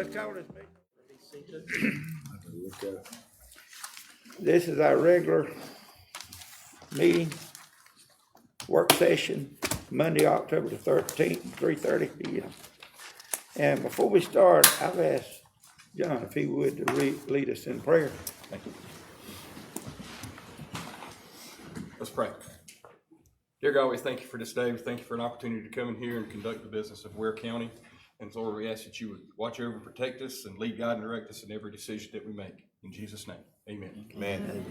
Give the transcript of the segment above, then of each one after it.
let's call this meeting. This is our regular meeting, work session, Monday, October the 13th, 3:30 p.m. And before we start, I've asked John if he would to lead us in prayer. Thank you. Let's pray. Dear God, we thank you for this day. We thank you for an opportunity to come in here and conduct the business of Ware County. And Lord, we ask that you would watch over and protect us and lead, guide, and direct us in every decision that we make. In Jesus' name, amen. Amen.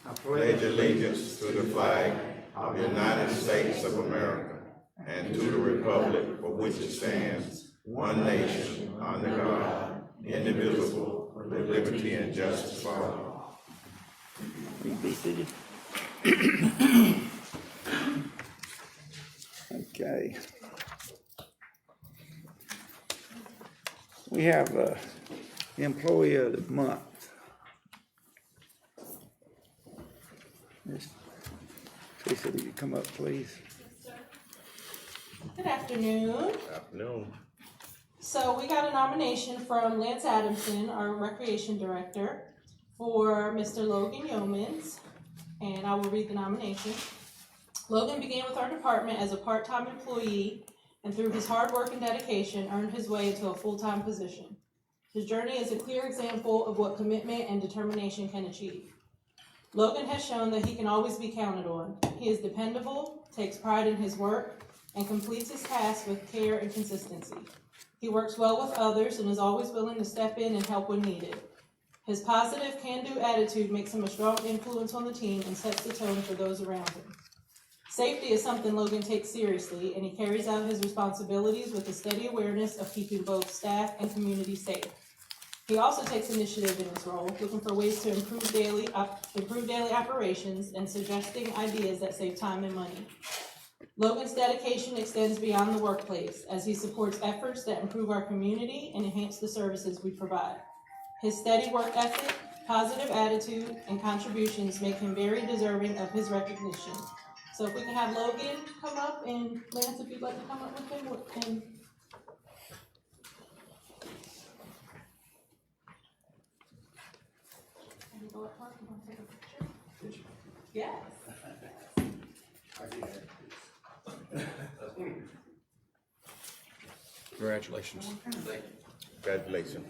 I pledge allegiance to the flag of the United States of America and to the republic for which it stands, one nation, under God, indivisible, with liberty and justice for all. Will you be seated? Okay. We have Employee of the Month. Miss Teresa, will you come up, please? Good afternoon. Afternoon. So we got a nomination from Lance Adamson, our Recreation Director, for Mr. Logan Yeomans, and I will read the nomination. Logan began with our department as a part-time employee, and through his hard work and dedication, earned his way into a full-time position. His journey is a clear example of what commitment and determination can achieve. Logan has shown that he can always be counted on. He is dependable, takes pride in his work, and completes his tasks with care and consistency. He works well with others and is always willing to step in and help when needed. His positive can-do attitude makes him a strong influence on the team and sets the tone for those around him. Safety is something Logan takes seriously, and he carries out his responsibilities with a steady awareness of keeping both staff and community safe. He also takes initiative in his role, looking for ways to improve daily operations and suggesting ideas that save time and money. Logan's dedication extends beyond the workplace as he supports efforts that improve our community and enhance the services we provide. His steady work ethic, positive attitude, and contributions make him very deserving of his recognition. So if we can have Logan come up, and Lance, if you'd like to come up with him, and go up front, you want to take a picture? Yes. Congratulations. Congratulations.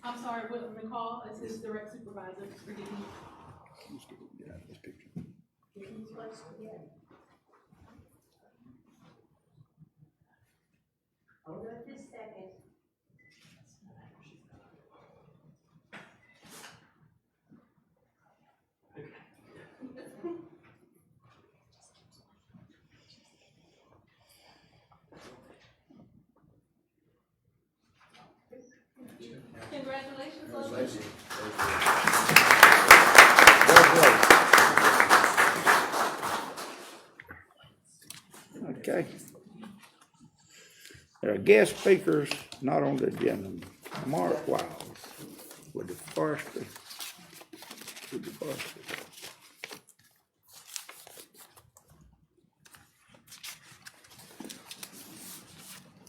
I'm sorry, Whitlam McCall is his direct supervisor. Forgive me. Hold on just a second. Congratulations, Logan. Okay. There are guest speakers not on the agenda. Mark Wiles with the forestry.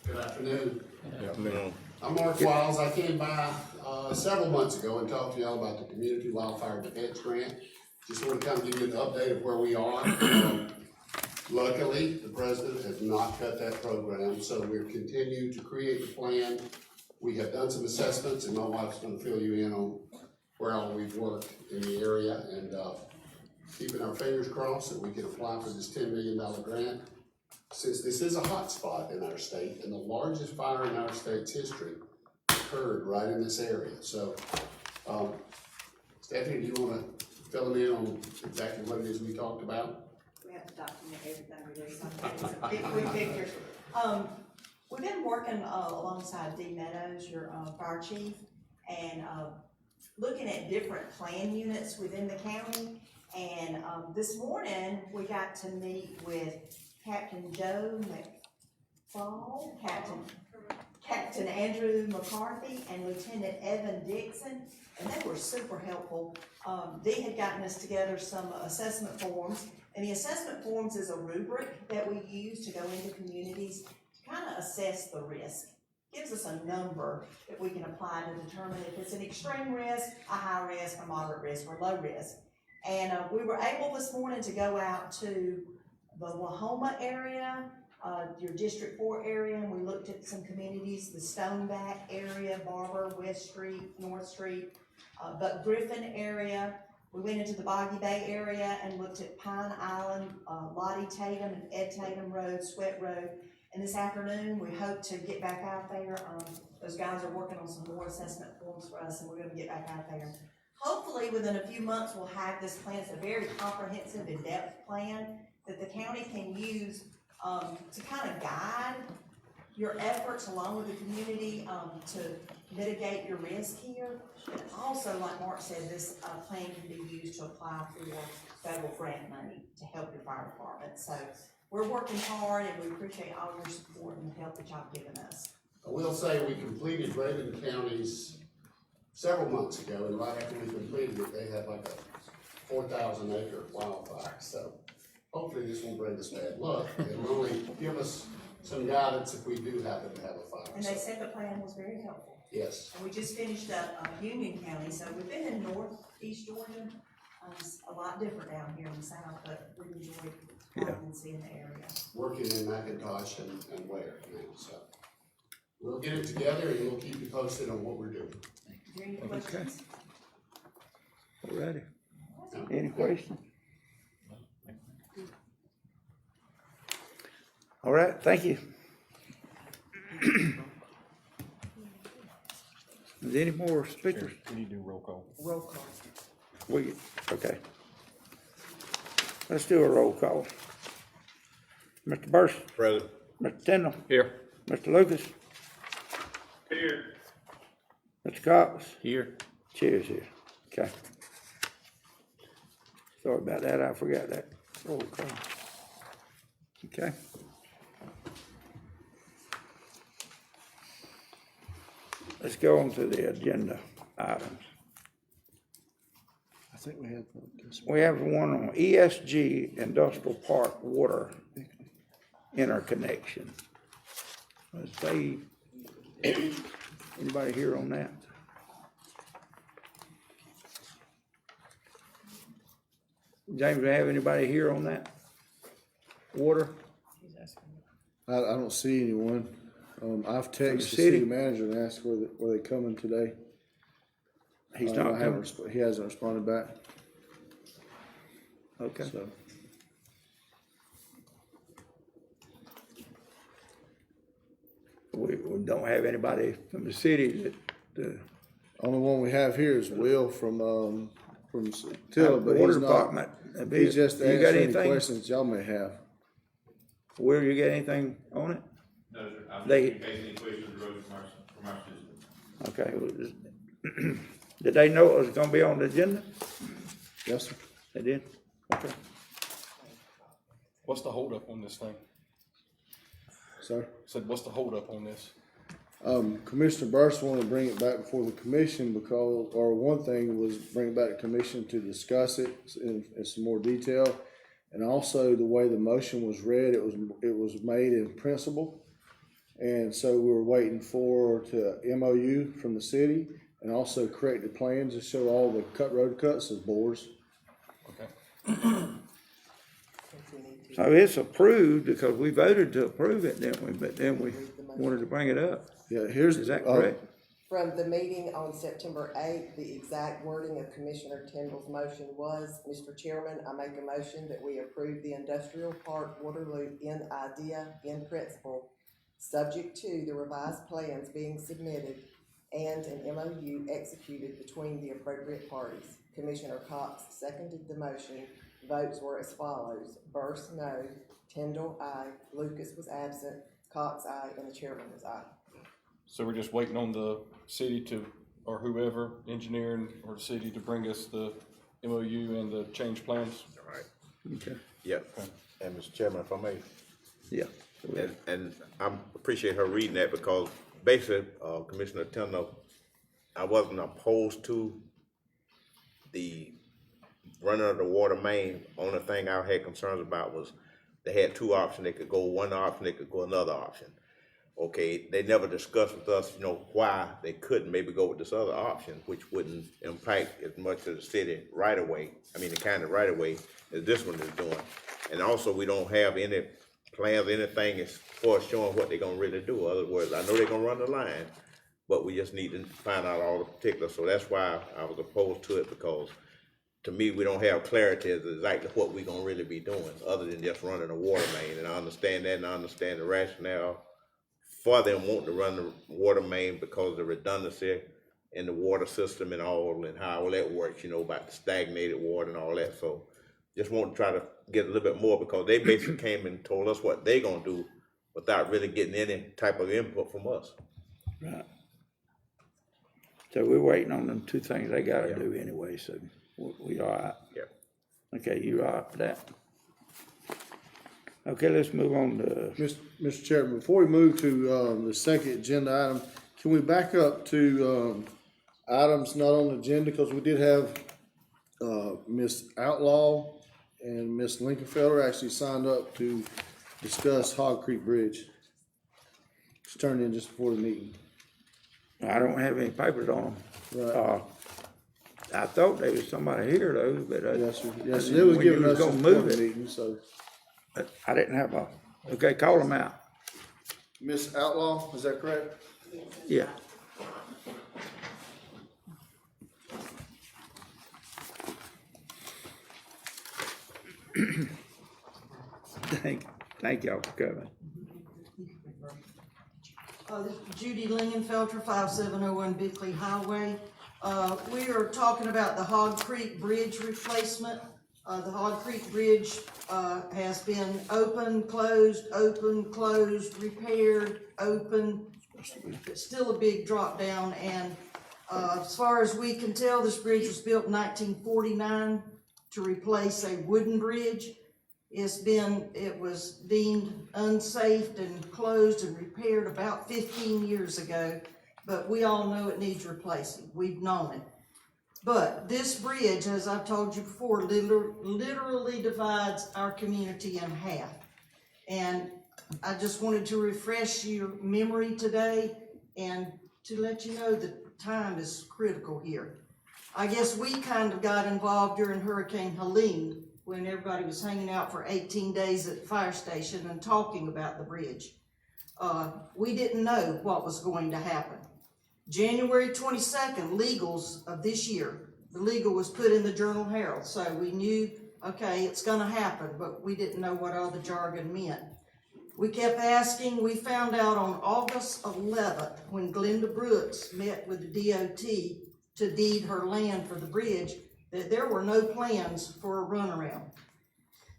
Good afternoon. Afternoon. I'm Mark Wiles. I came by several months ago and talked to y'all about the Community Wildfire Defense Grant. Just want to kind of give you an update of where we are. Luckily, the president has not cut that program, so we're continuing to create the plan. We have done some assessments, and my wife's going to fill you in on where all we've worked in the area, and keeping our fingers crossed that we can apply for this $10 million grant. Since this is a hot spot in our state, and the largest fire in our state's history occurred right in this area. So, Stephanie, do you want to fill them in on exactly what it is we talked about? We have to document everything we do, so it's a big quick picture. We've been working alongside Dee Meadows, your fire chief, and looking at different plan units within the county. And this morning, we got to meet with Captain Joe McFall, Captain Andrew McCarthy, and Lieutenant Evan Dixon, and they were super helpful. Dee had gotten us together some assessment forms, and the assessment forms is a rubric that we use to go into communities to kind of assess the risk. gives us a number that we can apply to determine if it's an extreme risk, a high risk, a moderate risk, or low risk. And we were able this morning to go out to the Lahoma area, your District 4 area, and we looked at some communities, the Stoneback area, Barber, West Street, North Street, but Griffin area. We went into the Boggy Bay area and looked at Pine Island, Lottie Tatum and Ed Tatum Road, Sweat Road. And this afternoon, we hope to get back out there. Those guys are working on some more assessment forms for us, and we're gonna get back out there. Hopefully, within a few months, we'll have this plan. It's a very comprehensive, in-depth plan that the county can use to kind of guide your efforts along with the community to mitigate your risk here. And also, like Mark said, this plan can be used to apply for federal grant money to help your fire department. So we're working hard, and we appreciate all your support and the help that y'all given us. I will say we completed Raven County's several months ago, and right after we completed it, they had like a 4,000 acre wildfire. So hopefully this won't bring us bad luck. It'll only give us some guidance if we do happen to have a fire. And they said the plan was very helpful. Yes. And we just finished up Union County, so we've been in northeast Georgia. It's a lot different down here in the south, but we enjoyed coming and seeing the area. Working in McIntosh and Ware now, so we'll get it together and we'll keep you posted on what we're doing. Is there any questions? All righty. Any questions? All right, thank you. Is there any more speakers? We need to do roll call. Roll call. Okay. Let's do a roll call. Mr. Burson, Present. Mr. Tindall, Here. Mr. Lucas. Here. Mr. Cox. Here. Chair's here. Okay. Sorry about that, I forgot that. Roll call. Okay. Let's go on to the agenda items. I think we had this. We have one on ESG Industrial Park Water Interconnection. Let's say, anybody here on that? James, do you have anybody here on that? Water? I don't see anyone. I've texted the city? city manager and asked were they coming today. He's I not haven't coming. he hasn't responded back, Okay. so. We don't have anybody from the city that, Only one we have here is Will from Tilla, but Water he's not. Department. He's just You got answering any anything? questions y'all may have. Will you get anything on it? No, sir, I'm just They- in case any questions arose from our citizens. Okay. Did they know it was gonna be on the agenda? Yes, sir. They did? Okay. What's the holdup on this thing? Sir. Said, what's the holdup on this? Commissioner Burst wanted to bring it back before the commission because, or one thing was bring it back to commission to discuss it in some more detail. And also the way the motion was read, it was made in principle. And so we were waiting for MOU from the city and also corrected plans to show all the road cuts as bores. Okay. So it's approved because we voted to approve it, didn't we? But then we wanted to bring it up. Yeah, Is that correct? From the meeting on September 8th, the exact wording of Commissioner Tindall's motion was, Mr. Chairman, I make a motion that we approve the Industrial Park Waterloo in idea, in principle, subject to the revised plans being submitted and an MOU executed between the appropriate parties. Commissioner Cox seconded the motion. Votes were as follows: Burst, no; Tindall, aye; Lucas was absent; Cox, aye; and the chairman was aye. So we're just waiting on the city to, or whoever, engineering or the city to bring us the MOU and the change plans? Okay. Yep. And Mr. Chairman, if I may, Yeah. and I appreciate her reading that because basically, Commissioner Tindall, I wasn't opposed to the running of the water main. Only thing I had concerns about was they had two options. They could go one option, they could go another option. okay, they never discussed with us, you know, why they couldn't maybe go with this other option, which wouldn't impact as much of the city right away. I mean, the kind of right away as this one is doing. And also, we don't have any plans, anything as far as showing what they're gonna really do. In other words, I know they're gonna run the line, but we just need to find out all the particulars. So that's why I was opposed to it, because to me, we don't have clarity as to exactly what we're gonna really be doing, other than just running a water main. And I understand that, and I understand the rationale for them wanting to run the water main because of the redundancy in the water system and all, and how all that works, you know, about the stagnated water and all that. So just want to try to get a little bit more, because they basically came and told us what they gonna do without really getting any type of input from us. Right. So we're waiting on them two things they gotta Yeah. do anyway, so we all right. Yeah. Okay, you all right for that? Okay, let's move on to, Mr. Chairman, before we move to, the second agenda item, can we back up to, items not on the agenda, because we did have, Ms. Outlaw and Ms. Lincolnfelder actually signed up to discuss Hog Creek Bridge. It's turned in just before the meeting. I don't have any papers on them. Right. I thought there was somebody here though, but. Yes, sir. Yes, sir. They was when you giving us gonna just move before the it, meeting, so. I didn't have okay, call them out. Ms. Outlaw, is that correct? Yeah. Thank y'all for coming. This is Judy Lingenfelter, 5701 Bickley Highway. We are talking about the Hog Creek Bridge replacement. The Hog Creek Bridge has been opened, closed, repaired, open. It's still a big drop down, and as far as we can tell, this bridge was built in 1949 to replace a wooden bridge. It was deemed unsafe and closed and repaired about 15 years ago, but we all know it needs replacing. We've known it. But this bridge, as I've told you before, literally divides our community in half. And I just wanted to refresh your memory today and to let you know that time is critical here. I guess we kind of got involved during Hurricane Helene, when everybody was hanging out for 18 days at the fire station and talking about the bridge. We didn't know what was going to happen. January 22nd, legals of this year, the legal was put in the Journal Herald, so we knew, okay, it's gonna happen, but we didn't know what all the jargon meant. We kept asking. We found out on August 11th, when Glenda Brooks met with the DOT to deed her land for the bridge, that there were no plans for a runaround.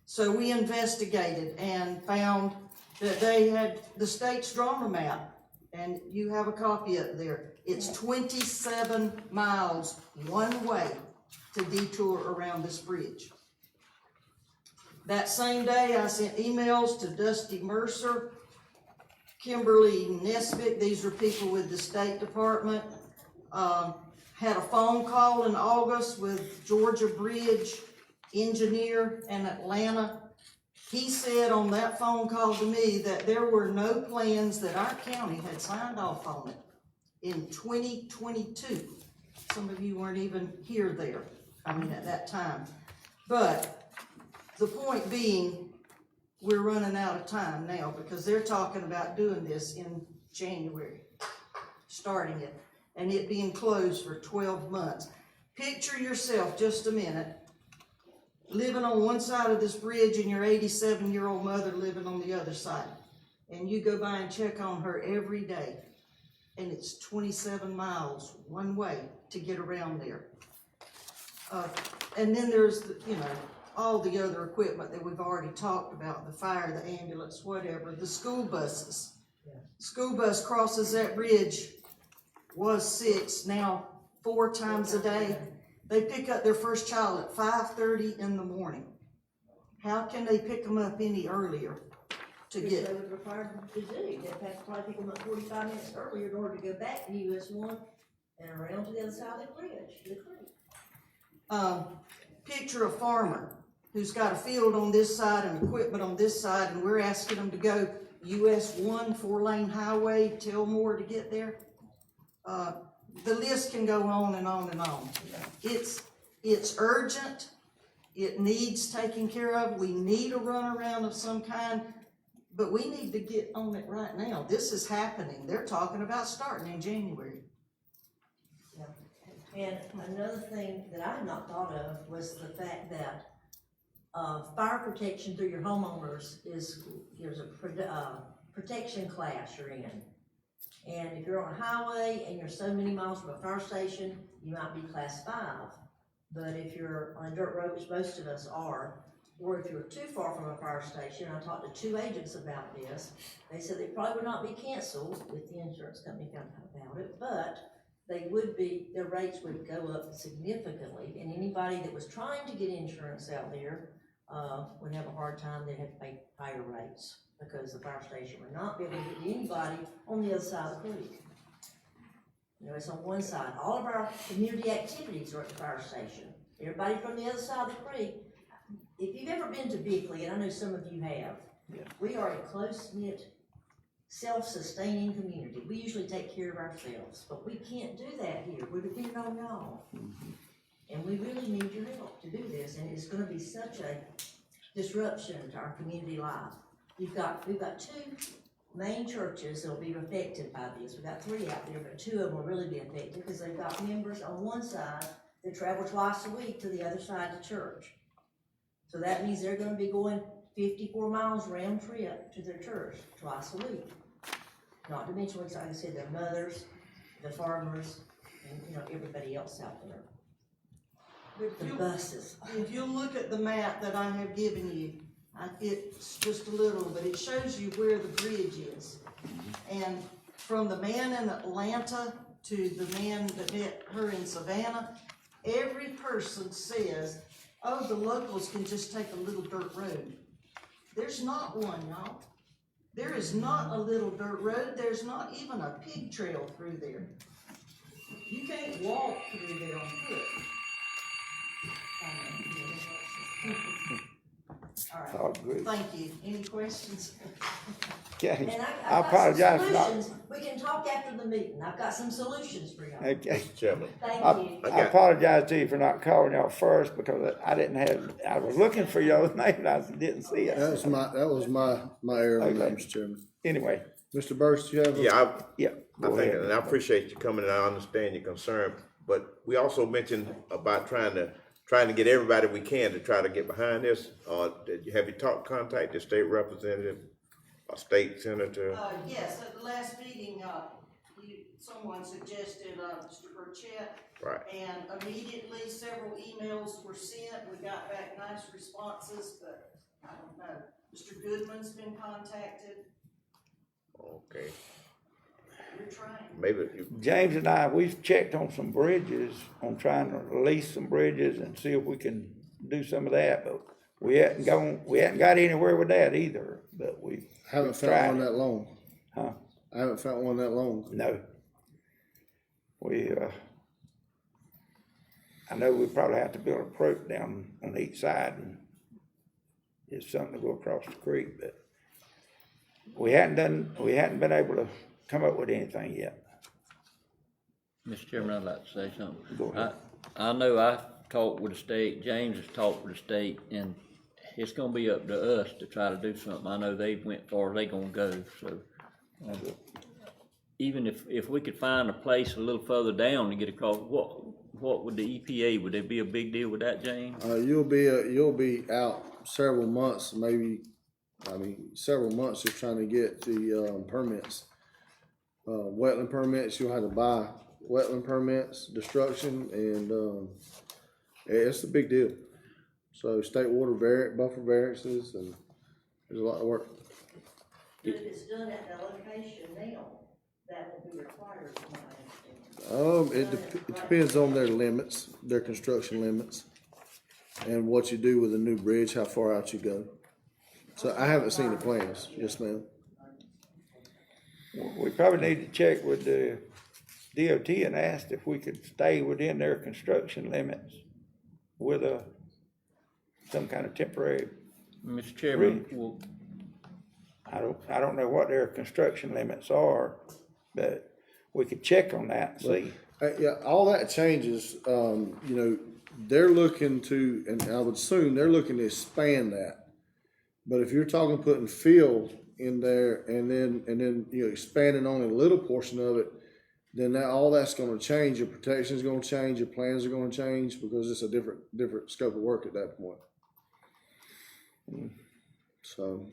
So we investigated and found that they had, the state's drawn a map, and you have a copy up there. It's 27 miles one way to detour around this bridge. That same day, I sent emails to Dusty Mercer, Kimberly Nesbitt, these are people with the State Department. Had a phone call in August with Georgia Bridge engineer in Atlanta. He said on that phone call to me that there were no plans, that our county had signed off on it in 2022. Some of you weren't even here there, at that time. But the point being, we're running out of time now, because they're talking about doing this in January, starting it, and it being closed for 12 months. Picture yourself just a minute, living on one side of this bridge and your 87-year-old mother living on the other side. And you go by and check on her every day. And it's 27 miles one way to get around there. And then there's, all the other equipment that we've already talked about, the fire, the ambulance, whatever, the school buses. School bus crosses that bridge, was 6, now 4 times a day. They pick up their first child at 5:30 in the morning. How can they pick them up any earlier to get? They would require them to do. They'd have to probably pick them up 45 minutes earlier in order to go back to US 1 and around to the other side of the bridge, Picture a farmer who's got a field on this side and equipment on this side, and we're asking them to go US one, 4-lane highway, tell more to get there. The list can go on and on and on. It's urgent, it needs taken care of, we need a runaround of some kind, but we need to get on it right now. This is happening, they're talking about starting in January. And another thing that I had not thought of was the fact that, fire protection through your homeowners there's a protection class you're in. And if you're on a highway and you're so many miles from a fire station, you might be class 5. But if you're on a dirt road, which most of us are, or if you're too far from a fire station, I talked to 2 agents about this. They said they probably would not be canceled if the insurance company found out about it, but their rates would go up significantly, and anybody that was trying to get insurance out there would have a hard time. They'd have to pay higher rates because the fire station would not be able to get to anybody on the other side of the creek. You know, it's on one side. All of our community activities are at the fire station. Everybody from the other side of the creek. If you've ever been to Bickley, and I know some of you have, we are a close-knit, self-sustaining community. We usually take care of ourselves, but we can't do that here. We're dependent on y'all. And we really need your help to do this, and it's gonna be such a disruption to our community life. We've got 2 main churches that will be affected by this. We've got 3 out there, but 2 of them will really be affected because they've got members on one side that travel twice a week to the other side of church. So that means they're gonna be going 54 miles round trip to their church twice a week. Not to mention, like I said, their mothers, the farmers, and everybody else out there. The buses. If you look at the map that I have given you, it's just a little, but it shows you where the bridge is. And from the man in Atlanta to the man that met her in Savannah, every person says, oh, the locals can just take a little dirt road. There's not one, y'all. There is not a little dirt road. There's not even a pig trail through there. You can't walk through there on foot. All right, thank you. Any questions? Okay, And I I've got some apologize for not, solutions. We can talk after the meeting. I've got some solutions for y'all. okay. Mr. Chairman. Thank you. I apologize to you for not calling y'all first because I was looking for y'all's name and I didn't see it. That was my error, Okay. Mr. Chairman. Anyway, Mr. Burst, you have a? Yeah, yeah, I go think, ahead. and I appreciate you coming, and I understand your concern, but we also mentioned about trying to get everybody we can to try to get behind this. Have you contact the state representative, or state senator? Yes, at the last meeting, someone suggested, Mr. Burchett. Right. And immediately several emails were sent. We got back nice responses, but I don't know. Mr. Goodman's been contacted. Okay, We're trying. maybe James and I, we've checked on some bridges, on trying to lease some bridges and see if we can do some of that, but we hadn't got anywhere with that either, but we Haven't tried found one it. that long. Huh? I haven't found one that long. No. I know we probably have to build a approach down on each side and it's something to go across the creek, but we hadn't been able to come up with anything yet. Mr. Chairman, I'd like to say something. Go ahead. I know I talked with the state, James has talked with the state, and it's gonna be up to us to try to do something. I know they went far, they gonna go, so. Even if we could find a place a little further down to get across, what would the EPA, would there be a big deal with that, James? You'll be out several months, several months just trying to get the, permits. Wetland permits, you'll have to buy wetland permits, destruction, and, it's a big deal. So state water buffer variances, and there's a lot of work. But if it's done at the location now, that will be required, from my understanding. It depends on their limits, their construction limits, and what you do with a new bridge, how far out you go. So I haven't seen the plans. Yes, ma'am. We probably need to check with the DOT and ask if we could stay within their construction limits with some kind of temporary. Mr. Chairman, I don't know what their construction limits are, but we could check on that and see. Yeah, all that changes, you know, they're looking to, and I would assume they're looking to expand that. But if you're talking putting fill in there and then, you know, expanding on a little portion of it, then all that's gonna change, your protection's gonna change, your plans are gonna change, because it's a different scope of work at that point. So.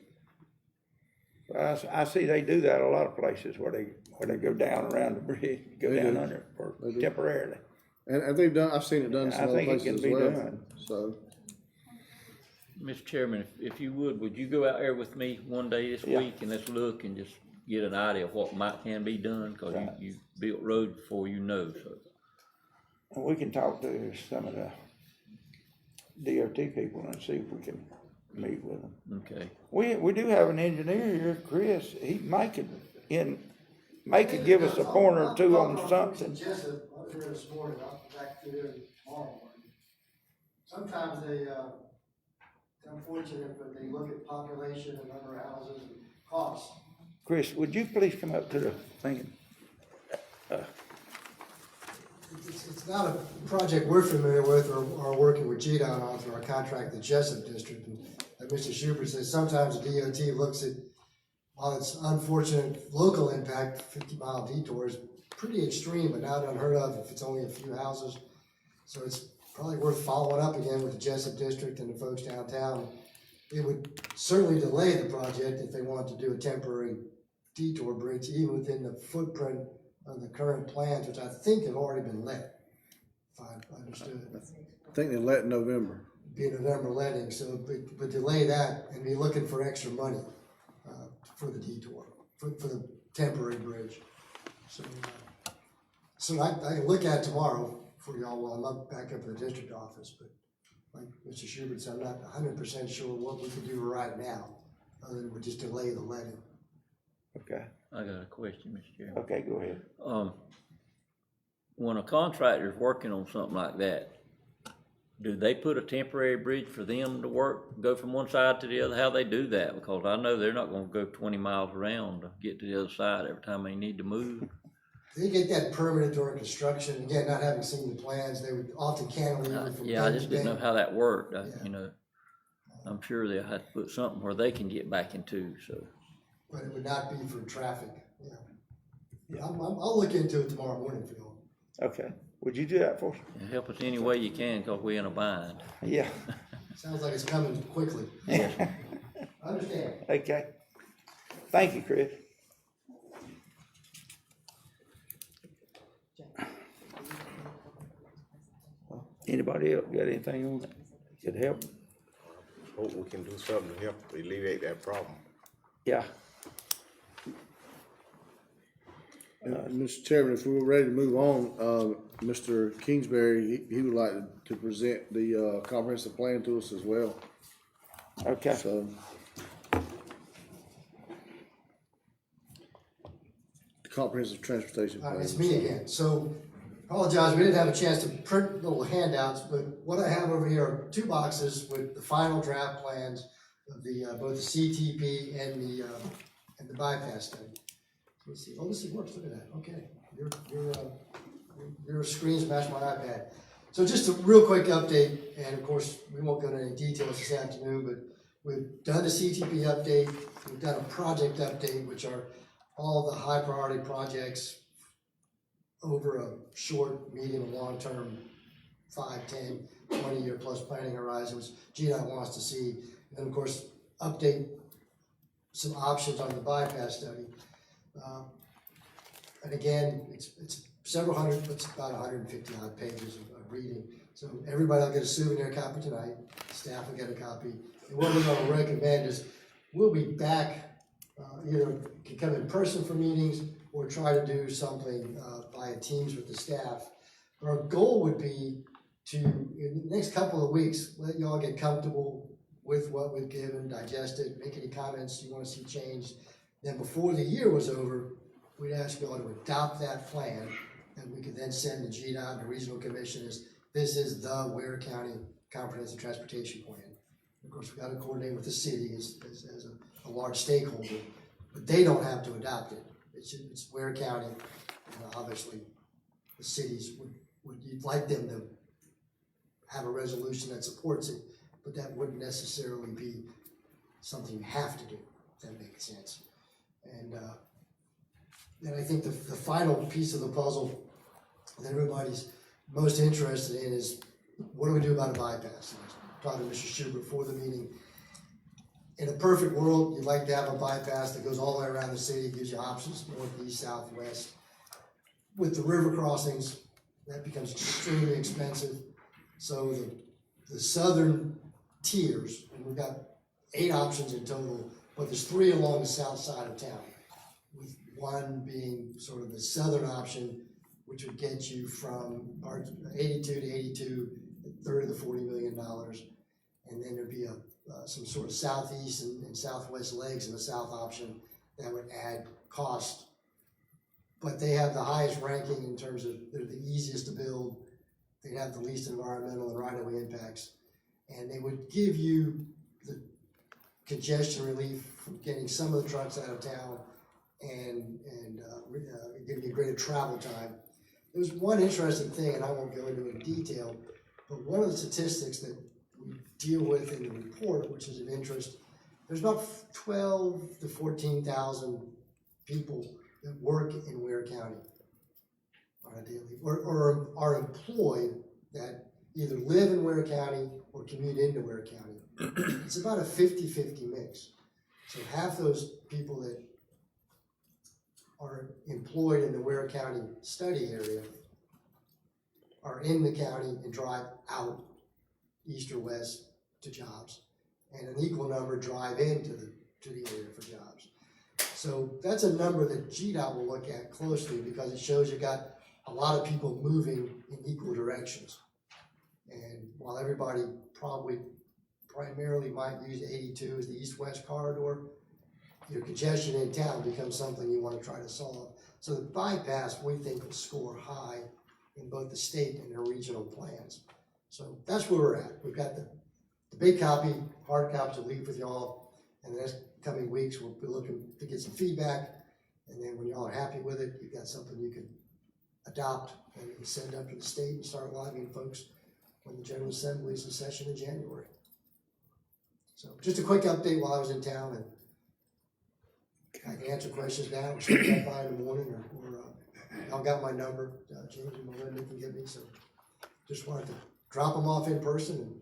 I see they do that a lot of places where they go down around the bridge, go They down do. under for They do. temporarily. And I've seen it done I some other think it places can as be well, done. so. Mr. Chairman, if you would you go out there with me one day this Yeah. week and let's look and just get an idea of what can be done, cause Right. you built roads before you know, so. And we can talk to some of the DOT people and see if we can meet with them. Okay, We do have an engineer here, Chris, he may could give us a pointer or two on something. Jessup, I was here this morning, I'll be back to there tomorrow morning. Sometimes it's unfortunate, but they look at population and number of houses and costs. Chris, would you please come up to the thing? It's not a project we're familiar with or working with GDOT on through our contract, the Jessup District. And like Mr. Schubert says, sometimes the DOT looks at, while it's unfortunate local impact, 50-mile detours, pretty extreme, but not unheard of if it's only a few houses. So it's probably worth following up again with the Jessup District and the folks downtown. It would certainly delay the project if they wanted to do a temporary detour bridge, even within the footprint of the current plans, which I think have already been let, if I understood it. I think they let in November. Be a November letting, so, but delay that and be looking for extra money, for the detour, for the temporary bridge. So I can look at it tomorrow for y'all while I'm up back up at the district office, but like Mr. Schubert said, I'm not 100% sure what we can do right now, other than we just delay the letting. Okay, I got a question, Mr. Chairman. okay, go ahead. When a contractor's working on something like that, do they put a temporary bridge for them to work, go from one side to the other? How they do that? Because I know they're not gonna go 20 miles around to get to the other side every time they need to move. They get that permitted during construction, again, not having seen the plans, they would often cantilever from Yeah, I bank just to didn't know bank. how that worked, Yeah. you know. I'm sure they'll have to put something where they can get back into, so. But it would not be for traffic, yeah. I'll look into it tomorrow morning for you. Okay, would you do that for us? And help us any way you can, cause we're in a bind. Yeah. Sounds like it's coming quickly. Yeah. I understand. Okay. Thank you, Chris. Anybody else got anything on that could help? Hope we can do something to help alleviate that problem. Yeah, Mr. Chairman, if we were ready to move on, Mr. Kingsbury, he would like to present the, comprehensive plan to us as well, okay. so. The comprehensive transportation plan. It's me again. So apologize, we didn't have a chance to print little handouts, but what I have over here are 2 boxes with the final draft plans of the, both the CTP and the bypass study. Let's see, oh, this works, look at that, okay. Your screens match my iPad. So just a real quick update, and of course, we won't go into any details this afternoon, but we've done a CTP update, we've done a project update, which are all the high priority projects over a short, medium, and long-term 5, 10, 20-year plus planning horizons GDOT wants to see. And then, of course, update some options on the bypass study. And again, it's several hundred, it's about 150 odd pages of reading. So everybody will get a souvenir copy tonight, staff will get a copy. And what we're gonna recommend is, we'll be back, either can come in person for meetings or try to do something via Teams with the staff. But our goal would be to, in the next couple of weeks, let y'all get comfortable with what we've given, digest it, make any comments you wanna see changed. Then before the year was over, we'd ask y'all to adopt that plan, and we could then send the GDOT and the regional commission as, this is the Ware County Comprehensive Transportation Plan. Of course, we gotta coordinate with the city as a large stakeholder, but they don't have to adopt it. It's Ware County, and obviously, the cities you'd like them to have a resolution that supports it, but that wouldn't necessarily be something you have to do, if that makes sense. And I think the final piece of the puzzle that everybody's most interested in is, what do we do about a bypass? And I talked to Mr. Schubert before the meeting. In a perfect world, you'd like to have a bypass that goes all the way around the city, gives you options, north, east, south, west. With the river crossings, that becomes extremely expensive. So the southern tiers, and we've got 8 options in total, but there's 3 along the south side of town, with one being sort of the southern option, which would get you from 82 to 82, a third of the $40 million. And then there'd be some sort of southeast and southwest legs in the south option that would add cost. But they have the highest ranking in terms of they're the easiest to build. They'd have the least environmental and right-of-way impacts. And they would give you the congestion relief from getting some of the trucks out of town and giving you greater travel time. There was one interesting thing, and I won't go into it in detail, but one of the statistics that we deal with in the report, which is of interest, there's about 12 to 14,000 people that work in Ware County on a daily, or are employed that either live in Ware County or commute into Ware County. It's about a 50-50 mix. So half those people that are employed in the Ware County study area are in the county and drive out east or west to jobs, and an equal number drive into the area for jobs. So that's a number that GDOT will look at closely, because it shows you've got a lot of people moving in equal directions. And while everybody probably primarily might use 82 as the east-west corridor, your congestion in town becomes something you want to try to solve. So the bypass, we think, will score high in both the state and their regional plans. So that's where we're at. We've got the big copy, hard copies to leave with y'all, and the next coming weeks we'll be looking to get some feedback, and then when y'all are happy with it, you've got something you can adopt and send up to the state and start lobbying folks when the General Assembly is in session in January. So just a quick update while I was in town, and I can answer questions now, or stop that by in the morning, or y'all got my number, James and Melinda can give me, so just wanted to drop them off in person and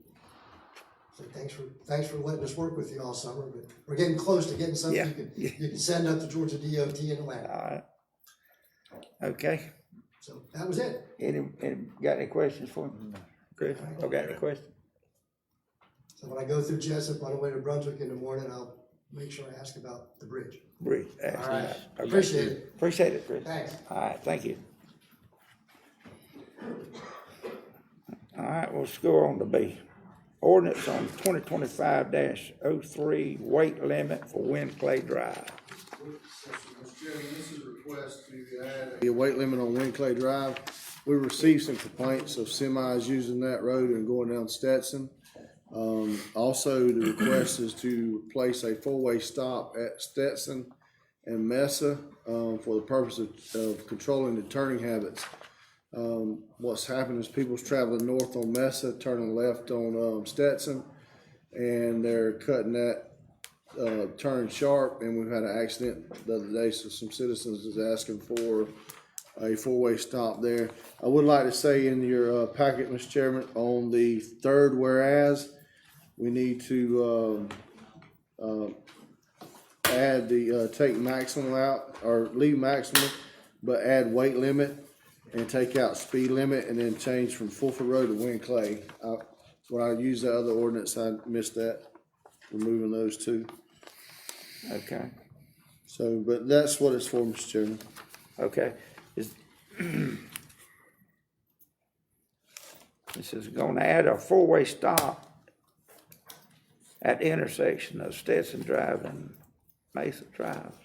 say thanks for letting us work with you all summer, but we're getting close to getting something you can send up to Georgia DOT in Atlanta. All right. Okay. So that was it. Any got any questions for me? Chris, y'all got any questions? So when I go through Jessup on the way to Brunswick in the morning, I'll make sure I ask about the bridge. Bridge. All right. Okay. Appreciate it. Appreciate it, Chris. Thanks. All right, thank you. All right, we'll go on to B. Ordinance on 2025-03 weight limit for Wind Clay Drive. Mr. Chairman, this is a request to add a weight limit on Wind Clay Drive. We received some complaints of semis using that road and going down Stetson. Also, the request is to place a four-way stop at Stetson and Mesa for the purpose of controlling the turning habits. What's happened is people's traveling north on Mesa, turning left on Stetson, and they're cutting that turn sharp, and we've had an accident the other day, so some citizens is asking for a four-way stop there. I would like to say in your packet, Mr. Chairman, on the third whereas, we need to add the take maximum out, or leave maximum, but add weight limit and take out speed limit, and then change from Fulford Road to Wind Clay. When I used the other ordinance, I missed that, removing those two. Okay. So, but that's what it's for, Mr. Chairman. Okay. This is gonna add a four-way stop at the intersection of Stetson Drive and Mesa Drive.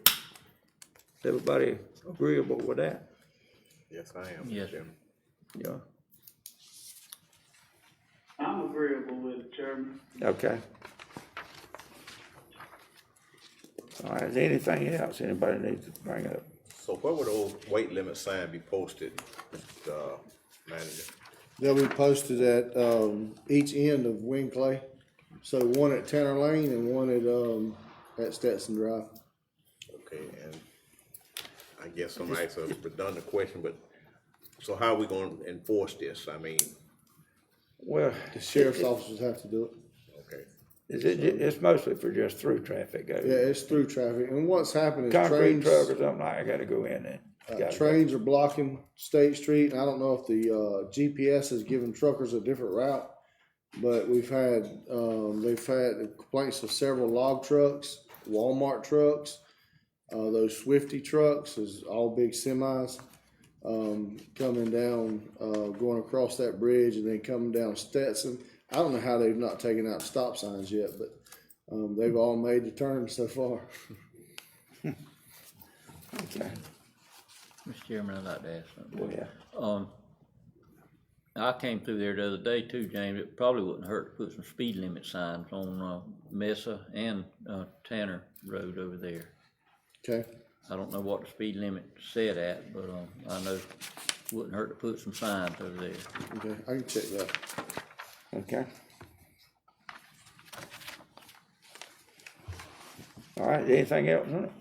Is everybody agreeable with that? Yes, I am. Yes. Chairman. Yeah. I'm agreeable with it, Chairman. Chairman. Okay. All right, is there anything else anybody needs to bring up? So where would those weight limit sign be posted, Mr. Manager? They'll be posted at, each end of Wing Clay. So one at Tanner Lane and one at Stetson Drive. Okay, and I guess somebody's a redundant question, but so how are we gonna enforce this? I mean, Well, The sheriff's officers have to do it. okay, it's mostly for just through traffic. Yeah, it's through traffic. And what's happening is Concrete trains, truck or something like, I gotta go in and. gotta go. trains are blocking State Street. And I don't know if the, GPS has given truckers a different route. But they've had complaints of several log trucks, Walmart trucks, those Swifty trucks, is all big semis, coming down, going across that bridge and then coming down Stetson. I don't know how they've not taken out stop signs yet, but, they've all made the turn so far. Okay. Mr. Chairman, I'd like to ask something. Well, yeah. I came through there the other day too, James. It probably wouldn't hurt to put some speed limit signs on, Mesa and, Tanner Road over there. Okay, I don't know what the speed limit said at, but, I know it wouldn't hurt to put some signs over there. okay, I can check that. Okay. All right, anything else on it?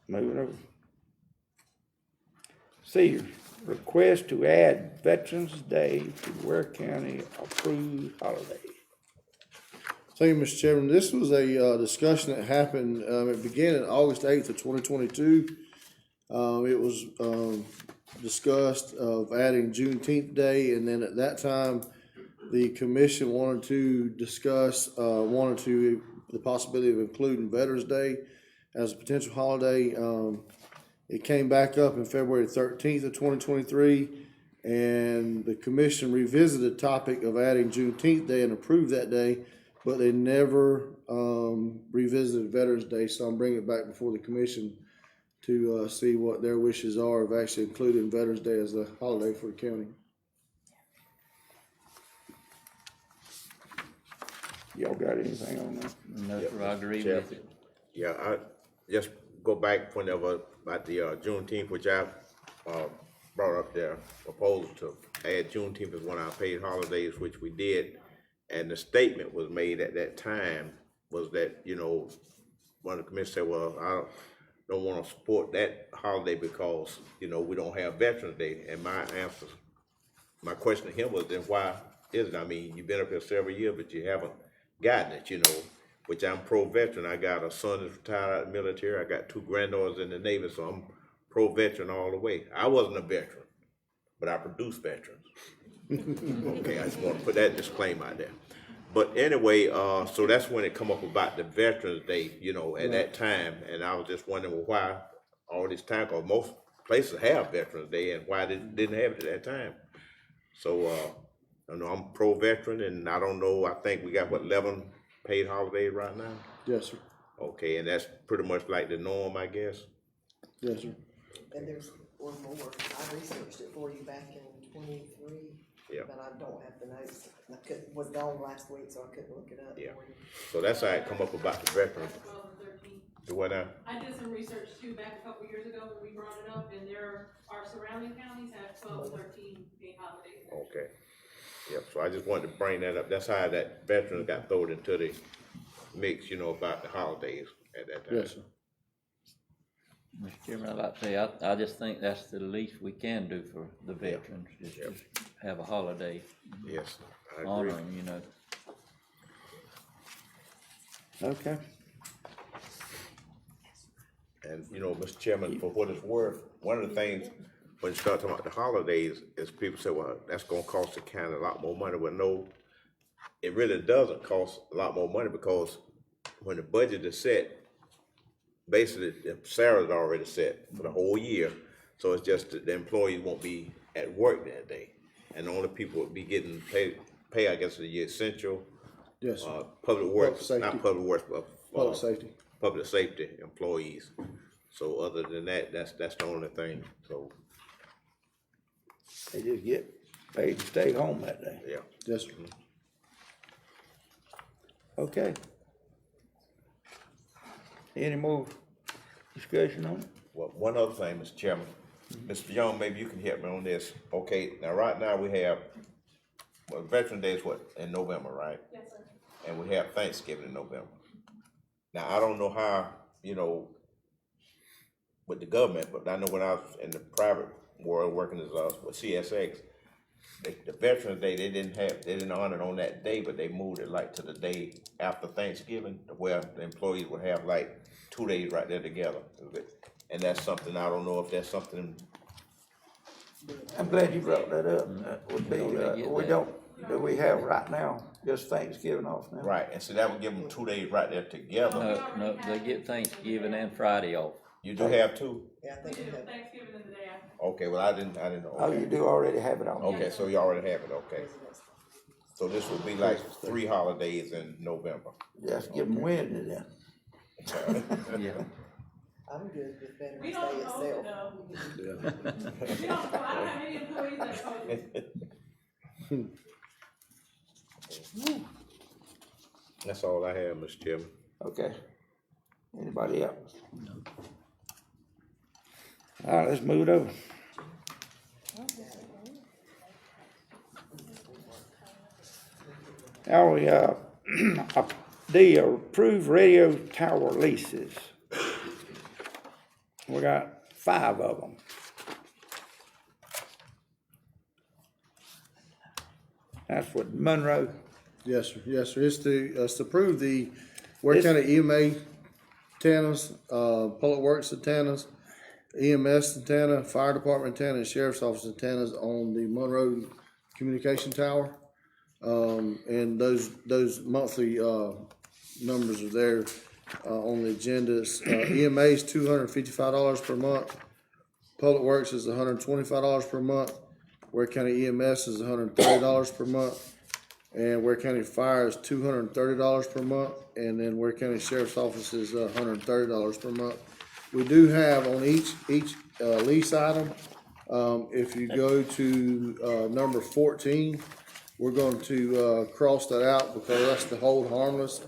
Moving over. C, request to add Veterans Day to Ware County approved holiday. Thank you, Mr. Chairman. This was a, discussion that happened, it began on August 8th of 2022. It was, discussed of adding Juneteenth Day, and then at that time, the commission wanted to discuss, the possibility of including Veterans Day as a potential holiday. It came back up in February 13th of 2023, and the commission revisited the topic of adding Juneteenth Day and approved that day, but they never revisited Veterans Day, so I'm bringing it back before the commission to see what their wishes are of actually including Veterans Day as a holiday for the county. Y'all got anything on that? No, Yep, sir, I agree Chair. with it. yeah, I just go back whenever, about the, Juneteenth, which I, brought up there, proposal to add Juneteenth as one of our paid holidays, which we did. And the statement was made at that time was that, one of the commissioners said, well, I don't wanna support that holiday because, we don't have Veterans Day. And my question to him was, then why is it? I mean, you've been up here several years, but you haven't gotten it, which I'm pro-veteran. I got a son that's retired out of the military. I got two granddaughters in the Navy, so I'm pro-veteran all the way. I wasn't a veteran, but I produced veterans. Okay, I just want to put that disclaimer out there. But anyway, so that's when it come up about the Veterans Day, at that time. And I was just wondering, well, why all this time? Because most places have Veterans Day, and why they didn't have it at that time. So, I'm pro-veteran, and I don't know, I think we got, 11 paid holidays right now? Yes, sir. Okay, and that's pretty much like the norm, I guess? Yes, sir. And there's one more. I researched it for you back in 23. Yeah. But I don't have the notes. Was gone last week, so I couldn't look it up. Yeah. For you. So that's how it come up about the veterans. 12 and 13. Do what now? I did some research too back a couple years ago when we brought it up, and our surrounding counties have 12 and 13 paid holidays. Okay. Yep, so I just wanted to bring that up. That's how that veterans got thrown into the mix, about the holidays at that time. Yes, sir. Mr. Chairman, I'd like to say, I just think that's the least we can do for the veterans, just have a holiday, Yes, I honor agree. them, Okay. And, Mr. Chairman, for what it's worth, one of the things, when you start talking about the holidays, is people say, well, that's gonna cost the county a lot more money. Well, no, it really doesn't cost a lot more money, because when the budget is set, basically, the salary's already set for the whole year. So it's just that the employees won't be at work that day. And the only people will be getting pay, I guess, the essential, Yes, sir. public works, Public not safety. public works, but Public safety. public safety employees. So other than that, that's the only thing, so, They just get paid to stay home that day. yeah. Yes, sir. Okay. Any more discussion on it? Well, one other thing, Mr. Chairman. Mr. Young, maybe you can help me on this. Okay, now, right now, we have, well, Veteran Day is what, in November, right? Yes, sir. And we have Thanksgiving in November. Now, I don't know how, you know, with the government, but I know when I was in the private world working as, with CSX, the Veterans Day, they didn't honor it on that day, but they moved it like to the day after Thanksgiving, where the employees would have like 2 days right there together. And that's something, I don't know if that's something. I'm glad you brought that up. That would be, do we have right now, just Thanksgiving off now? Right, and so that would give them 2 days right there together. No, they get Thanksgiving and Friday off. You do have two? Yeah, I think we have. Thanksgiving and the day after. Okay, well, I didn't know. Oh, you do already have it on? Okay, so you already have it, okay. So this would be like 3 holidays in November. Just give them Wednesday then. Yeah. I'm good with Veterans We Day don't oppose it itself. though. We don't, I don't have any employees that oppose it. That's all I have, Mr. Chairman. Okay. Anybody else? No. All right, let's move it over. Now we, the approved radio tower leases. We got 5 of them. That's what Monroe. Yes, sir, yes, sir. It's to approve the Ware County EMA antennas, Public Works antennas, EMS antenna, Fire Department antenna, and Sheriff's Office antennas on the Monroe Communication Tower. And those monthly, numbers are there, on the agendas. EMA is $255 per month. Public Works is $125 per month. Ware County EMS is $130 per month. And Ware County Fire is $230 per month. And then Ware County Sheriff's Office is $130 per month. We do have on each lease item, if you go to number 14, we're going to cross that out because that's the hold harmless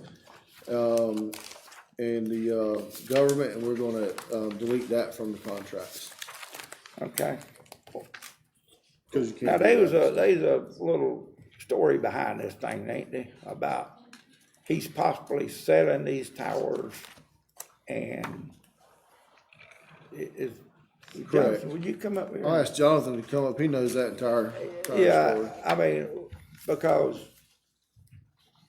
and the government, and we're going to delete that from the contracts. Okay. Because you can't. Now, there's a little story behind this thing, ain't there, about he's possibly selling these towers, and Jonathan, would you come up here? I'll ask Jonathan to come up. He knows that entire story. Yeah, I mean, because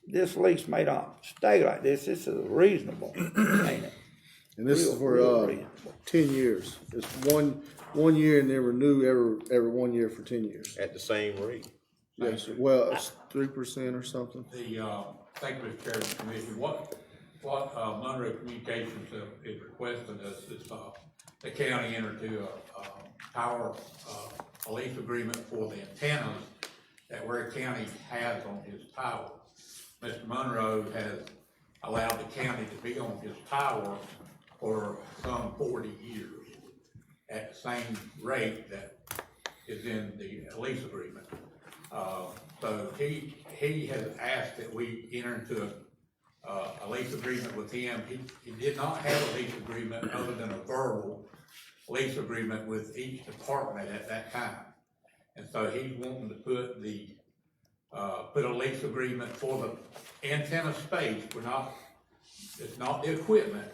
this lease may not stay like this. This is reasonable, ain't it? And this is for real reasonable. 10 years. It's one year, and they renew every 1 year for 10 years. At the same rate. Yes, sir. Well, it's 3% or something. Thank you, Mr. Chairman, Commission. What Monroe Communications is requesting is the county enter into a power, a lease agreement for the antennas that Ware County has on his tower. Mr. Monroe has allowed the county to be on his tower for some 40 years at the same rate that is in the lease agreement. So he has asked that we enter into a lease agreement with him. He did not have a lease agreement other than a verbal lease agreement with each department at that time. And so he's wanting to put a lease agreement for the antenna space. It's not the equipment.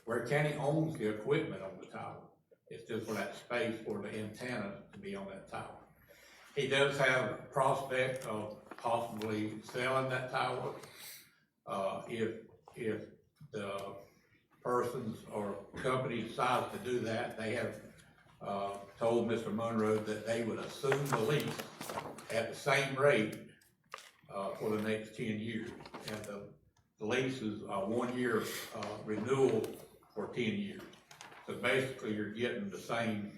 Ware County owns the equipment on the tower. It's just for that space for the antenna to be on that tower. He does have a prospect of possibly selling that tower, if the persons or company decides to do that. They have, told Mr. Monroe that they would assume the lease at the same rate, for the next 10 years. And the lease is a 1 year, renewal for 10 years. So basically you're getting the same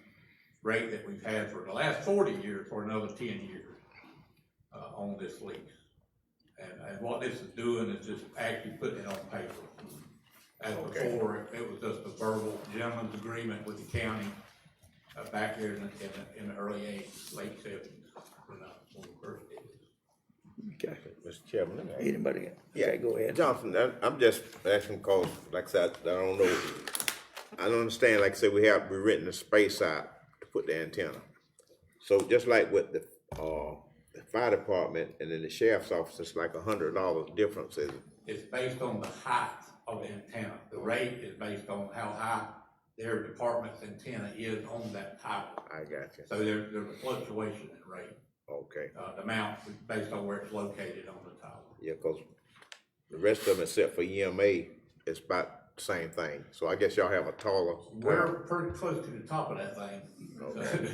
rate that we've had for the last 40 years for another 10 years, on this lease. And what this is doing is just actually putting it on paper. As before, it was just a verbal gentleman's agreement with the county, back there in the early 80s, late 70s, when we first did this. Okay. Mr. Chairman, let me ask you. Anybody? Yeah, Okay, go ahead. Johnson, I'm just asking cause, like I said, I don't know. I don't understand, like I said, we're renting the space out to put the antenna. So just like with the fire department and then the sheriff's office, it's like $100 difference, is it? It's based on the height of the antenna. The rate is based on how high their department's antenna is on that tower. I got you. So there's a fluctuation in rate. Okay. The amount is based on where it's located on the tower. Yeah, cause the rest of them except for EMA, it's about the same thing. So I guess y'all have a taller. We're pretty close to the top of that thing. Okay.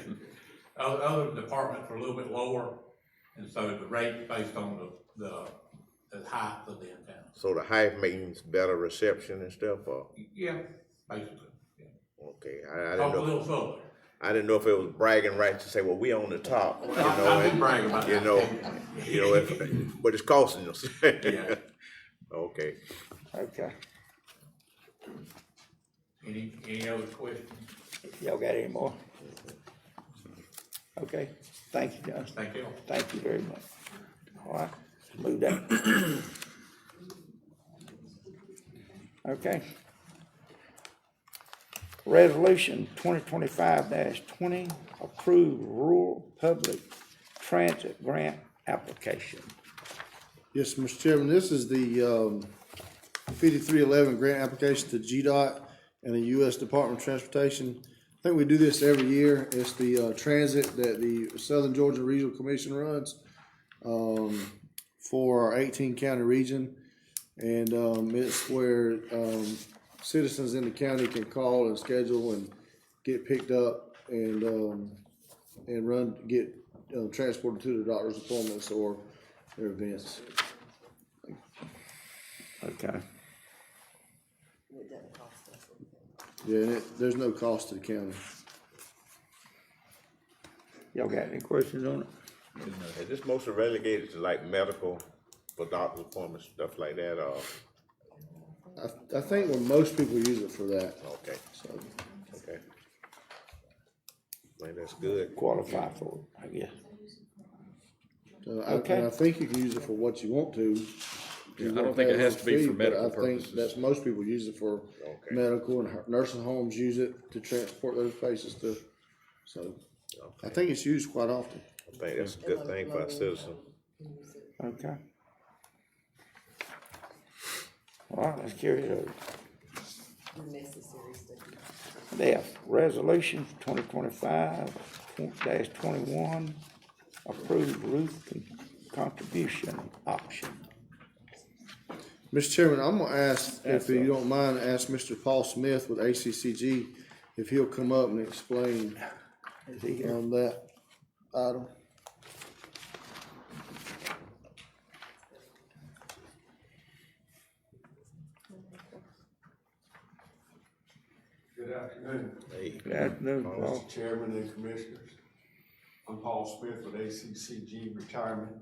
Other departments are a little bit lower, and so the rate's based on the height of the antenna. So the height means better reception and stuff, or? Yeah, basically, yeah. Okay, I Talk a didn't know. little further. I didn't know if it was bragging rights to say, well, we on the top, you know, I've been bragging about you that. but it's costing us. Yeah. Okay. Okay. Any other questions? Y'all got any more? Okay, thank you, John. Thank you. Thank you very much. All right, let's move down. Okay. Resolution 2025-20, approve rural public transit grant application. Yes, Mr. Chairman, this is the 5311 grant application to GDOT and the U.S. Department of Transportation. I think we do this every year. It's the transit that the Southern Georgia Regional Commission runs for our 18 county region. And it's where citizens in the county can call and schedule and get picked up and get transported to their doctor's appointments or their events. Okay. It doesn't cost us. Yeah, and there's no cost to the county. Y'all got any questions on it? Is this mostly relegated to like medical for doctor's appointments, stuff like that, or? I think where most people use it for that. Okay, So, okay. Man, that's good. Qualify for it, I guess. and I think you can use it for what you want to. Yeah, I don't think it has to be for medical I think purposes. that's most people use it for Okay. medical, and nursing homes use it to transport those patients to. So I think it's used quite often. I think that's a good thing for our citizens. Okay. All right, let's carry it over. Necessary stuff. F, resolution 2025-21, approve roof contribution option. Mr. Chairman, I'm gonna ask, Yes, if you sir. don't mind, ask Mr. Paul Smith with ACCG if he'll come up and explain Is he here? on that item. Good afternoon, Hey. Good afternoon, Paul. Mr. Chairman and Commissioners. I'm Paul Smith with ACCG Retirement,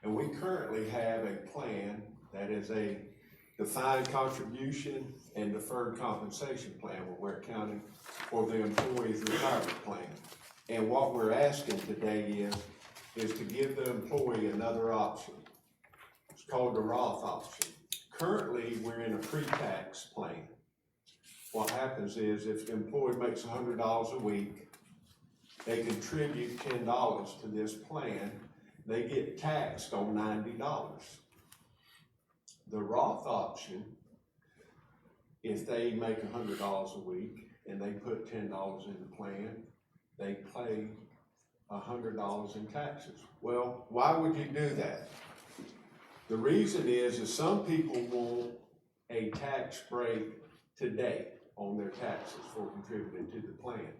and we currently have a plan that is a defined contribution and deferred compensation plan with Ware County for the employee's retirement plan. And what we're asking today is to give the employee another option. It's called the Roth option. Currently, we're in a pre-tax plan. What happens is if the employee makes $100 a week, they contribute $10 to this plan, they get taxed on $90. The Roth option, if they make $100 a week and they put $10 in the plan, they pay $100 in taxes. Well, why would you do that? The reason is some people want a tax break today on their taxes for contributing to the plan.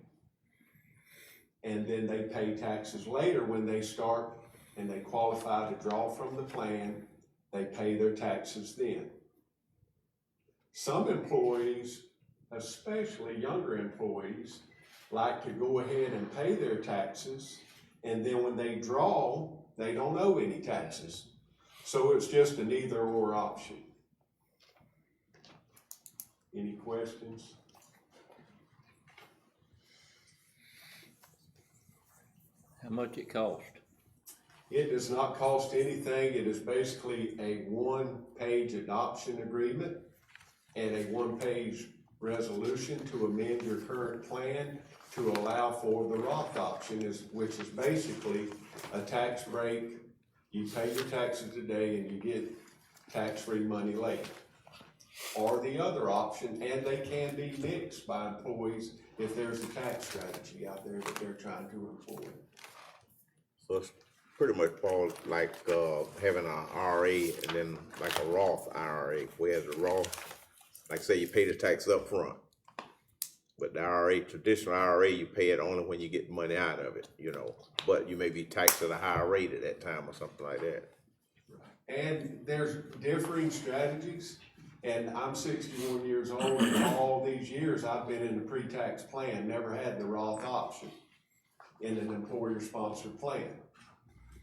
And then they pay taxes later when they start and they qualify to draw from the plan, they pay their taxes then. Some employees, especially younger employees, like to go ahead and pay their taxes, and then when they draw, they don't owe any taxes. So it's just an either-or option. Any questions? How much it cost? It does not cost anything. It is basically a one-page adoption agreement and a one-page resolution to amend your current plan to allow for the Roth option, which is basically a tax break. You pay your taxes today and you get tax-free money later. Or the other option, and they can be mixed by employees if there's a tax strategy out there that they're trying to employ. So it's pretty much, Paul, like, having an IRA and then like a Roth IRA, whereas the Roth, like say you pay the tax up front. But the IRA, traditional IRA, you pay it only when you get money out of it, you know, but you may be taxed at a higher rate at that time or something like that. And there's differing strategies, and I'm 61 years old, and all these years I've been in the pre-tax plan, never had the Roth option in an employer-sponsored plan.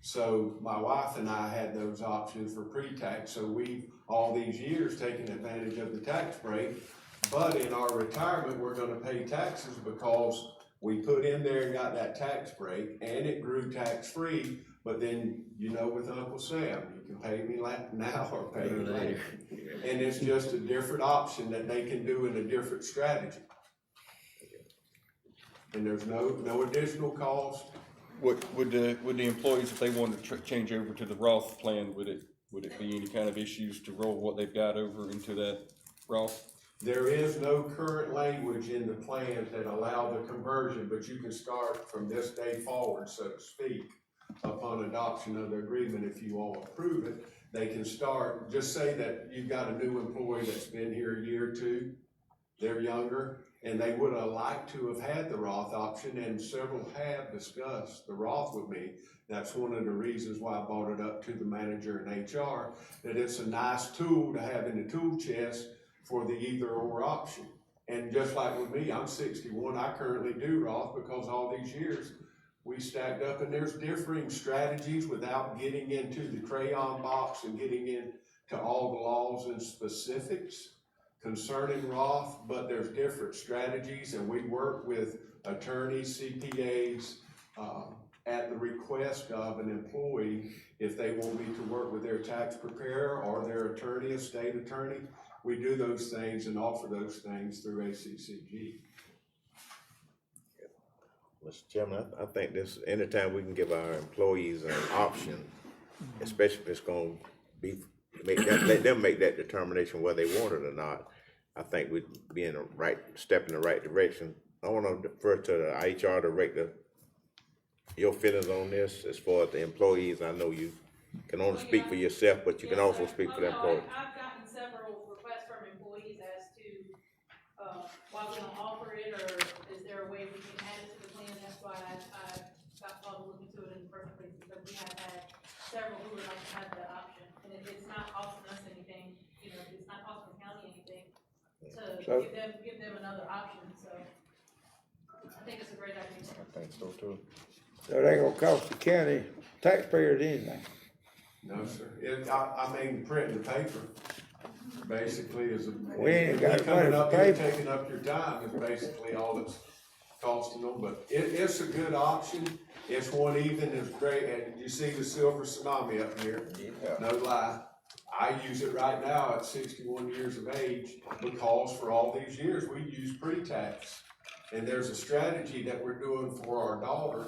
So my wife and I had those options for pre-tax, so we've all these years taken advantage of the tax break. But in our retirement, we're gonna pay taxes because we put in there and got that tax break, and it grew tax-free. But then, you know, with Uncle Sam, you can pay me now or pay me later. And it's just a different option that they can do in a different strategy. And there's no additional cost. Would the employees, if they wanted to change over to the Roth plan, would it be any kind of issues to roll what they've got over into that Roth? There is no current language in the plans that allow the conversion, but you can start from this day forward, so to speak, upon adoption of the agreement. If you all approve it, they can start, just say that you've got a new employee that's been here a year or two, they're younger, and they would have liked to have had the Roth option, and several have discussed the Roth with me. That's one of the reasons why I brought it up to the manager in HR, that it's a nice tool to have in the tool chest for the either or option. And just like with me, I'm 61, I currently do Roth because all these years we stacked up, and there's differing strategies without getting into the crayon box and getting into all the laws and specifics concerning Roth, but there's different strategies, and we work with attorneys, CPAs, at the request of an employee. If they want me to work with their tax preparer or their attorney, a state attorney, we do those things and offer those things through ACCG. Mr. Chairman, I think this, anytime we can give our employees an option, especially if it's gonna be, let them make that determination whether they want it or not, I think we'd be in the right, step in the right direction. I wanna defer to the HR director, your feelings on this as far as the employees. I know you can only speak for yourself, but you can also speak for the employees. I've gotten several requests from employees as to, why we don't offer it, or is there a way we can add it to the plan? That's why I got Paul to look into it in the first place, because we have had several who would like to have that option. And it's not costing us anything, you know, it's not costing the county anything to give them another option, so I think it's a great idea. I think so too. So they gonna cost the county taxpayers anything? No, sir. I mean, printing the paper basically is We ain't got coming money up for here, paper. taking up your time is basically all it's costing them, but it's a good option. It's one even is great, and you see the silver tsunami up here, no lie. I use it right now at 61 years of age because for all these years, we use pre-tax. And there's a strategy that we're doing for our daughter.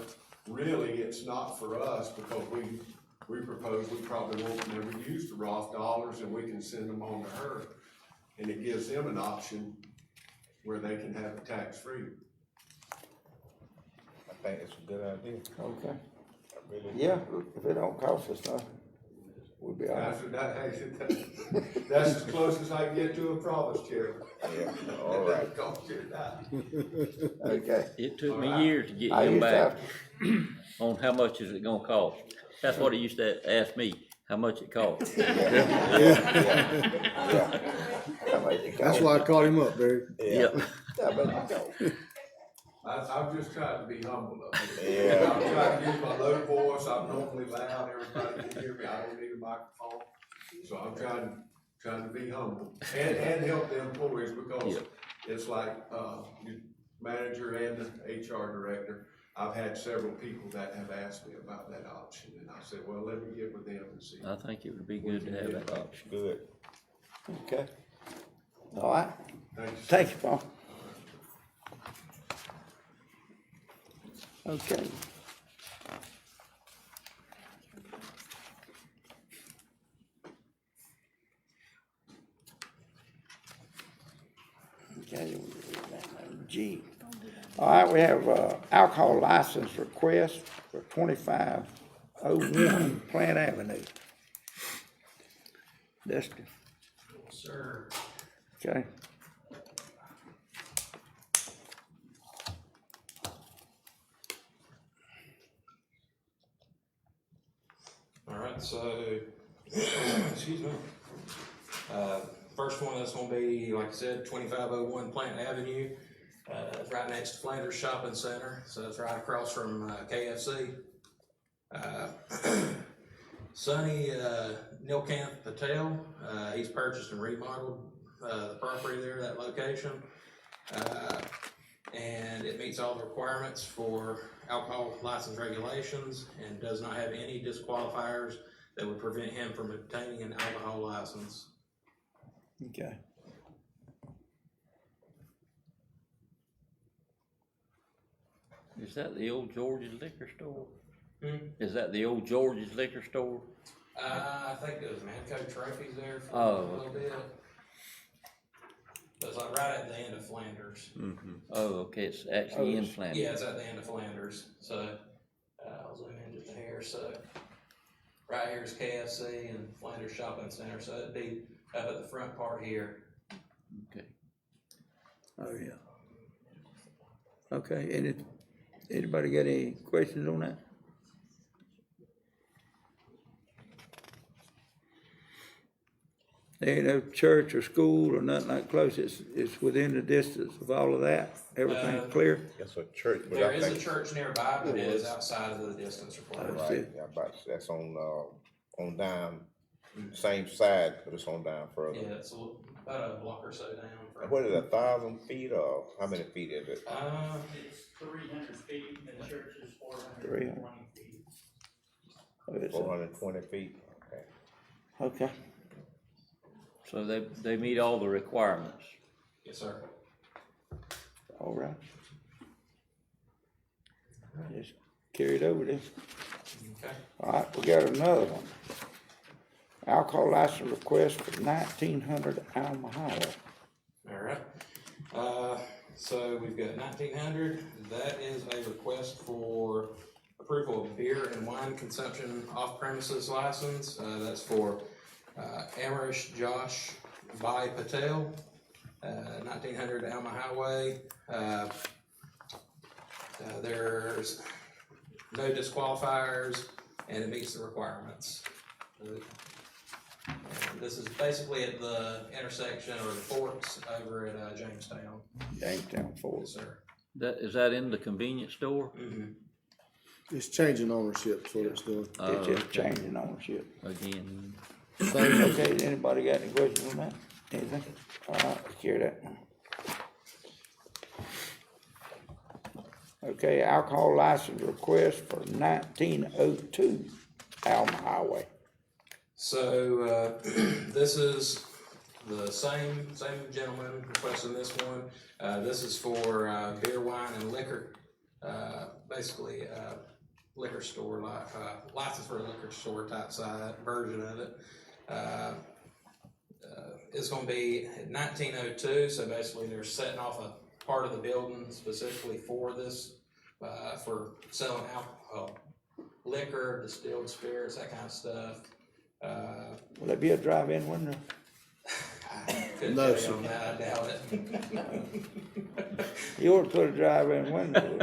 Really, it's not for us because we propose we probably won't never use the Roth dollars, and we can send them on to her. And it gives them an option where they can have it tax-free. I think it's a good idea. Okay. I really do. Yeah, if it don't cost us nothing, we'll be all right. That's as close as I can get to a promise, Chairman. Yeah, all right. Okay. It took All me right. years to get I him used to back have on how much is it gonna cost. That's what he used to ask me, how much it cost. Yeah. How much it That's cost? why I called him up, Barry. Yep. How much it cost? I'm just trying to be humble up here. I'm trying to use my low voice. I'm normally loud. Everybody can hear me. I don't need a microphone. So I'm trying to be humble and help the employees because it's like, the manager and the HR director. I've had several people that have asked me about that option, and I said, well, let me get with them and see. I think it would be good to have that option. Good. Okay. All right, Thank you. thank you, Paul. Okay. Okay, G. All right, we have, alcohol license request for 2501 Plant Avenue. Dustin, Sir. okay, All right, so, excuse me. First one that's gonna be, like I said, 2501 Plant Avenue. It's right next to Flanders Shopping Center, so it's right across from KFC. Sonny Nilkanth Patel, he's purchased and remodeled the property there, that location. And it meets all the requirements for alcohol license regulations and does not have any disqualifiers that would prevent him from obtaining an alcohol license. okay. Is that the old George's liquor store? Hmm? Is that the old George's liquor store? I think there was Manco Trophies there for Oh, a little bit. But it's like right at the end of Flanders. Mm-hmm. Oh, okay, it's actually in Flanders. Yeah, it's at the end of Flanders, so, I'll zoom in just a hair, so. Right here is KFC and Flanders Shopping Center, so it'd be up at the front part here. Okay. Oh, yeah. Okay, anybody got any questions on that? There ain't no church or school or nothing like close, it's within the distance of all of that, everything clear? That's a church, but There I is a think. church nearby, but it is outside of the distance required. Right, yeah, but that's on down, same side, but it's on down further. Yeah, it's about a block or so down. And what is it, 1,000 feet, or how many feet is it? It's 300 feet, and the church is 300. 420 feet. Oh, it's 420 feet, okay. Okay, So they meet all the requirements. Yes, sir. all right. Just carry it over there. Okay. All right, we got another one. Alcohol license request for 1900 Alma Highway. All right. So we've got 1900. That is a request for approval of beer and wine consumption off premises license. That's for Amarish Josh Bhai Patel, 1900 Alma Highway. There's no disqualifiers and it meets the requirements. And this is basically at the intersection or the forks over at Jamestown. Jamestown Ford. Yes, sir. Is that in the convenience store? Mm-hmm. It's changing ownership, is what it's doing. It's just Okay. changing ownership. Again. Okay, anybody got any questions on that? Anything? All right, carry that one. Okay, alcohol license request for 1902 Alma Highway. So, this is the same gentleman requesting this one. This is for, beer, wine, and liquor. Basically, liquor store, license for a liquor store type side version of it. It's gonna be at 1902, so basically they're setting off a part of the building specifically for this, for selling alcohol, liquor, distilled spirits, that kind of stuff. Will there be a drive-in window? Couldn't No, tell you sir. on that, I doubt it. You ought to put a drive-in window.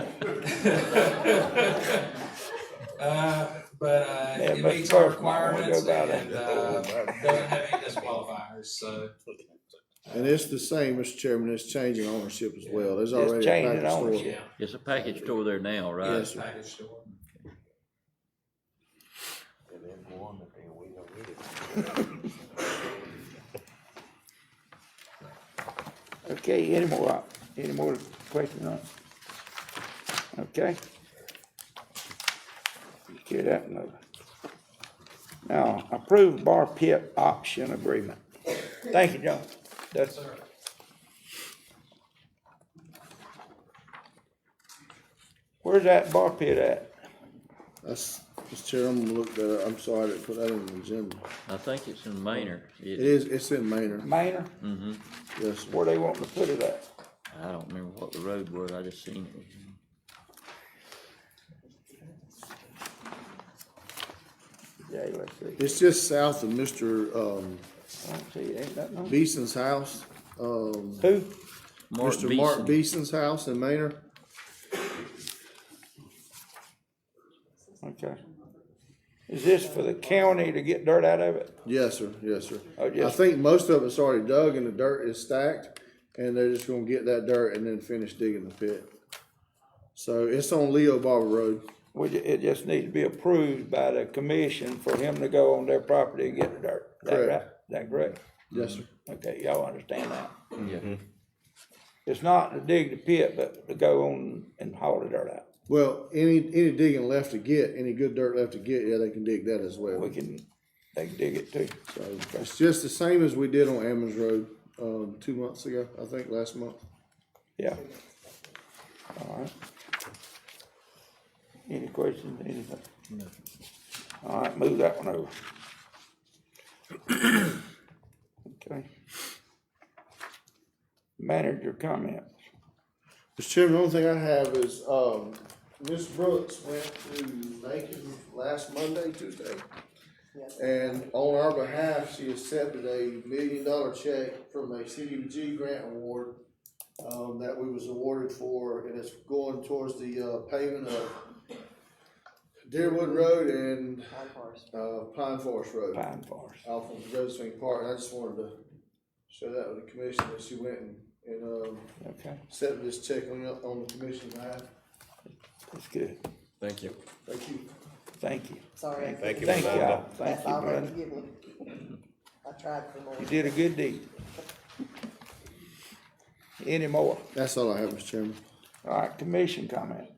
But Yeah, it but meets our first, might wanna go requirements by and, doesn't have any disqualifiers, so. And it's the same, Mr. Chairman, it's changing ownership as well. There's It's already a changing package store. ownership. Yeah, It's a package store there now, right? Yes, sir. package store. And then one that they wait on it. Okay, any more questions on it? Okay, Get that moving. Now, approve bar pit option agreement. Thank you, John. That's, where's that bar pit at? That's, Mr. Chair, I'm gonna look that up. I'm sorry I didn't put that in the agenda. I think it's in Manor. It is, it's in Manor. Manor? Mm-hmm. Yes, sir. Where they wanting to put it at? I don't remember what the road was, I just seen it. Yeah, let's see. It's just south of Mr. I don't see it, ain't that no? Beeson's house. Who? Mr. Mark Beeson's house in Manor. Okay. Is this for the county to get dirt out of it? Yes, sir. Yes, sir. Oh, I yes. think most of it's already dug and the dirt is stacked, and they're just gonna get that dirt and then finish digging the pit. So it's on Leo Barber Road. It just needs to be approved by the commission for him to go on their property and get the dirt. Is that Correct. right? Is that correct? Yes, sir. Okay, y'all understand that? Yeah. It's not to dig the pit, but to go on and haul the dirt out. Well, any digging left to get, any good dirt left to get, yeah, they can dig that as well. They can dig it too. So it's just the same as we did on Ammons Road, 2 months ago, I think last month. Yeah. All right. Any questions, anything? No. All right, move that one over. Okay. Manager comments. Mr. Chairman, the only thing I have is, Ms. Brooks went to Macon last Monday, Tuesday. Yes. And on our behalf, she accepted a $1 million check from a CDBG grant award, that we was awarded for, and it's going towards the, paving of Deerwood Road and, Pine Forest Road. Pine Forest. Off of Josephine Park, and I just wanted to share that with the commission, that she went and Okay, accepted this check on the commission's behalf. that's good. Thank you. Thank you. Thank you. Sorry. Thank you, Thank Ms. y'all. Linda. Thank That's you, already brother. given. I tried for more. You did a good deed. Any more? That's all I have, Mr. Chairman. All right, commission comment.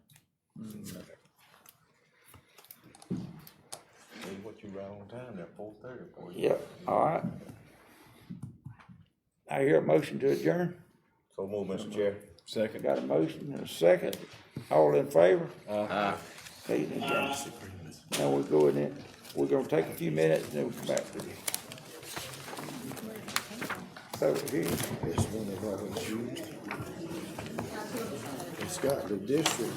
What you right on time, that 4:30 for you. Yep, all right. I hear a motion to adjourn. So move, Mr. Chair. Second. Got a motion and a second. All in favor? Aye. Meeting adjourned. Now we're going in, we're gonna take a few minutes and then we'll come back to you. Over here. This one they've always used. It's got the district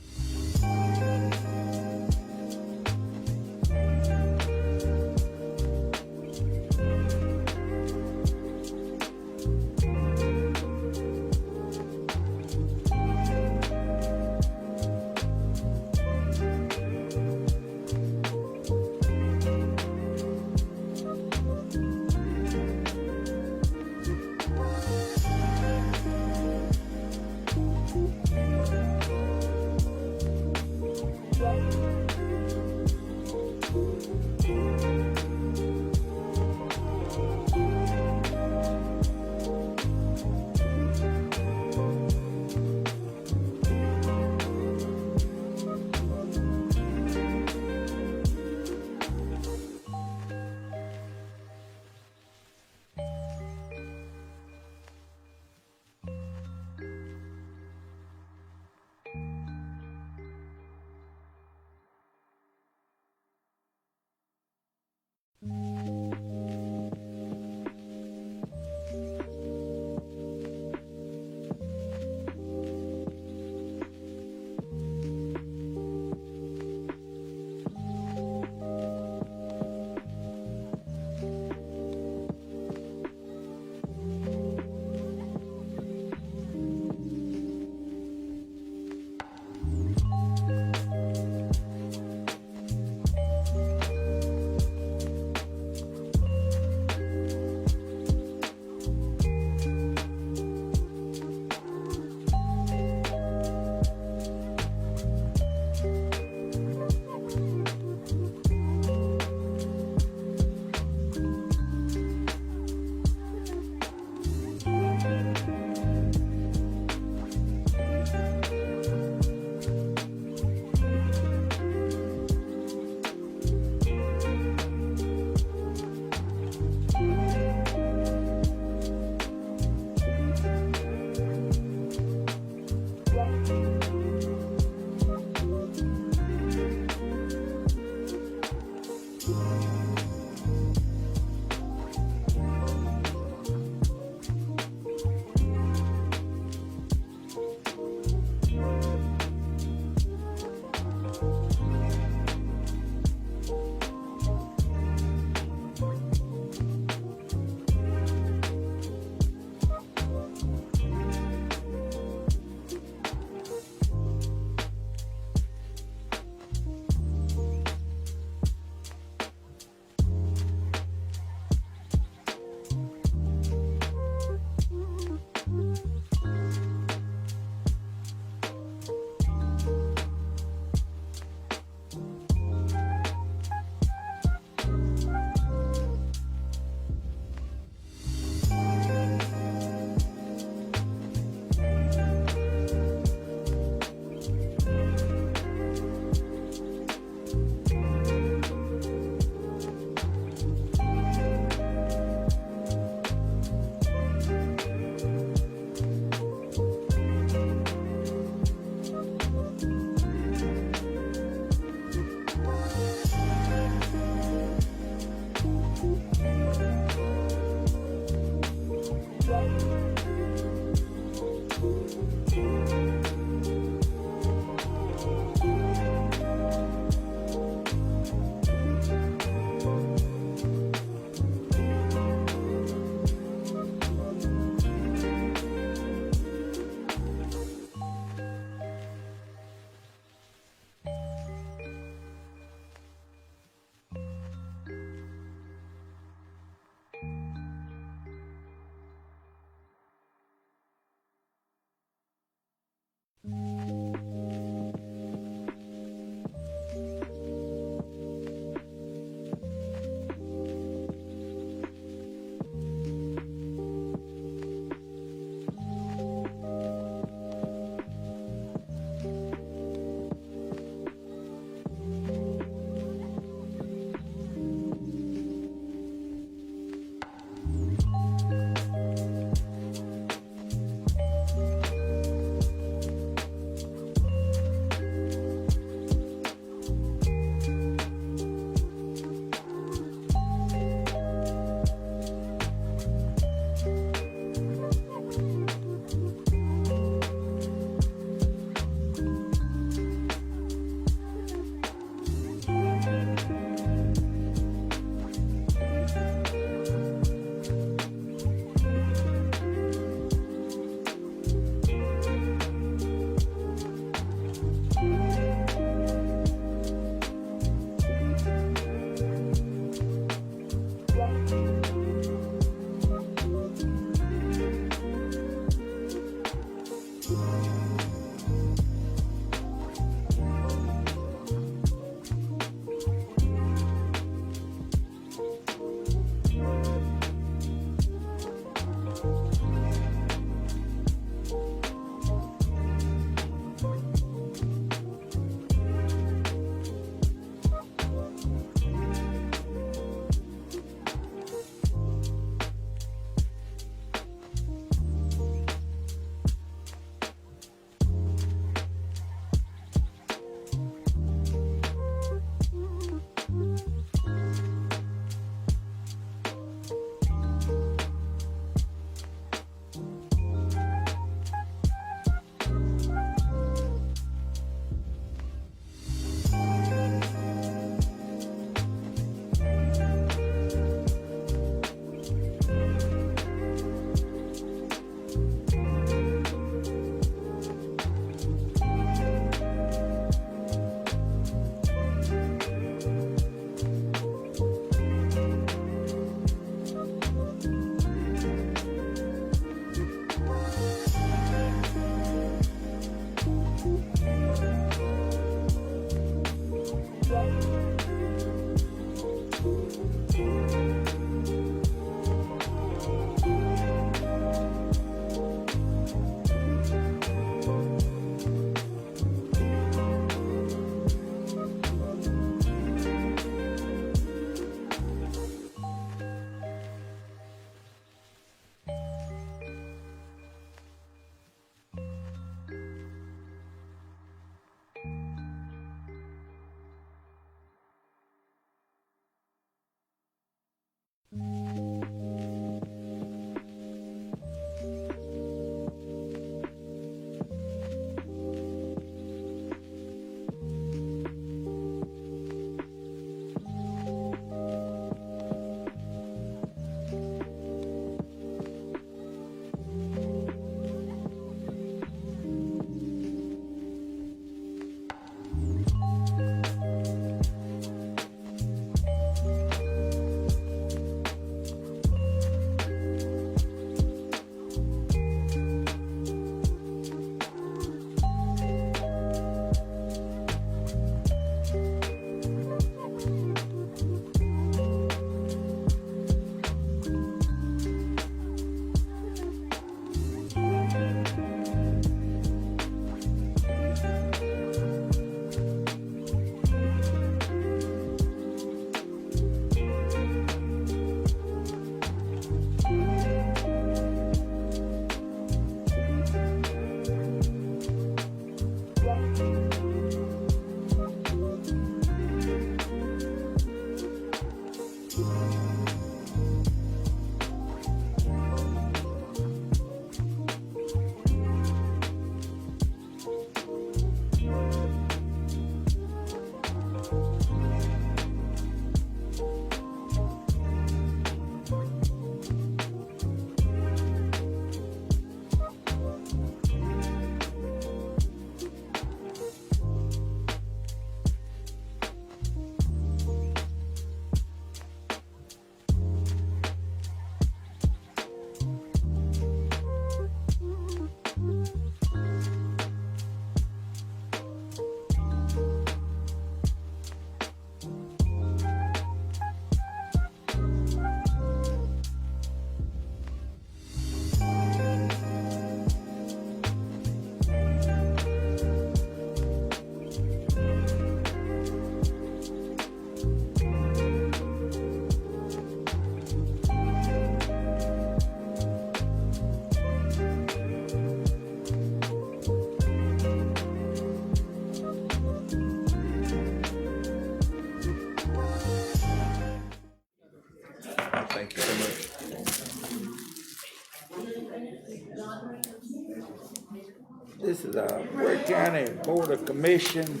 This is a Ware County Board of Commission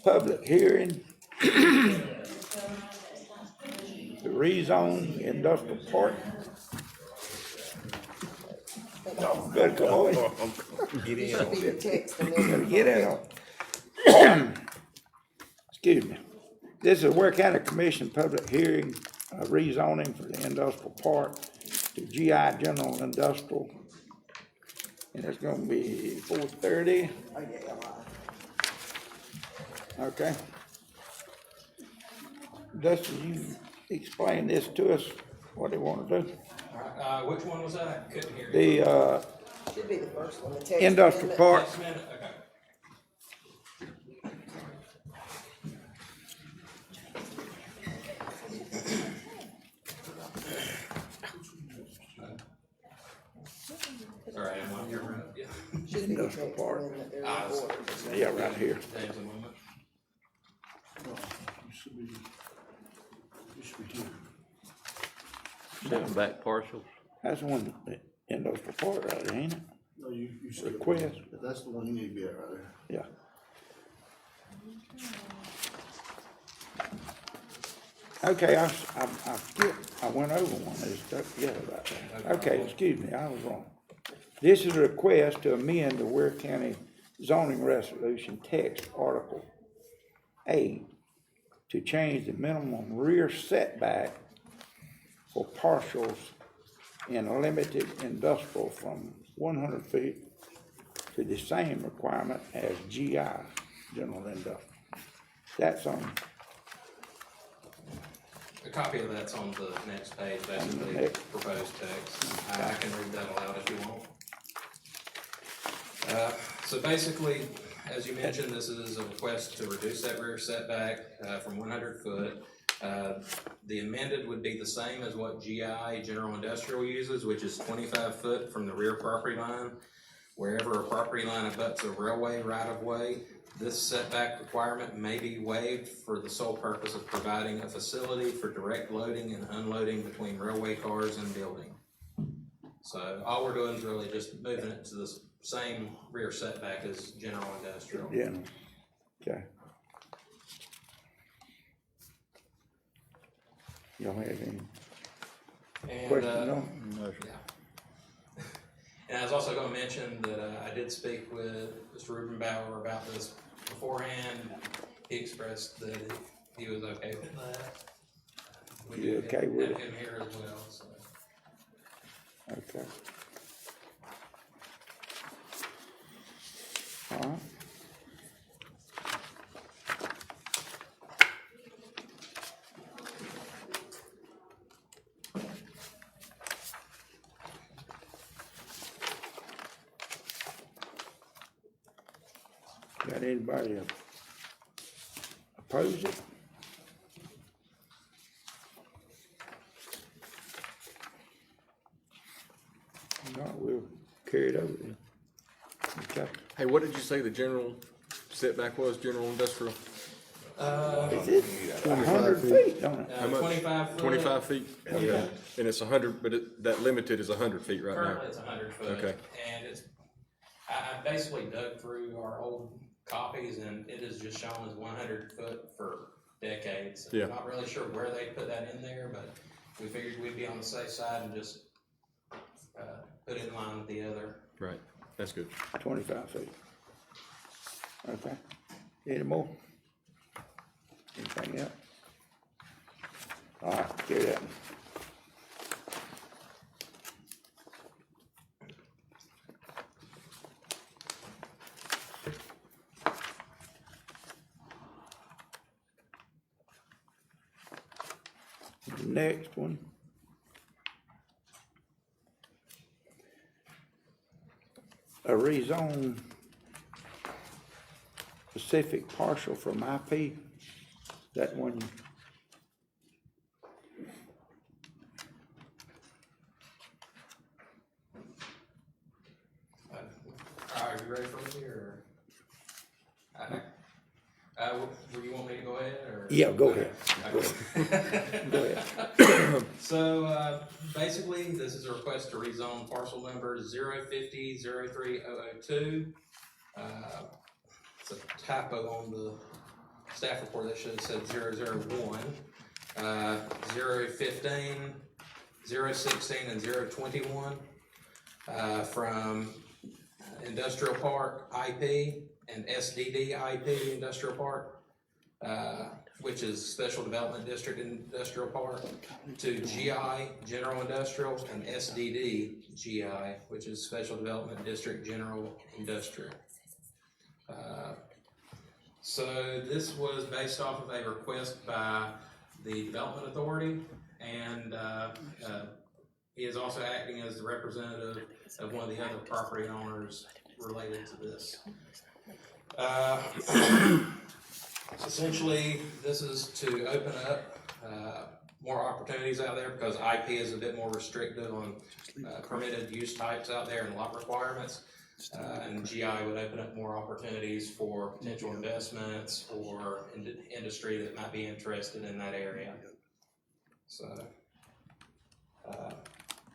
public hearing. The rezone industrial park. Better come on. Get in Should on be it. the text Better amendment. get in on. Excuse me. This is Ware County Commission public hearing, rezoning for the industrial park to GI General Industrial. And it's gonna be 4:30. Oh, yeah, Okay. Dustin, you explain this to us, what they wanna do. Which one was that? I couldn't hear you. The, should be the first one, the text industrial amendment. park. Next minute, okay. All right, I'm on your road, yeah. Should be the Industrial text park. amendment, they're in order. Yeah, right here. James, a moment. Setback parcels. That's the one, the industrial park right there, ain't it? No, you said. Request. That's the one you need to be at right there. Yeah. Okay, I skipped, I went over one, they stuck together about that. Okay, excuse me, I was wrong. This is a request to amend the Ware County zoning resolution text, Article 8, to change the minimum rear setback for parcels in a limited industrial from 100 feet to the same requirement as GI, general industrial. That's on, A copy of that's on the next page, basically, next. proposed text. I can read that aloud if you want. So basically, as you mentioned, this is a request to reduce that rear setback, from 100 foot. The amended would be the same as what GI, General Industrial, uses, which is 25 foot from the rear property line. Wherever a property line abuts a railway right-of-way, this setback requirement may be waived for the sole purpose of providing a facility for direct loading and unloading between railway cars and building. So all we're doing is really just moving it to the same rear setback as general industrial. yeah, okay. Y'all have any And, questions on? yeah. And I was also gonna mention that, I did speak with Mr. Rubenbauer about this beforehand. He expressed that he was okay with that. We You do okay with have it? him here as well, so. Okay. All right. Got anybody oppose it? No, we'll carry it over then. Okay. Hey, what did you say the general setback was, general industrial? Is it 100 feet, don't it? How much? 25 foot. 25 feet? Okay. And it's 100, but that limited is 100 feet right now? Currently, it's 100 foot. Okay. And it's, I basically dug through our old copies, and it is just shown as 100 foot for decades. Yeah. I'm not really sure where they put that in there, but we figured we'd be on the safe side and just put it in line with the other. Right, that's good. 25 feet. Okay. Any more? Anything else? All right, carry that. The next one. A rezone specific partial from IP, that one. Are you ready for me, or? Do you want me to go ahead, or? Yeah, go ahead. Go ahead. So, basically, this is a request to rezone parcel number 050-03002. It's a typo on the staff report that should have said 001. 015, 016, and 021, from Industrial Park IP and SDD IP Industrial Park, which is Special Development District Industrial Park, to GI General Industrial and SDD GI, which is Special Development District General Industrial. So this was based off of a request by the Development Authority, and he is also acting as the representative of one of the other property owners related to this. Essentially, this is to open up more opportunities out there, because IP is a bit more restrictive on permitted use types out there and lot requirements. And GI would open up more opportunities for potential investments or industry that might be interested in that area. So, I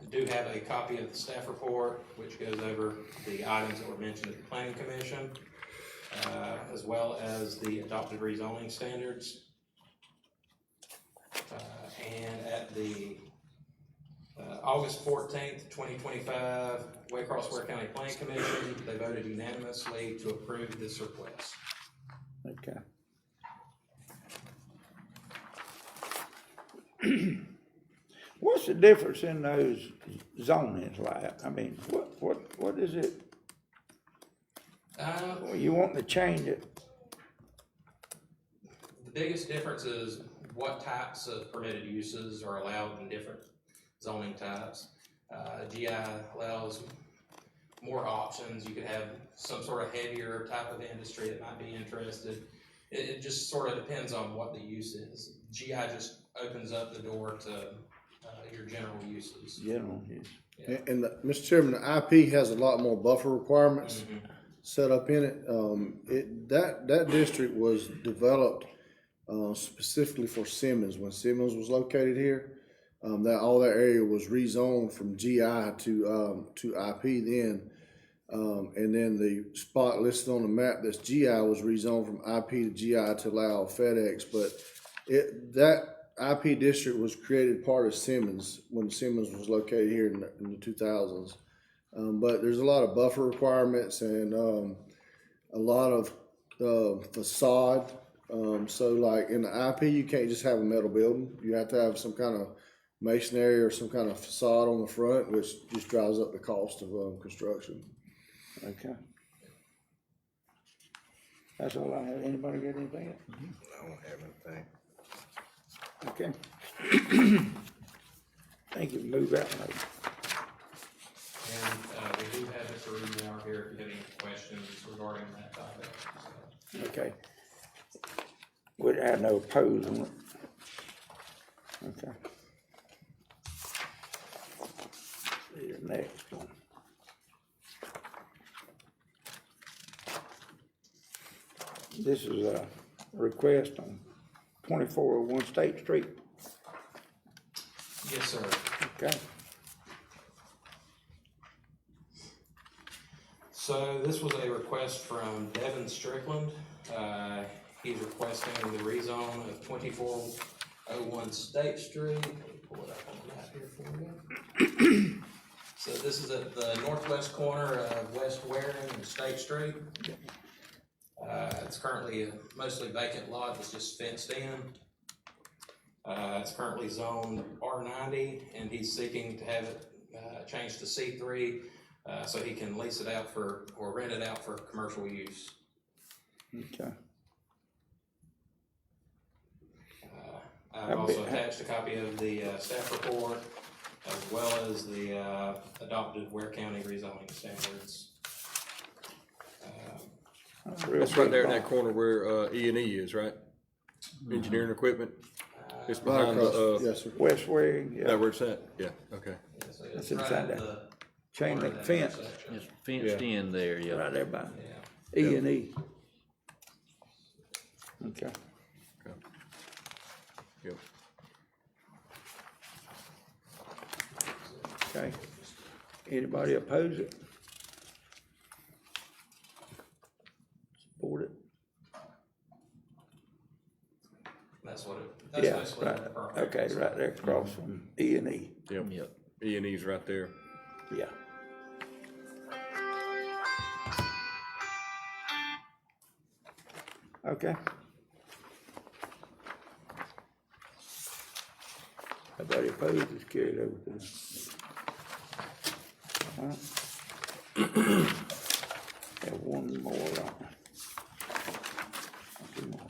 do have a copy of the staff report, which goes over the items that were mentioned at the Planning Commission, as well as the adopted rezoning standards. And at the August 14th, 2025, Ware County Planning Commission, they voted unanimously to approve this request. Okay. What's the difference in those zonings like? I mean, what is it? Well, you want to change it? The biggest difference is what types of permitted uses are allowed in different zoning types. GI allows more options. You could have some sort of heavier type of industry that might be interested. It just sort of depends on what the use is. GI just opens up the door to your general uses. General use. Yeah. And Mr. Chairman, the IP has a lot more buffer requirements set up in it. That district was developed specifically for Simmons. When Simmons was located here, all that area was rezoned from GI to IP then. And then the spot listed on the map that's GI was rezoned from IP to GI to allow FedEx. But that IP district was created part of Simmons when Simmons was located here in the 2000s. But there's a lot of buffer requirements and a lot of facade. So like in the IP, you can't just have a metal building. You have to have some kind of masonry or some kind of facade on the front, which just drives up the cost of construction. Okay. That's all I have. Anybody got anything else? I don't have anything. Okay. Thank you. Move out now. And we do have Mr. Rumor here if you have any questions regarding that topic. So. Okay. Would have no pose on it. Okay. See the next one. This is a request on 2401 State Street. Yes, sir. Okay. So this was a request from Devin Strickland. He's requesting the rezone of 2401 State Street. Let me pull it up on the map here for you. So this is at the northwest corner of West Ware and State Street. It's currently a mostly vacant lot that's just fenced in. It's currently zoned R90, and he's seeking to have it changed to C3 so he can lease it out or rent it out for commercial use. Okay. I've also attached a copy of the staff report as well as the adopted Ware County rezoning standards. That's right there in that corner where E&E is, right? Engineering equipment. It's behind the yes, sir. West Ware, Is yeah. that where it's at? Yeah. Okay. Yeah, so That's it's inside right at that the chain corner of link that fence. intersection. It's fenced in there, yeah. Right there by Yeah. E&E. Okay. Yep. Okay. Anybody oppose it? Support it? That's what it, that's Yeah, basically right, what the property okay, is. right there across from E&E, Yep. Yep. E&E's right there. yeah. Okay. Nobody opposed, it's carried over to the. All right. Have one more, two more.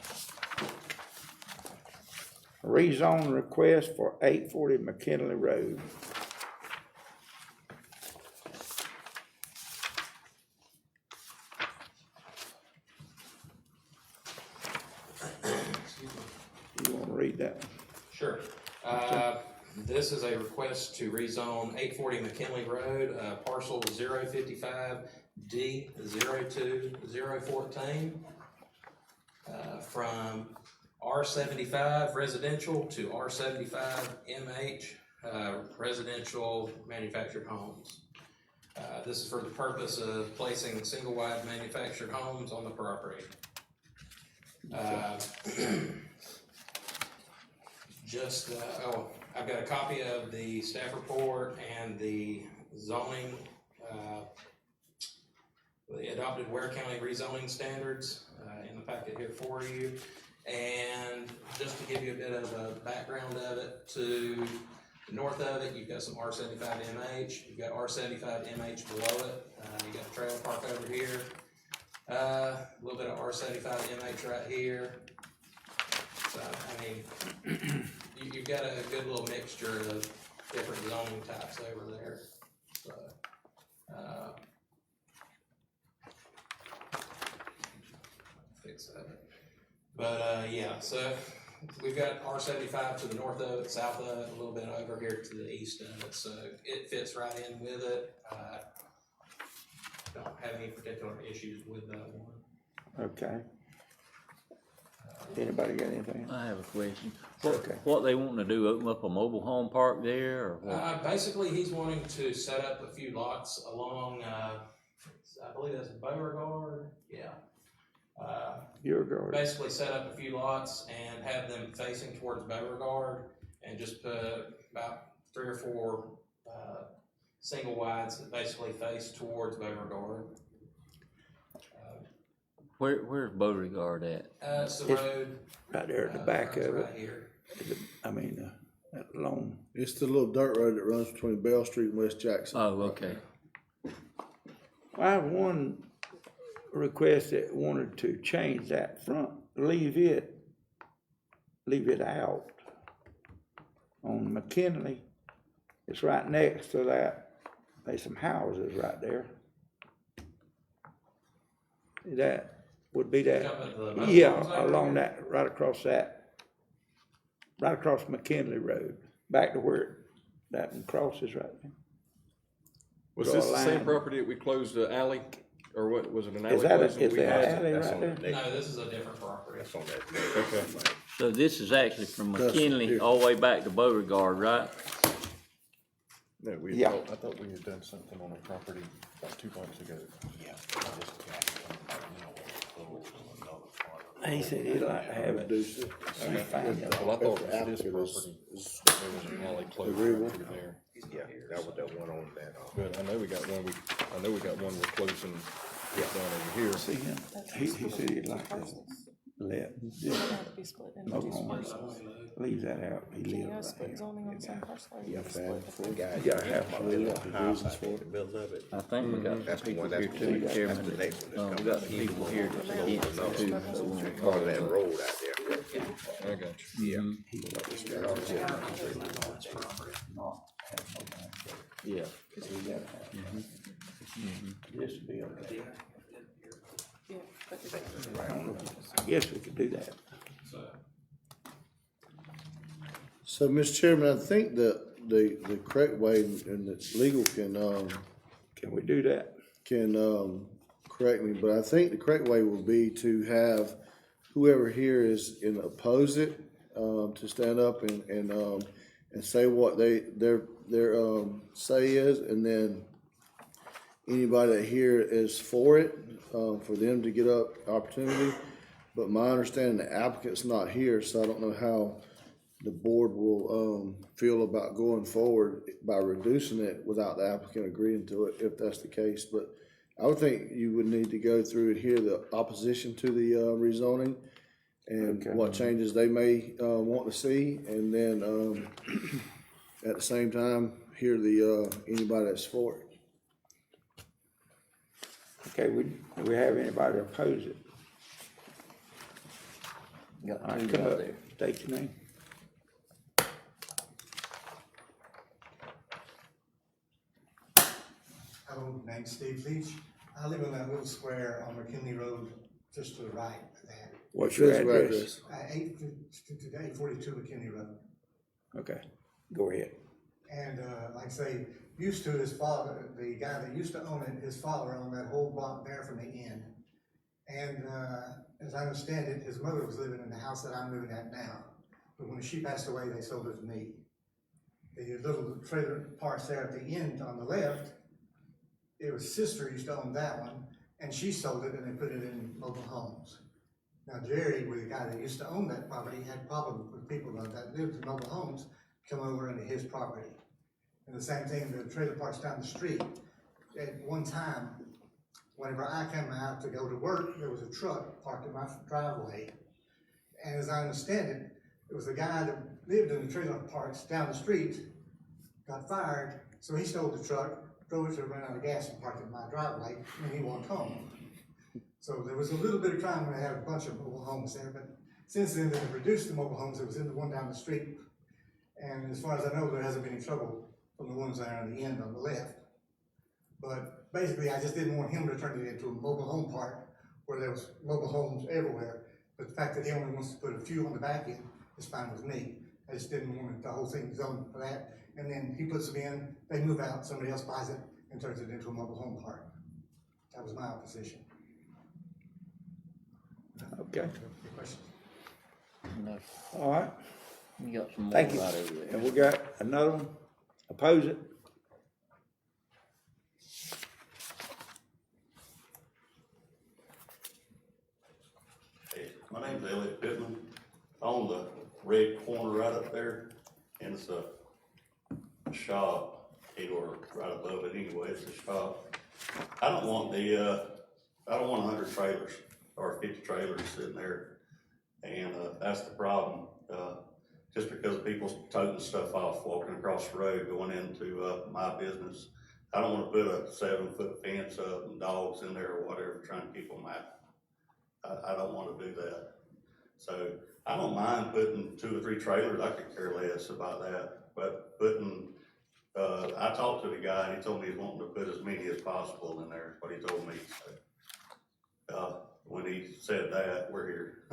A rezone request for 840 McKinley Road. You wanna read that one? Sure. This is a request to rezone 840 McKinley Road, parcel 055D 02014, from R75 residential to R75 MH residential manufactured homes. This is for the purpose of placing single-wide manufactured homes on the property. I've got a copy of the staff report and the zoning, the adopted Ware County rezoning standards in the packet here for you. And just to give you a bit of a background of it, to the north of it, you've got some R75MH, you've got R75MH below it, you got a trailer park over here, a little bit of R75MH right here. So, I mean, you've got a good little mixture of different zoning types over there, so, fix that. But, yeah, so we've got R75 to the north of it, south of it, a little bit over here to the east of it, so it fits right in with it. Don't have any particular issues with that one. Okay. Anybody got anything? I have a question. Okay. What they wanting to do, open up a mobile home park there, or what? Basically, he's wanting to set up a few lots along, I believe that's Beauregard, yeah. Beauregard. Basically set up a few lots and have them facing towards Beauregard and just put about 3 or 4, single wides that basically face towards Beauregard. Where's Beauregard at? It's the road. Right there at the back of it. Right here. I mean, that long. It's the little dirt road that runs between Bell Street and West Jackson. Oh, okay. I have one request that wanted to change that front, leave it out on McKinley. It's right next to that. There's some houses right there. That would be that, yeah, along that, right across McKinley Road, back to where that one crosses right there. Was Draw this a the same line. property that we closed the alley, or what, was it an alley? Is that closing we there had? an alley That's right on there? the next, No, this is a different property. that's on that. Okay. So this is actually from That's McKinley different. all the way back to Beauregard, right? No, Yeah. I thought we had done something on a property about 2 months ago. Yeah. He said he'd like to have it. Reduce it. Well, I thought it was his property. There was an alley closed Agreeable. through there. Yeah, that was that one on that, But I know we got one, we're closing down over here. See him, he said he'd like to let mobile homes, leave that out, he lives right here. You gotta have my little house out there in the middle of it. I think we got That's the people one, here that's too, the Chairman. that's the next one that's We coming. got people here that's against it too. So we wanna Part of call that it. road out there. I got you. Yeah. Yeah. This would be okay. I guess we could do that. So, Mr. Chairman, I think the correct way, and the legal Can we do that? can correct me, but I think the correct way will be to have whoever here is in oppose it, to stand up and say what their say is, and then anybody that here is for it, for them to get up opportunity. But my understanding, the applicant's not here, so I don't know how the board will, feel about going forward by reducing it without the applicant agreeing to it, if that's the case. But I would think you would need to go through and hear the opposition to the, rezoning and what changes they may, want to see, and then, at the same time, hear the, anybody that's for it. Okay, do we have anybody oppose it? Got All right, two come out up, there. state your name. Hello, name's Steve Leach. I live in that little square on McKinley Road, just to the right of that. What's your address? 842 McKinley Road. Okay, go ahead. And, like I say, used to his father, the guy that used to own it, his father owned that whole block there from the end. And, as I understand it, his mother was living in the house that I'm living at now. But when she passed away, they sold it to me. The little trailer parks there at the end on the left, it was sister used to own that one, and she sold it and they put it in mobile homes. Now Jerry, the guy that used to own that property, had problems with people that lived in mobile homes come over into his property. And the same thing, the trailer parks down the street. At one time, whenever I came out to go to work, there was a truck parked in my driveway. And as I understand it, it was the guy that lived in the trailer parks down the street, got fired, so he stole the truck, drove it to run out of gas and parked it in my driveway, and he walked home. So there was a little bit of time when I had a bunch of mobile homes there, but since then they've reduced the mobile homes. It was in the one down the street. And as far as I know, there hasn't been any trouble from the ones there on the end on the left. But basically, I just didn't want him to turn it into a mobile home park where there was mobile homes everywhere. But the fact that he only wants to put a few on the back end is fine with me. I just didn't want the whole thing zoned for that. And then he puts them in, they move out, somebody else buys it and turns it into a mobile home park. That was my opposition. Okay, Any questions? No. all right, You got some more thank right you. over there. And we got another one, oppose it? Hey, my name's Elliot Pittman. On the red corner right up there, and it's a shop, or right above it anyway, it's a shop. I don't want 100 trailers or 50 trailers sitting there, and that's the problem. Just because people's toting stuff off, walking across the road, going into my business, I don't want to put a 7-foot fence up and dogs in there or whatever, trying to keep them out. I don't want to do that. So I don't mind putting 2 or 3 trailers. I could care less about that. But putting, I talked to the guy and he told me he's wanting to put as many as possible in there, what he told me. So, when he said that, we're here.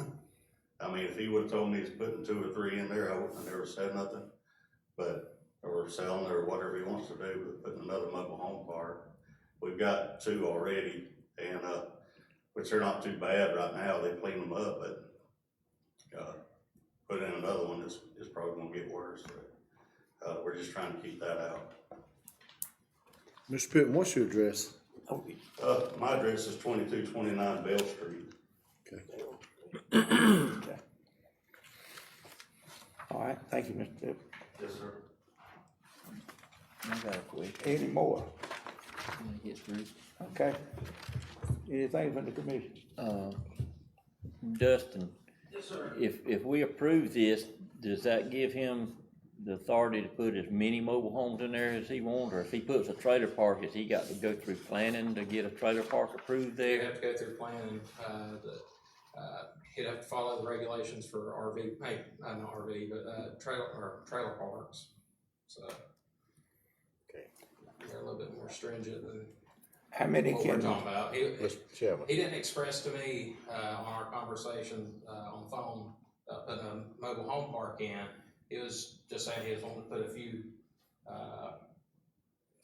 I mean, if he would've told me he's putting 2 or 3 in there, I wouldn't have never said nothing. But, or selling or whatever he wants to do, but putting another mobile home park. We've got 2 already, and, which are not too bad right now. They clean them up, but put in another one is probably gonna get worse. So, we're just trying to keep that out. Mr. Pittman, what's your address? My address is 2229 Bell Street. Okay. Okay. All right, thank you, Mr. Pitt. Yes, sir. I got a question. Any more? Let me get through. Okay. Anything from the commission? Dustin. Yes, sir. If we approve this, does that give him the authority to put as many mobile homes in there as he wants? Or if he puts a trailer park, has he got to go through planning to get a trailer park approved They there? have to go through planning, he'd have to follow the regulations for RV, not RV, but, trailer parks. So. Okay. They're a little bit more stringent than How many what can? we're talking about. Mr. Chairman. He didn't express to me, on our conversation, on the phone, putting a mobile home park in. He was just saying he was wanting to put a few,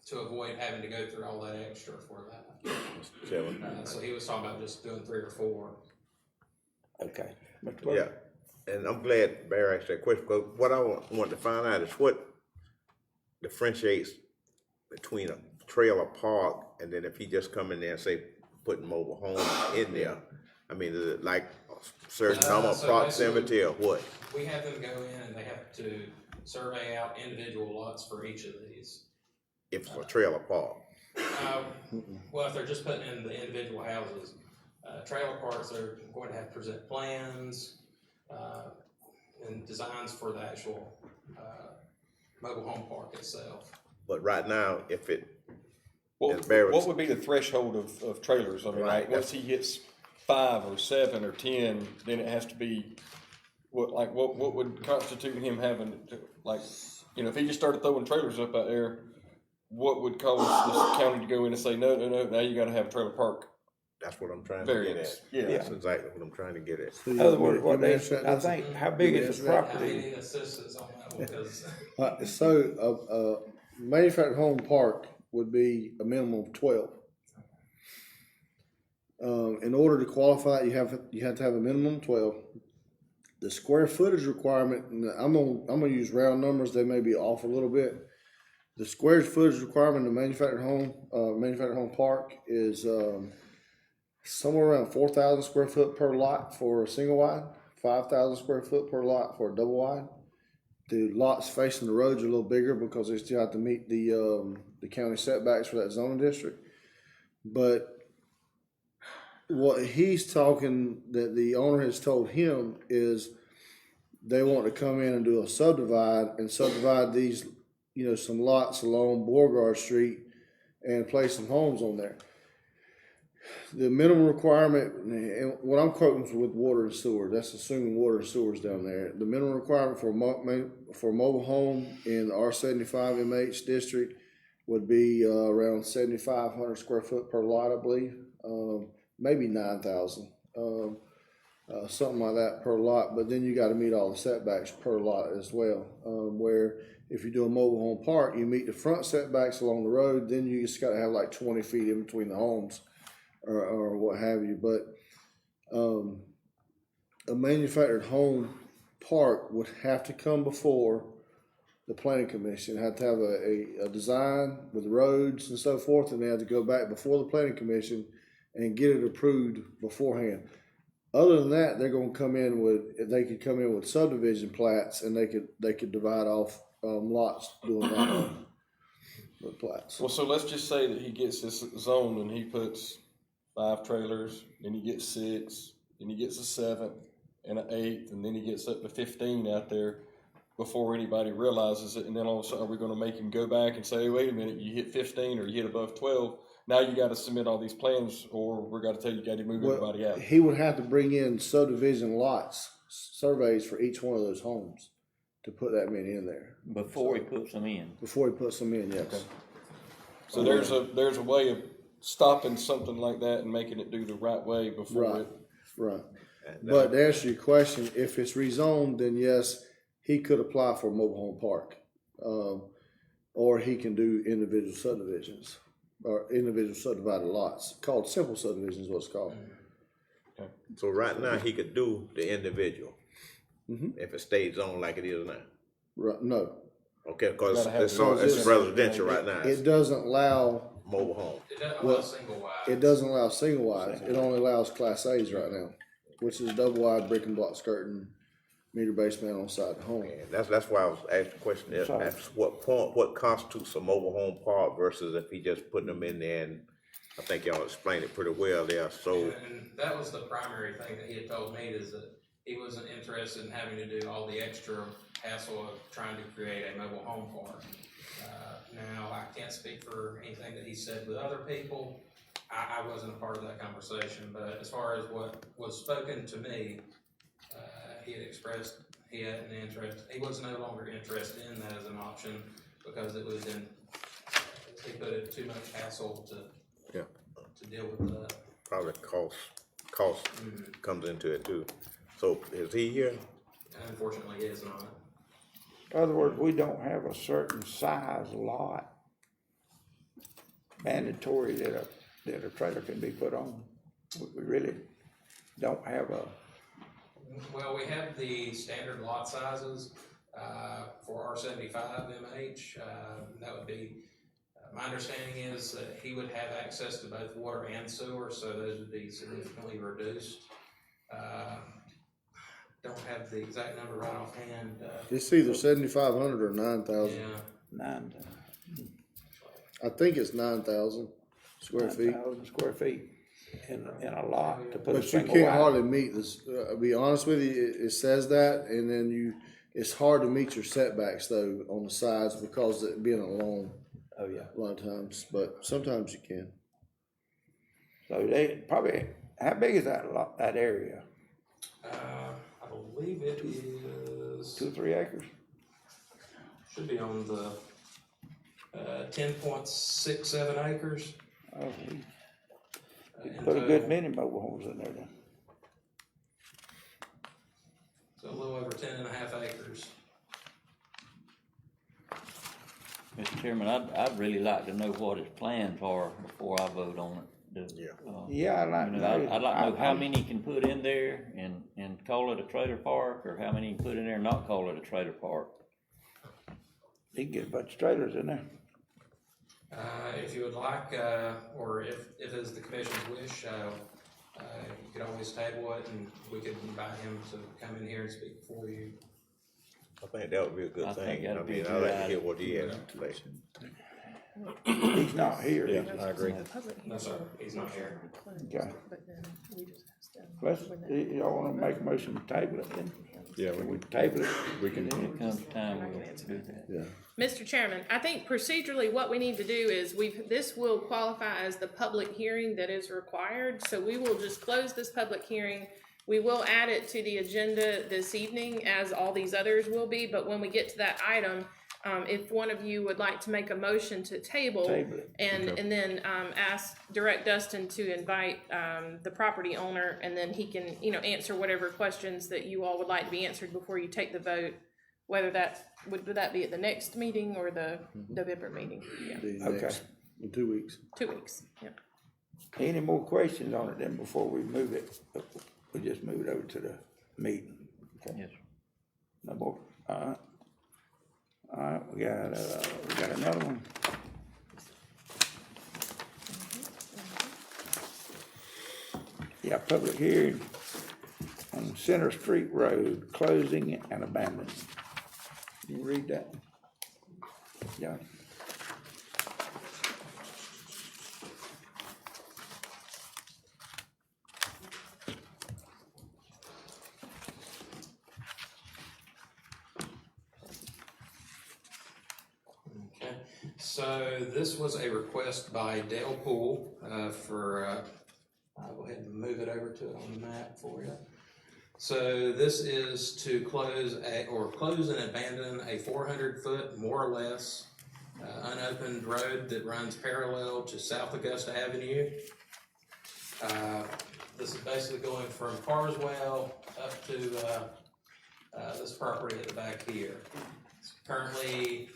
to avoid having to go through all that extra for that. Mr. Chairman. So he was talking about just doing 3 or 4. Okay. Mr. Yeah, Clerk? And I'm glad Barry asked that question, because what I want to find out is what differentiates between a trailer park and then if he just come in there and say, putting mobile homes in there. I mean, is it like a certain number of So proximity or what? We have them go in and they have to survey out individual lots for each of these. If it's a trailer park. Well, if they're just putting in the individual houses, trailer parks are going to have to present plans, and designs for the actual, mobile home park itself. But right now, if it, What would be the threshold of trailers? I mean, Right, like, once he hits 5 or 7 or 10, then it has to be, what would constitute him having, to, like, you know, if he just started throwing trailers up out there, what would cause this county to go in and say, no, now you gotta have a trailer park? That's what I'm trying to get Variance, at. yeah. That's exactly what I'm trying to get at. In other words, what they, I think, how big is the I property? need assistance on that one, because So, manufactured home park would be a minimum of 12. In order to qualify, you have to have a minimum of 12. The square footage requirement, and I'm gonna use round numbers, they may be off a little bit. The square footage requirement in the manufactured home park is, somewhere around 4,000 square foot per lot for a single wide, 5,000 square foot per lot for a double wide. The lots facing the roads are a little bigger because they still have to meet the county setbacks for that zoning district. But what he's talking, that the owner has told him, is they want to come in and do a subdivide these, some lots along Beauregard Street and place some homes on there. The minimum requirement, and what I'm quoting is with water and sewer, that's assuming water and sewer's down there. The minimum requirement for a mobile home in the R75 MH district would be around 7,500 square foot per lot, I believe. Maybe 9,000, something like that per lot. But then you got to meet all the setbacks per lot as well. Where if you do a mobile home park, you meet the front setbacks along the road, then you just got to have like 20 feet in between the homes. Or what have you, but a manufactured home park would have to come before the planning commission. Have to have a design with roads and so forth, and they have to go back before the planning commission and get it approved beforehand. Other than that, they're going to come in with subdivision plats, and they could divide off lots doing that with plats. Well, so let's just say that he gets this zone and he puts 5 trailers, then he gets 6, then he gets a 7th and an 8th, and then he gets up to 15 out there before anybody realizes it. And then all of a sudden, are we going to make him go back and say, wait a minute, you hit 15 or you hit above 12? Now you got to submit all these plans, or we're got to tell you got to move everybody out. He would have to bring in subdivision lots, surveys for each one of those homes to put that many in there. Before he puts them in. Before he puts them in, yes. Okay. So there's a way of stopping something like that and making it do the right way before Right. But to answer your question, if it's rezoned, then yes, he could apply for a mobile home park. Or he can do individual subdivisions or individual subdivided lots, called simple subdivisions is what it's called. Okay. So right now, he could do the individual, if it stays on like it is now. Right, no. Okay, because it's residential right now. It doesn't allow mobile home. It doesn't allow single wide. It doesn't allow single wides. It only allows class A's right now, which is double wide brick and block skirting, meter basement on side of the home. And that's why I was asking the question, at what constitutes a mobile home park versus if he just putting them in there, and I think y'all explained it pretty well there, so. And that was the primary thing that he had told me, is that he wasn't interested in having to do all the extra hassle of trying to create a mobile home park. Now, I can't speak for anything that he said with other people. I wasn't a part of that conversation, but as far as what was spoken to me, he had expressed he had an interest. He was no longer interested in that as an option because it was he put it too much hassle to deal with the Probably cost comes into it too. So is he here? Unfortunately, he is not. In other words, we don't have a certain size lot mandatory that a trailer can be put on. We really don't have Well, we have the standard lot sizes, for R75 MH. That would be, my understanding is that he would have access to both water and sewer, so those would be significantly reduced. Don't have the exact number right offhand. It's either 7,500 or 9,000. Yeah. 9,000. I think it's 9,000 square feet. 9,000 square feet in a lot to put a But you single can't wide. hardly meet this, I'll be honest with you, it says that, and then it's hard to meet your setbacks though on the sides because it being a lawn. Oh, yeah. A lot of times, but sometimes you can. So they probably, how big is that lot, that area? I believe it is. 2 or 3 acres? Should be on the 10.67 acres. Oh, you in put a total. good many mobile homes in there then. So a little over 10.5 acres. Mr. Chairman, I'd really like to know what his plans are before I vote on it. Yeah, I'd like to know. I'd like to know how many he can put in there and call it a trailer park, or how many he can put in there and not call it a trailer park. He can get a bunch of trailers in there. If you would like, or if it is the commission's wish, you could always table it and we could invite him to come in here and speak for you. I think that would be a good I think thing. I that'd be mean, a I'd good like to idea. hear what he has to say. He's not here. Yeah, I agree. No, sir, he's not here. Okay. Let's, y'all wanna make a motion to table it then? Yeah, We table it. we can. When it comes time, we'll do that. Yeah. Mr. Chairman, I think procedurally what we need to do is this will qualify as the public hearing that is required. So we will just close this public hearing. We will add it to the agenda this evening as all these others will be, but when we get to that item, if one of you would like to make a motion to table Table it. and then direct Dustin to invite the property owner, and then he can, answer whatever questions that you all would like to be answered before you take the vote, whether would that be at the next meeting or the November meeting? Yeah, Okay. In 2 weeks. 2 weeks, yeah. Any more questions on it then before we move it? We just move it over to the meeting. Okay. Yes. No more? All right, we got another one. Yeah, public hearing on Center Street Road, closing and abandoning. You read that? Yeah. Okay, so this was a request by Dale Poole, for, I'll go ahead and move it over to it on the map for you. So this is to close and abandon a 400-foot, more or less, unopened road that runs parallel to South Augusta Avenue. This is basically going from Carswell up to, this property at the back here. It's currently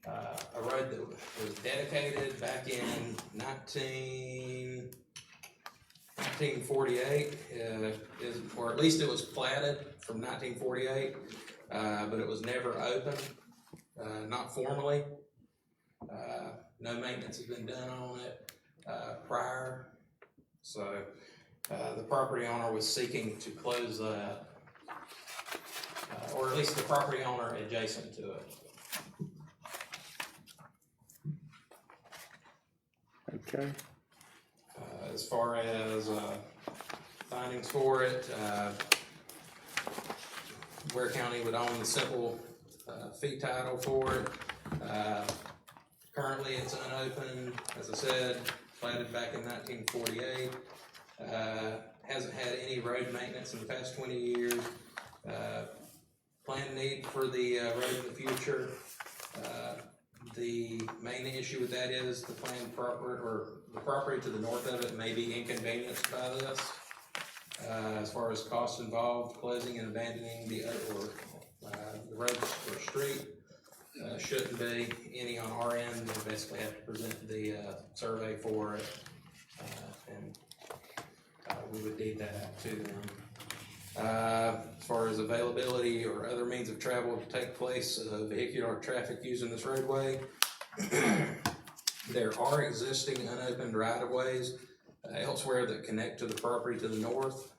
a road that was dedicated back in 1948, or at least it was platted from 1948, but it was never opened, not formally. No maintenance has been done on it prior, so the property owner was seeking to close that, or at least the property owner adjacent to it. Okay. As far as findings for it, Ware County would own the simple fee title for it. Currently, it's unopened, as I said, platted back in 1948. Hasn't had any road maintenance in the past 20 years. Planned need for the road in the future. The main issue with that is the planned property, or the property to the north of it may be inconvenienced by this. As far as costs involved, closing and abandoning the road or street, shouldn't be any on our end. We basically have to present the survey for it, and we would deed that out to them. As far as availability or other means of travel to take place, vehicular traffic using this roadway. There are existing unopened right-of-ways elsewhere that connect to the property to the north.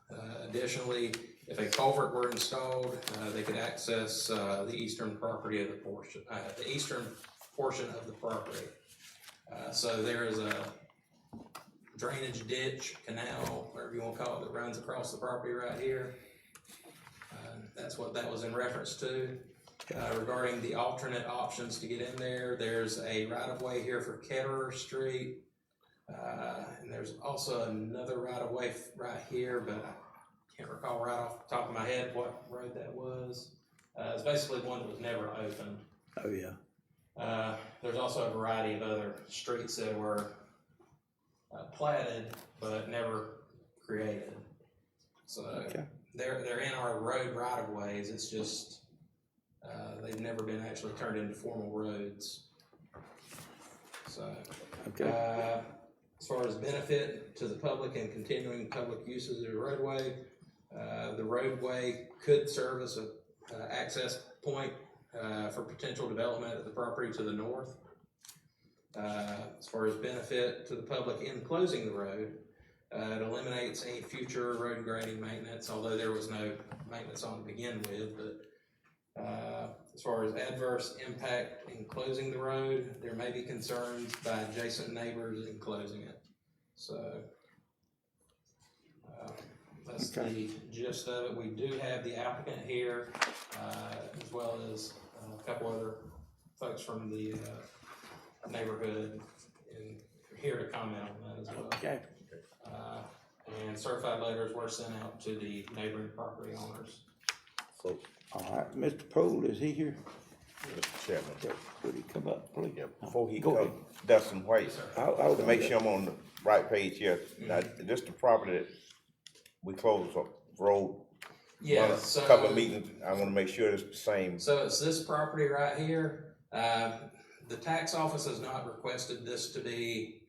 Additionally, if a culvert were installed, they could access the eastern property of the eastern portion of the property. So there is a drainage ditch, canal, whatever you want to call it, that runs across the property right here. That's what that was in reference to. Regarding the alternate options to get in there, there's a right-of-way here for Ketterer Street. And there's also another right-of-way right here, but I can't recall right off the top of my head what road that was. It's basically one that was never opened. Oh, yeah. There's also a variety of other streets that were platted but never created. So Okay. they're in our road right-of-ways. It's just they've never been actually turned into formal roads. So, Okay. as far as benefit to the public and continuing public uses of the roadway could serve as a access point for potential development of the property to the north. As far as benefit to the public in closing the road, it eliminates any future road grading maintenance, although there was no maintenance on to begin with. But as far as adverse impact in closing the road, there may be concerns by adjacent neighbors in closing it. So that's the gist of it. We do have the applicant here, as well as a couple other folks from the neighborhood and here to comment on that as well. Okay. And certified letters were sent out to the neighboring property owners. So, All right, Mr. Poole, is he here? Mr. Chairman, Would he come up, please? before he Go comes, ahead. Dustin White, I'll to make sure I'm on the right page here, now, this the property that we closed up road. Yeah, a so- couple of meetings, I wanna make sure it's the same. So it's this property right here. The tax office has not requested this to be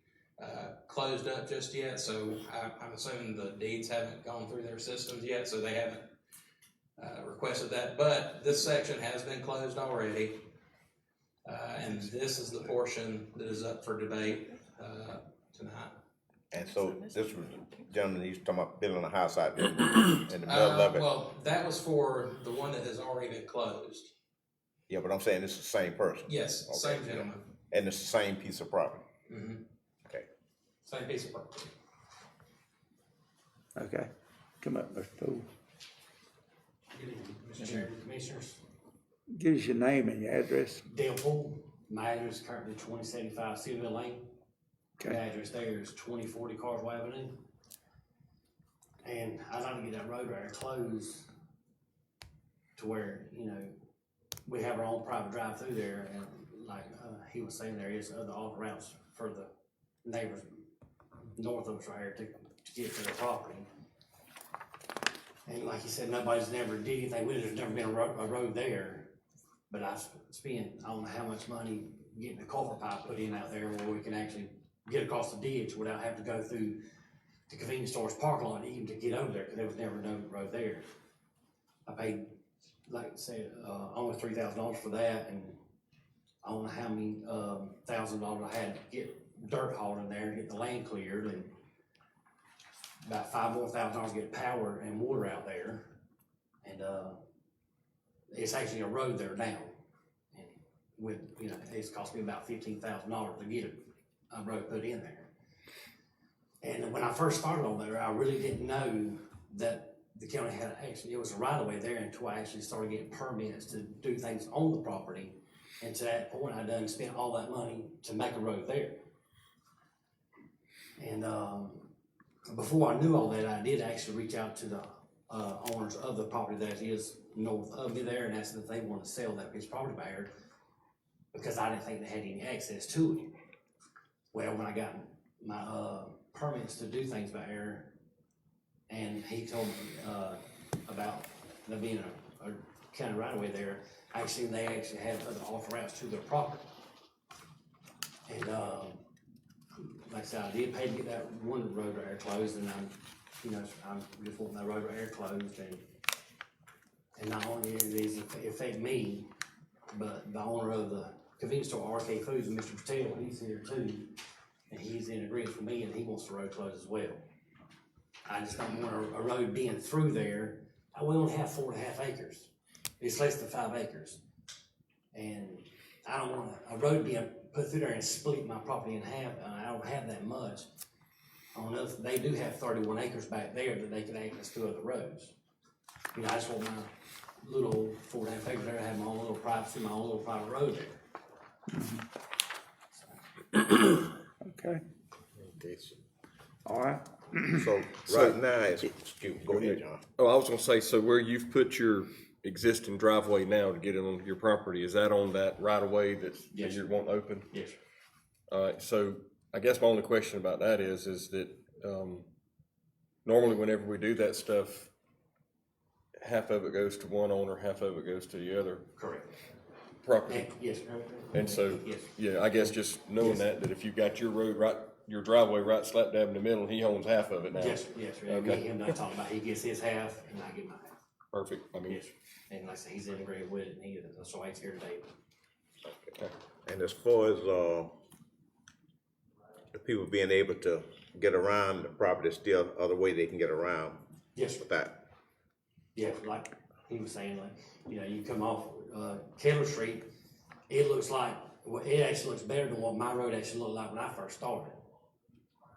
closed up just yet, so I'm assuming the deeds haven't gone through their systems yet, so they haven't requested that. But this section has been closed already, and this is the portion that is up for debate tonight. And so this was, gentleman, he's talking about building a house out there in the middle of it. Well, that was for the one that has already been closed. Yeah, but I'm saying it's the same person. Yes, Okay. same gentleman. And it's the same piece of property. Mm-hmm. Okay. Same piece of property. Okay, come up, Mr. Poole. Good evening, Mr. Chairman, Commissioners. Give us your name and your address. Dale Poole, my address is currently 2075 Seaville Lane. The Okay. address there is 2040 Carswell Avenue. And I'd like to get that road right closed to where, you know, we have our own private drive through there, and like he was saying, there is other off routes for the neighbors north of us right here to get to their property. And like you said, nobody's never did anything with it. There's never been a road there. But I spent, I don't know how much money getting a culvert pipe put in out there where we can actually get across the ditch without having to go through the convenience store's parking lot even to get over there, because there was never no road there. I paid, like I said, almost $3,000 for that, and I don't know how many $1,000 I had to get dirt hauled in there and get the land cleared, and about $5,000 more to get power and water out there. And it's actually a road there now. And with, you know, it's cost me about $15,000 to get a road put in there. And when I first started on there, I really didn't know that the county had actually, it was a right of way there until I actually started getting permits to do things on the property. And to that point, I done spent all that money to make a road there. And before I knew all that, I did actually reach out to the owners of the property that is north of me there and asked them if they want to sell that piece of property back there, because I didn't think they had any access to it. Well, when I got my permits to do things back there, and he told me about there being a county right of way there, actually they actually had other off routes to their property. And like I said, I did pay to get that one road right there closed, and I'm just wanting that road right there closed, and And not only does it affect me, but the owner of the convenience store, RK Foods, Mr. Patel, he's here too. And he's in agreement with me, and he wants the road closed as well. I just don't want a road being through there. We only have 4.5 acres. It's less than 5 acres. And I don't want a road being put through there and split my property in half. I don't have that much. On us, they do have 31 acres back there that they can access to other roads. You know, I just want my little 4.5 acres there to have my own little privacy, my own little private road there. Okay, Okay, all right. so right now, it's, go ahead, John. Oh, I was gonna say, so where you've put your existing driveway now to get it on your property, is that on that right of way that Yes, you want open? Yes, sir. All right, so I guess my only question about that is that, normally whenever we do that stuff, half of it goes to one owner, half of it goes to the other Correct. property. Yes, sir. And so, Yes. yeah, I guess just knowing Yes. that if you've got your road right, your driveway right slap dab in the middle, he owns half of it now. Yes, sir. Yes, sir. Okay. Me and him not talking about, he gets his half and I get my half. Perfect, I mean, Yes, sir. And like I said, he's in agreement with it, and that's why he's here today. And as far as, the people being able to get around the property, still other way they can get around Yes, sir. with that. Yeah, like he was saying, like, you know, you come off, Keller Street, it looks like, well, it actually looks better than what my road actually looked like when I first started.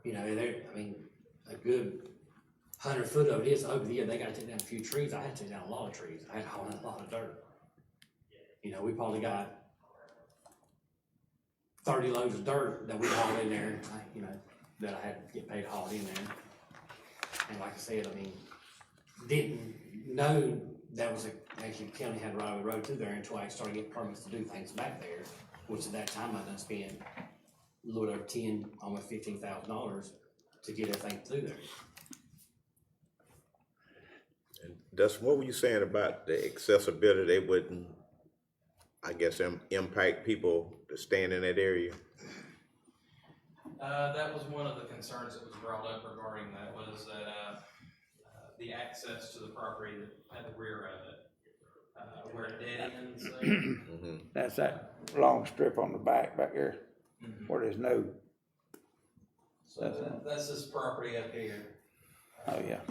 You know, I mean, a good 100 foot of it is over the year, they gotta take down a few trees, I had to take down a lot of trees, I had to haul in a lot of dirt. You know, we probably got 30 loads of dirt that we hauled in there, you know, that I had to get paid to haul in there. And like I said, I mean, didn't know that was actually county had right of the road through there until I started getting permits to do things back there, which at that time I done spent a little over almost $15,000 to get everything through there. And Dustin, what were you saying about the accessibility? They wouldn't, I guess, impact people to stand in that area? That was one of the concerns that was brought up regarding that, was that, the access to the property at the rear of it, where it dead ends there. That's that long strip on the back there, where there's no, So that's this property up here. oh, yeah.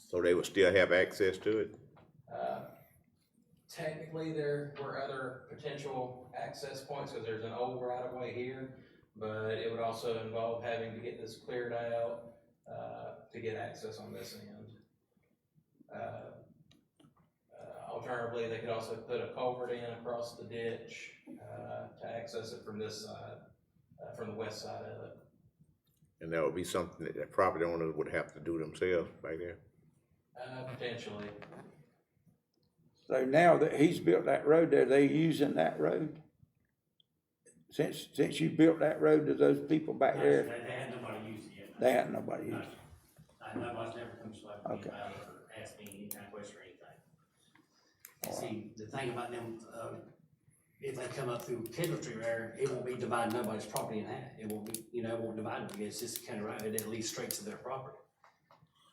So they would still have access to it? Technically, there were other potential access points, because there's an old right of way here, but it would also involve having to get this cleared out, to get access on this end. Alternatively, they could also put a culvert in across the ditch, to access it from this side, from the west side of it. And that would be something that the property owners would have to do themselves back there? Potentially. So now that he's built that road there, they using that road? Since you built that road to those people back there, They had nobody use it yet. they hadn't nobody used it. Nobody's never come to me Okay. about it or asked me any kind of question or anything. And see, the thing about them, if they come up through Kendall Street there, it won't be dividing nobody's property in half. It won't be, you know, it won't divide them. It's just kind of right, it leads straight to their property.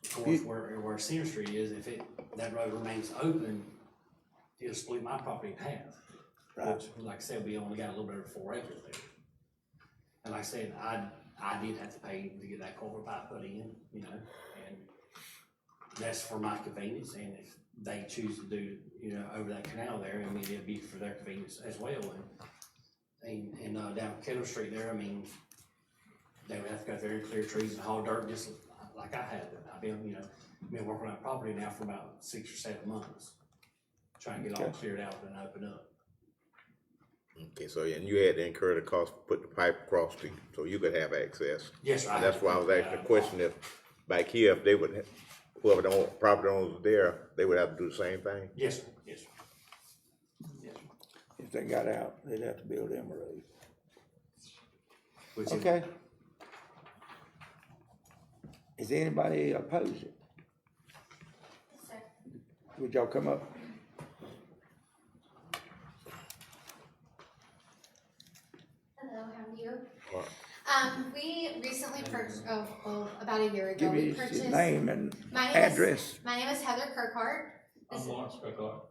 Of course, where Center Street is, if that road remains open, it'll split my property in half. Right. Which, like I said, we only got a little bit over 4 acres there. And like I said, I did have to pay to get that culvert pipe put in, you know, and that's for my convenience, and if they choose to do, you know, over that canal there, I mean, it'd be for their convenience as well, and down Kendall Street there, I mean, they would have to go there and clear trees and haul dirt just like I had. I've been, you know, been working on that property now for about 6 or 7 months, trying to get all cleared out and open up. Okay, so, and you had to incur the cost to put the pipe across so you could have access? Yes, sir. And that's why I was asking the question, if back here, if they would, whoever the property owners there, they would have to do the same thing? Yes, sir. Yes, sir. Yes, sir. If they got out, they'd have to build them a road. Which Okay. Is anybody opposed it? Would y'all come up? Hello, how are you? What? We recently purchased, about a year ago, Give we me purchased. your name and My name address. My name is Heather Kirkhart. I'm Lawrence Cookart.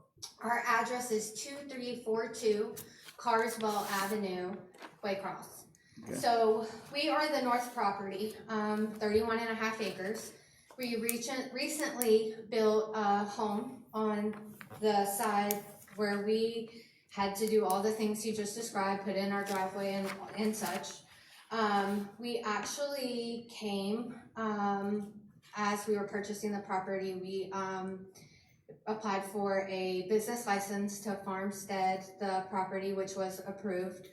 Our address is 2342 Carswell Avenue, Waycross. Okay. So we are the north property, 31 and a half acres. We recently built a home on the side where we had to do all the things you just described, put in our driveway and such. We actually came, as we were purchasing the property, we applied for a business license to farmstead the property, which was approved.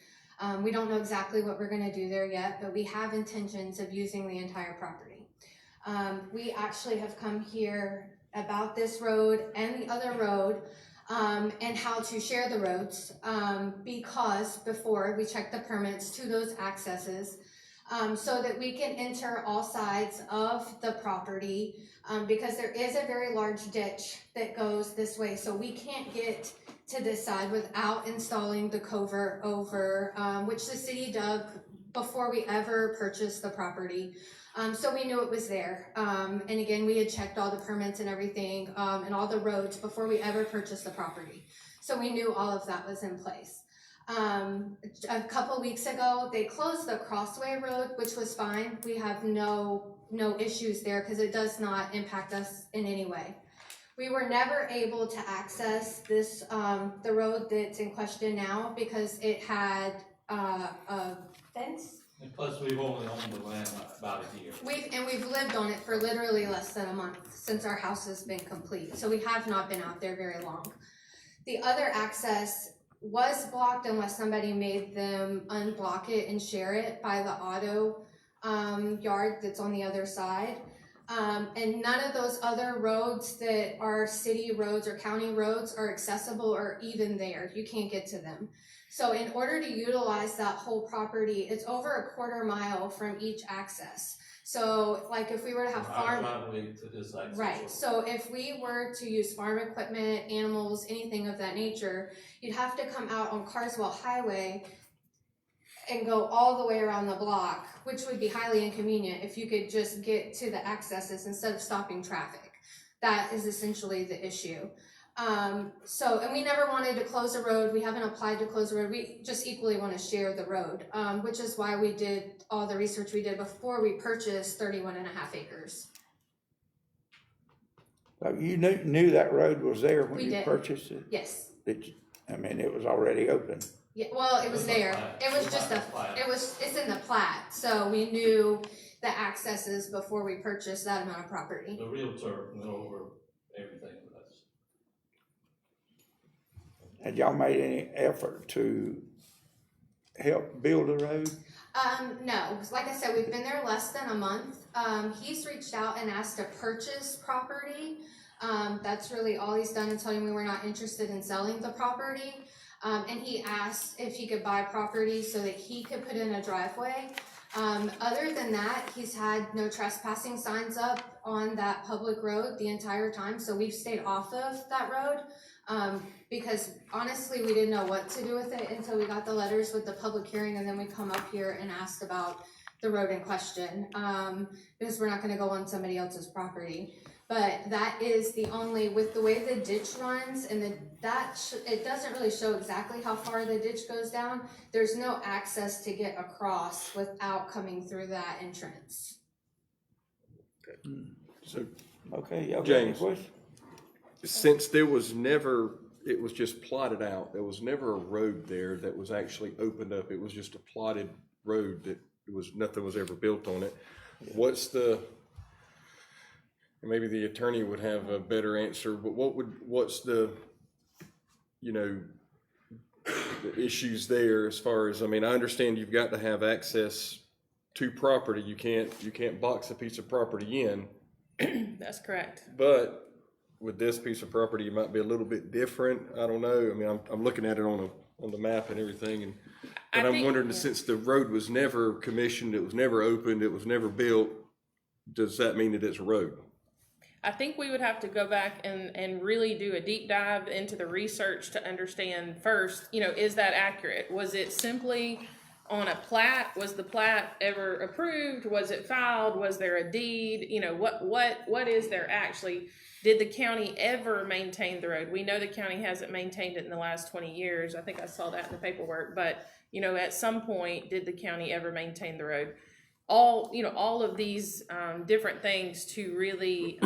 We don't know exactly what we're gonna do there yet, but we have intentions of using the entire property. We actually have come here about this road and the other road, and how to share the roads, because before we check the permits to those accesses, so that we can enter all sides of the property, because there is a very large ditch that goes this way, so we can't get to this side without installing the covert over, which the city dug before we ever purchased the property. So we knew it was there. And again, we had checked all the permits and everything, and all the roads before we ever purchased the property. So we knew all of that was in place. A couple weeks ago, they closed the Crossway Road, which was fine. We have no issues there because it does not impact us in any way. We were never able to access this, the road that's in question now because it had a fence. And plus, we've only owned the land about a year. We've lived on it for literally less than a month since our house has been complete, so we have not been out there very long. The other access was blocked unless somebody made them unblock it and share it by the auto yard that's on the other side. And none of those other roads that are city roads or county roads are accessible or even there. You can't get to them. So in order to utilize that whole property, it's over a quarter mile from each access. So like if we were to have farm, right, so if we were to use farm equipment, animals, anything of that nature, you'd have to come out on Carswell Highway and go all the way around the block, which would be highly inconvenient if you could just get to the accesses instead of stopping traffic. That is essentially the issue. And we never wanted to close a road. We haven't applied to close a road. We just equally want to share the road, which is why we did all the research we did before we purchased 31 and a half acres. So you knew that road was there when We you did. purchased it? Yes. I mean, it was already open. Yeah, well, it was there. It was just it's in the plat. So we knew the accesses before we purchased that amount of property. The realtor went over everything with us. Had y'all made any effort to help build a road? No, like I said, we've been there less than a month. He's reached out and asked to purchase property. That's really all he's done until we were not interested in selling the property. And he asked if he could buy property so that he could put in a driveway. Other than that, he's had no trespassing signs up on that public road the entire time. So we've stayed off of that road. Because honestly, we didn't know what to do with it until we got the letters with the public hearing, and then we come up here and asked about the road in question, because we're not gonna go on somebody else's property. But that is the only, with the way the ditch runs, and it doesn't really show exactly how far the ditch goes down. There's no access to get across without coming through that entrance. So, Okay, y'all got any James, questions? since there was never, it was just plotted out, there was never a road there that was actually opened up. It was just a plotted road that nothing was ever built on it. What's the, maybe the attorney would have a better answer, but what's the, the issues there as far as, I mean, I understand you've got to have access to property. You can't box a piece of property in. That's correct. But with this piece of property, it might be a little bit different. I don't know. I mean, I'm looking at it on the map and everything, but I'm wondering, since the road was never commissioned, it was never opened, it was never built, does that mean that it's a road? I think we would have to go back and really do a deep dive into the research to understand first, is that accurate? Was it simply on a plat? Was the plat ever approved? Was it filed? Was there a deed? You know, what is there actually? Did the county ever maintain the road? We know the county hasn't maintained it in the last 20 years. I think I saw that in the paperwork, but you know, at some point, did the county ever maintain the road? All of these different things to really,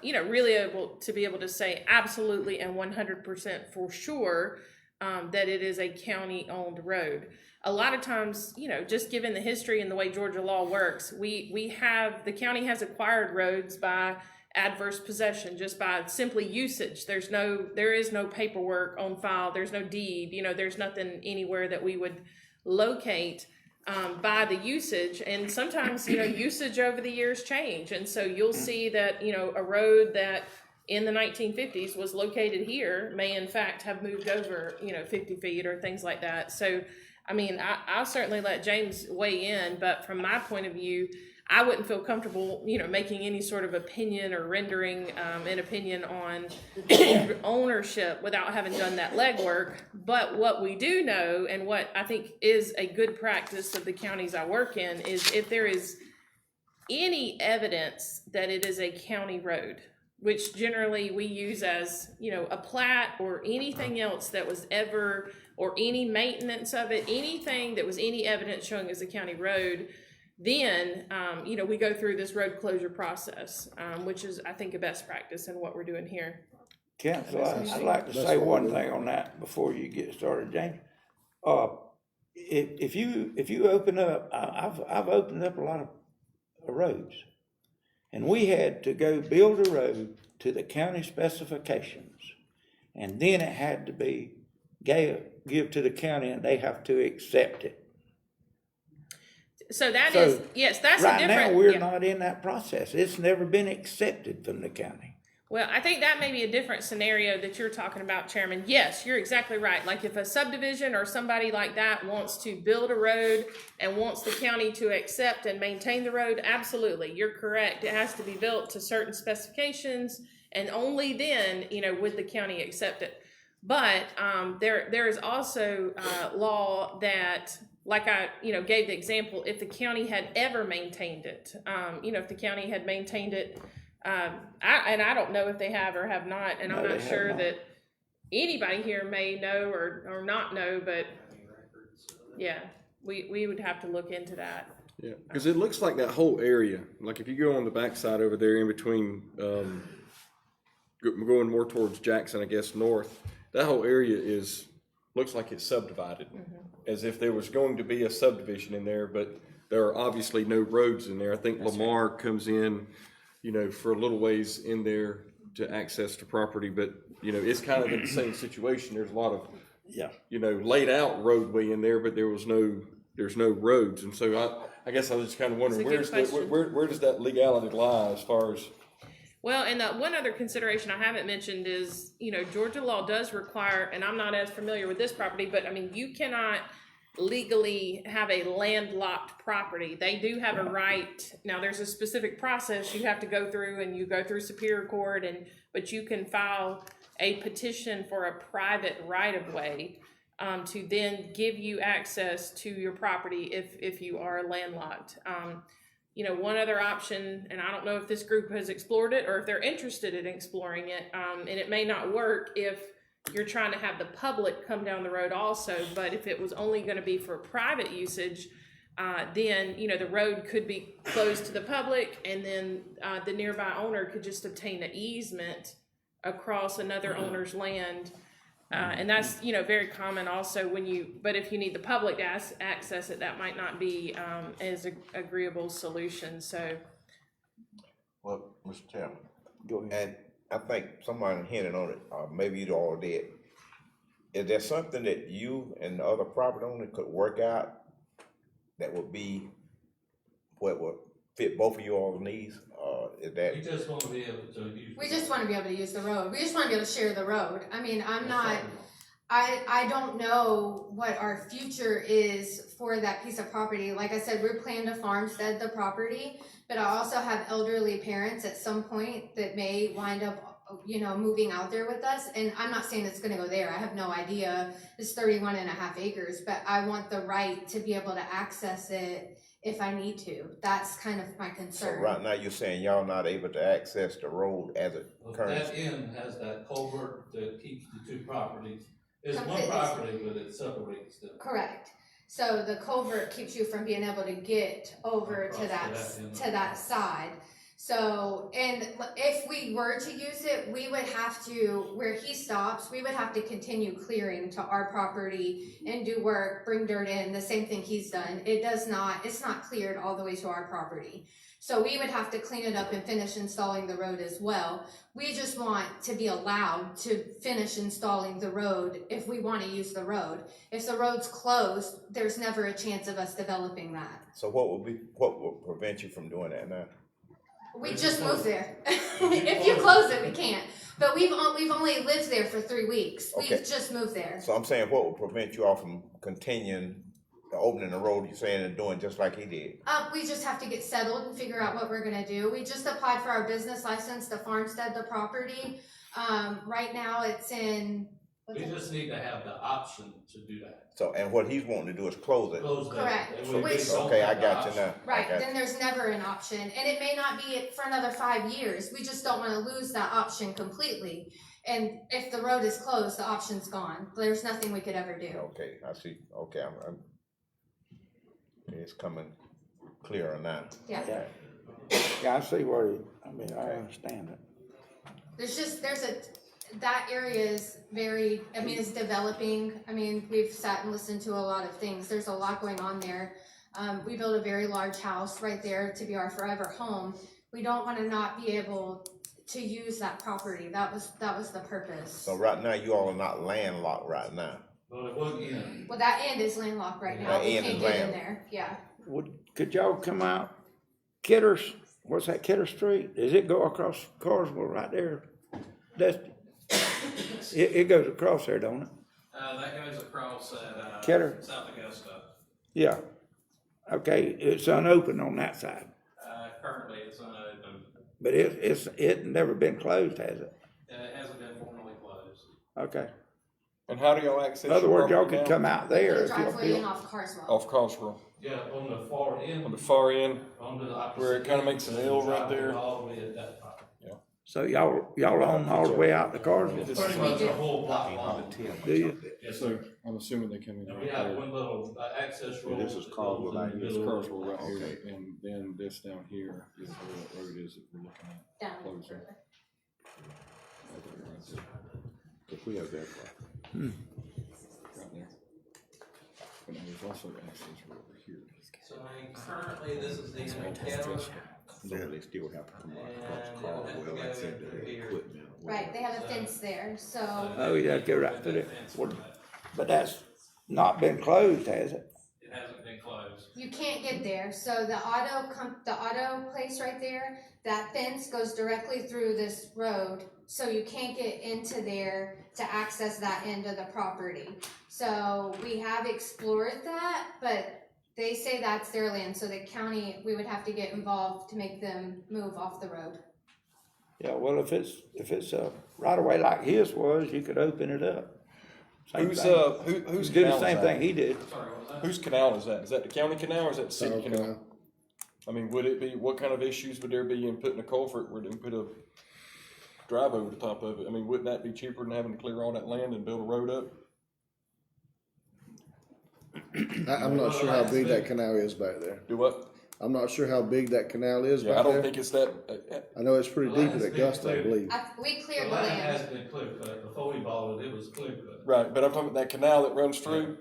really able to be able to say absolutely and 100% for sure that it is a county-owned road. A lot of times, you know, just given the history and the way Georgia law works, the county has acquired roads by adverse possession, just by simply usage. There is no paperwork on file. There's no deed. You know, there's nothing anywhere that we would locate by the usage. And sometimes, you know, usage over the years change. And so you'll see that, you know, a road that in the 1950s was located here may in fact have moved over, you know, 50 feet or things like that. So, I mean, I'll certainly let James weigh in, but from my point of view, I wouldn't feel comfortable, you know, making any sort of opinion or rendering an opinion on ownership without having done that legwork. But what we do know, and what I think is a good practice of the counties I work in, is if there is any evidence that it is a county road, which generally we use as, you know, a plat or anything else that was ever, or any maintenance of it, anything that was any evidence showing as a county road, then, you know, we go through this road closure process, which is, I think, a best practice in what we're doing here. Council, I'd like to say one thing on that before you get started, James. If you open up, I've opened up a lot of roads, and we had to go build a road to the county specifications, and then it had to be give to the county, and they have to accept it. So that's a different. Right now, we're not in that process. It's never been accepted from the county. Well, I think that may be a different scenario that you're talking about, Chairman. Yes, you're exactly right. Like if a subdivision or somebody like that wants to build a road and wants the county to accept and maintain the road, absolutely, you're correct. It has to be built to certain specifications, and only then, you know, would the county accept it. But there is also law that, like I, you know, gave the example, if the county had ever maintained it, you know, if the county had maintained it, I don't know if they have or have not, and I'm not sure that anybody here may know or not know, but yeah, we would have to look into that. Yeah, because it looks like that whole area, like if you go on the backside over there in between, going more towards Jackson, I guess, north, that whole area looks like it's subdivided, as if there was going to be a subdivision in there, but there are obviously no roads in there. I think Lamar comes in, you know, for a little ways in there to access the property, but, you know, it's kind of in the same situation. There's a lot of, you know, laid out roadway in there, but there's no roads. And so I guess I was just kind of wondering, where does that legality lie as far as? Well, and the one other consideration I haven't mentioned is, you know, Georgia law does require, and I'm not as familiar with this property, but I mean, you cannot legally have a landlocked property. They do have a right. Now, there's a specific process you have to go through, and you go through Superior Court, but you can file a petition for a private right-of-way to then give you access to your property if you are landlocked. You know, one other option, and I don't know if this group has explored it or if they're interested in exploring it, and it may not work if you're trying to have the public come down the road also, but if it was only going to be for private usage, then, you know, the road could be closed to the public, and then the nearby owner could just obtain an easement across another owner's land. And that's, you know, very common also but if you need the public to access it, that might not be as agreeable solution, so. Well, Mr. Chairman. Go ahead. And I think someone hinted on it, or maybe you all did. Is there something that you and the other property owner could work out that would be what would fit both of you all's needs? Is that? We just want to be able to use. We just want to be able to use the road. We just want to be able to share the road. I mean, I don't know what our future is for that piece of property. Like I said, we're planning to farmstead the property, but I also have elderly parents at some point that may wind up you know, moving out there with us. And I'm not saying it's gonna go there, I have no idea, it's 31.5 acres, but I want the right to be able to access it if I need to. That's kind of my So concern. right now, you're saying y'all not able to access the road as it That currently? end has that culvert that keeps the two properties. It's one Completely. property, but it separates them. Correct. So the culvert keeps you from being able to get over to Across to that side. So, and if we were to use it, we would have to, where he stops, we would have to continue clearing to our property and do work, bring dirt in, the same thing he's done. It's not cleared all the way to our property. So we would have to clean it up and finish installing the road as well. We just want to be allowed to finish installing the road if we want to use the road. If the road's closed, there's never a chance of us developing that. So what would prevent you from doing that now? We just moved there. If you close it, we can't. But we've only lived there for 3 weeks. Okay. We've just moved there. So I'm saying, what would prevent you all from continuing opening the road, you're saying, and doing just like he did? We just have to get settled and figure out what we're gonna do. We just applied for our business license to farmstead the property. Right now it's in. We just need to have the option to do that. So, and what he's wanting to do is close it. Close that. Correct. And we Which- just don't Okay, I have the got you option. now. Right, I got then there's never an option, and it may not be for another 5 years. We just don't wanna lose that option completely. And if the road is closed, the option's gone. There's nothing we could ever do. Okay, I see. Okay, I'm it's coming clearer now. Yeah. Yeah, I see where I understand it. That area is very, it's developing. We've sat and listened to a lot of things. There's a lot going on there. We built a very large house right there to be our forever home. We don't wanna not be able to use that property. That was the purpose. So right now, you all are not landlocked right now. Well, it wasn't in. Well, that end is landlocked right now. That We end can't is get in land- there, yeah. Could y'all come out, Kidder's, what's that, Kidder Street? Does it go across Carswell right there? It goes across there, don't it? That goes across at, Kidder? South Augusta. Yeah. Okay, it's unopened on that side, Currently it's unopened. but it's never been closed, has it? It hasn't been formally closed. Okay. And how do y'all access? In other your words, y'all property could now? come out there if y'all Driveway in feel. off Carswell. Off Carswell, Yeah, on the far end. on the far end, On the opposite where it kinda end, makes an there's a L right driveway there. All the way at that property. So y'all own all the way out to Carswell, It's pretty much a whole block long. do you? Yes, So sir. I'm assuming they come in And right we have there. one little access road. this is that Carswell goes in right the here. It's middle of Carswell right it. here, and then this down here is where that road is that we're looking at. Down Closing. further. Right there. If we have that. Right there. But now there's also access right over here. So currently this is the end of Kettle. There, they still have to come And across it will have to Carswell, go that's in through the here. equipment. or Right, they whatever. have a fence there, so. Oh, you have to go right through there. But that's not been closed, has it? It hasn't been closed. You can't get there, so the auto place right there, that fence goes directly through this road, so you can't get into there to access that end of the property. So we have explored that, but they say that's their land, so the county, we would have to get involved to make them move off the road. Yeah, well, if it's right away like his was, you could open it up. Same Who's, thing. whose Do the canal is same that? thing he did. Sorry, what was that? Whose canal is that? Is that the county canal or is that the city Town canal? canal. I mean, would it be, what kind of issues would there be in putting a culvert where they put a drive over the top of it? I mean, wouldn't that be cheaper than having to clear all that land and build a road up? I'm not sure how big that canal is back there. Do what? I'm not sure how big that canal is Yeah, I back don't there. think it's that, I know it's pretty The deep land's at been Augusta, I cleared. believe. We The cleared the land land. has been clear cut. Before we bought it, it was clear cut. right, but I'm talking about that canal that runs through.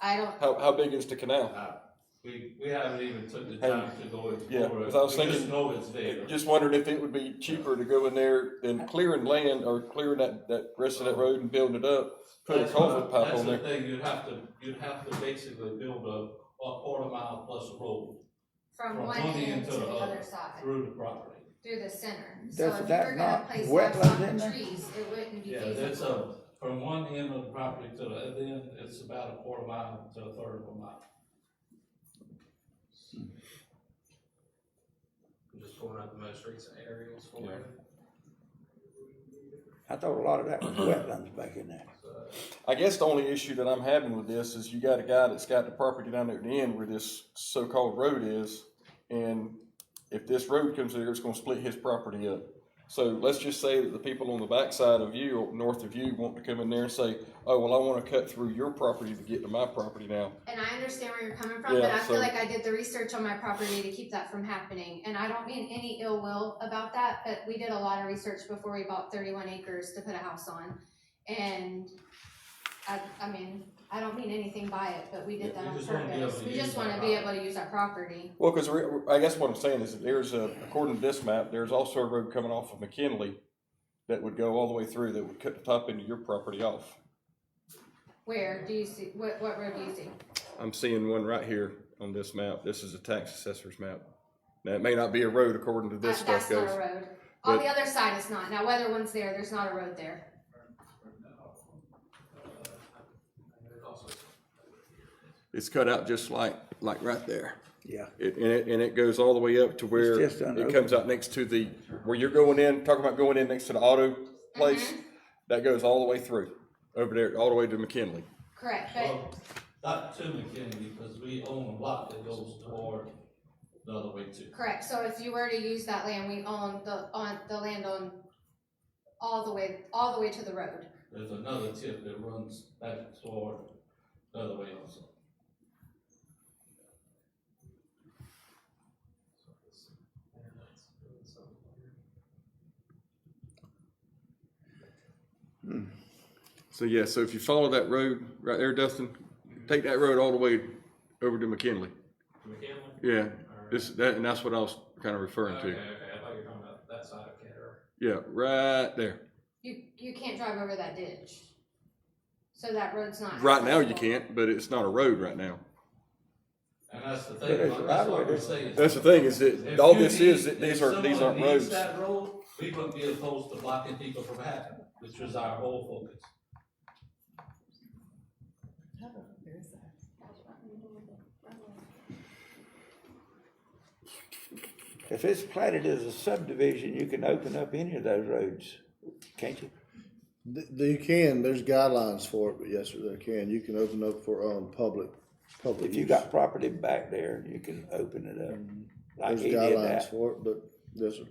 I don't, How big is the canal? We haven't even took the time to go explore Yeah, it. 'cause I was We just thinking- know it's there. Just wondering if it would be cheaper to go in there than clearing land or clearing that rest of that road and building it up, put a That's culvert pipe that's on the there. thing, you'd have to basically build a quarter mile plus a road from one end to the other side, through the property. through the center. So Does if you that were gonna not place wetlands livestock in and there? trees, it wouldn't be Yeah, feasible. that's from one end of the property to the other end, it's about a quarter mile to a third of a mile. I'm just pulling up the most recent aerials for you. I thought a lot of that was wetlands back in there. I guess the only issue that I'm having with this is you got a guy that's got the property down there at the end where this so-called road is, and if this road comes there, it's gonna split his property up. So let's just say that the people on the backside of you, or north of you, want to come in there and say, oh, well, I wanna cut through your property to get to my property now. And I understand where you're coming from, Yeah, but I feel so- like I did the research on my property to keep that from happening. And I don't mean any ill will about that, but we did a lot of research before we bought 31 acres to put a house on. And I mean, I don't mean anything by it, but we did that on purpose. We just wanna be able to use our property. Well, cause I guess what I'm saying is that there's according to this map, there's also a road coming off of McKinley that would go all the way through, that would cut the top end of your property off. Where do you see, what road do you see? I'm seeing one right here on this map. This is a tax assessor's map. Now, it may not be a road according to this stuff That's not goes. a road. On but- the other side, it's not. Now, whether one's there, there's not a road there. It's cut out just like right there. Yeah. And it goes all the way up to where It's just under- it comes out next to where you're going in, talking about going in next to the auto place. That goes all the way through, over there, all the way to McKinley. Correct, but Well, not to McKinney, because we own a block that goes toward the other way too. correct. So if you were to use that land, we own the land on all the way to the road. There's another tip that runs back toward the other way also. So yeah, so if you follow that road right there, Dustin, take that road all the way over to McKinley. McKinley? Yeah, and that's what I was kind of referring Okay, to. I thought you were talking about that side of Canterbury. Yeah, right there. You can't drive over that ditch. So that road's not. Right now you accessible. can't, but it's not a road right now. And that's the But thing, it's that's right what away. we're saying. That's the thing is that If all you this need- is that these if aren't someone needs roads. that road, we wouldn't be opposed to blocking people from having it, which was our whole focus. If it's platted as a subdivision, you can open up any of those roads, can't you? You can, there's guidelines for it, but yes, sir, there can. You can open up for, public If you use. got property back there, you can open it up. Like There's he did guidelines that. for it, but yes, sir.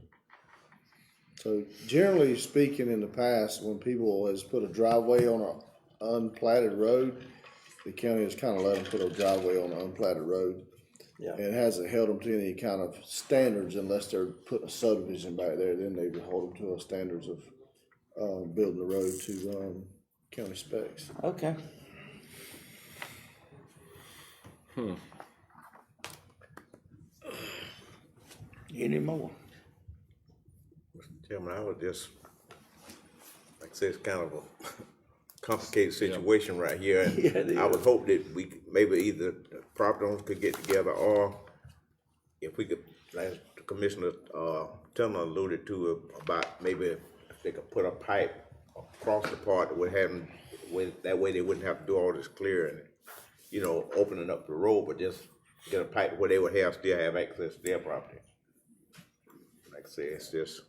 So generally speaking, in the past, when people has put a driveway on an unplatted road, the county has kind of let them put a driveway on an unplatted road. Yeah. And it hasn't held them to any kind of standards unless they're putting a subdivision back there, then they would hold them to a standards of, building the road to, county specs. Okay. Any more? Mr. Chairman, I would just, like I said, it's kind of a complicated situation right here. And Yeah, it I would is. hope that we, maybe either the property owners could get together, or if we could, like Commissioner, Turner alluded to about maybe if they could put a pipe across the part that would have, that way they wouldn't have to do all this clearing, opening up the road, but just get a pipe where they would still have access to their property. Like I say, it's just,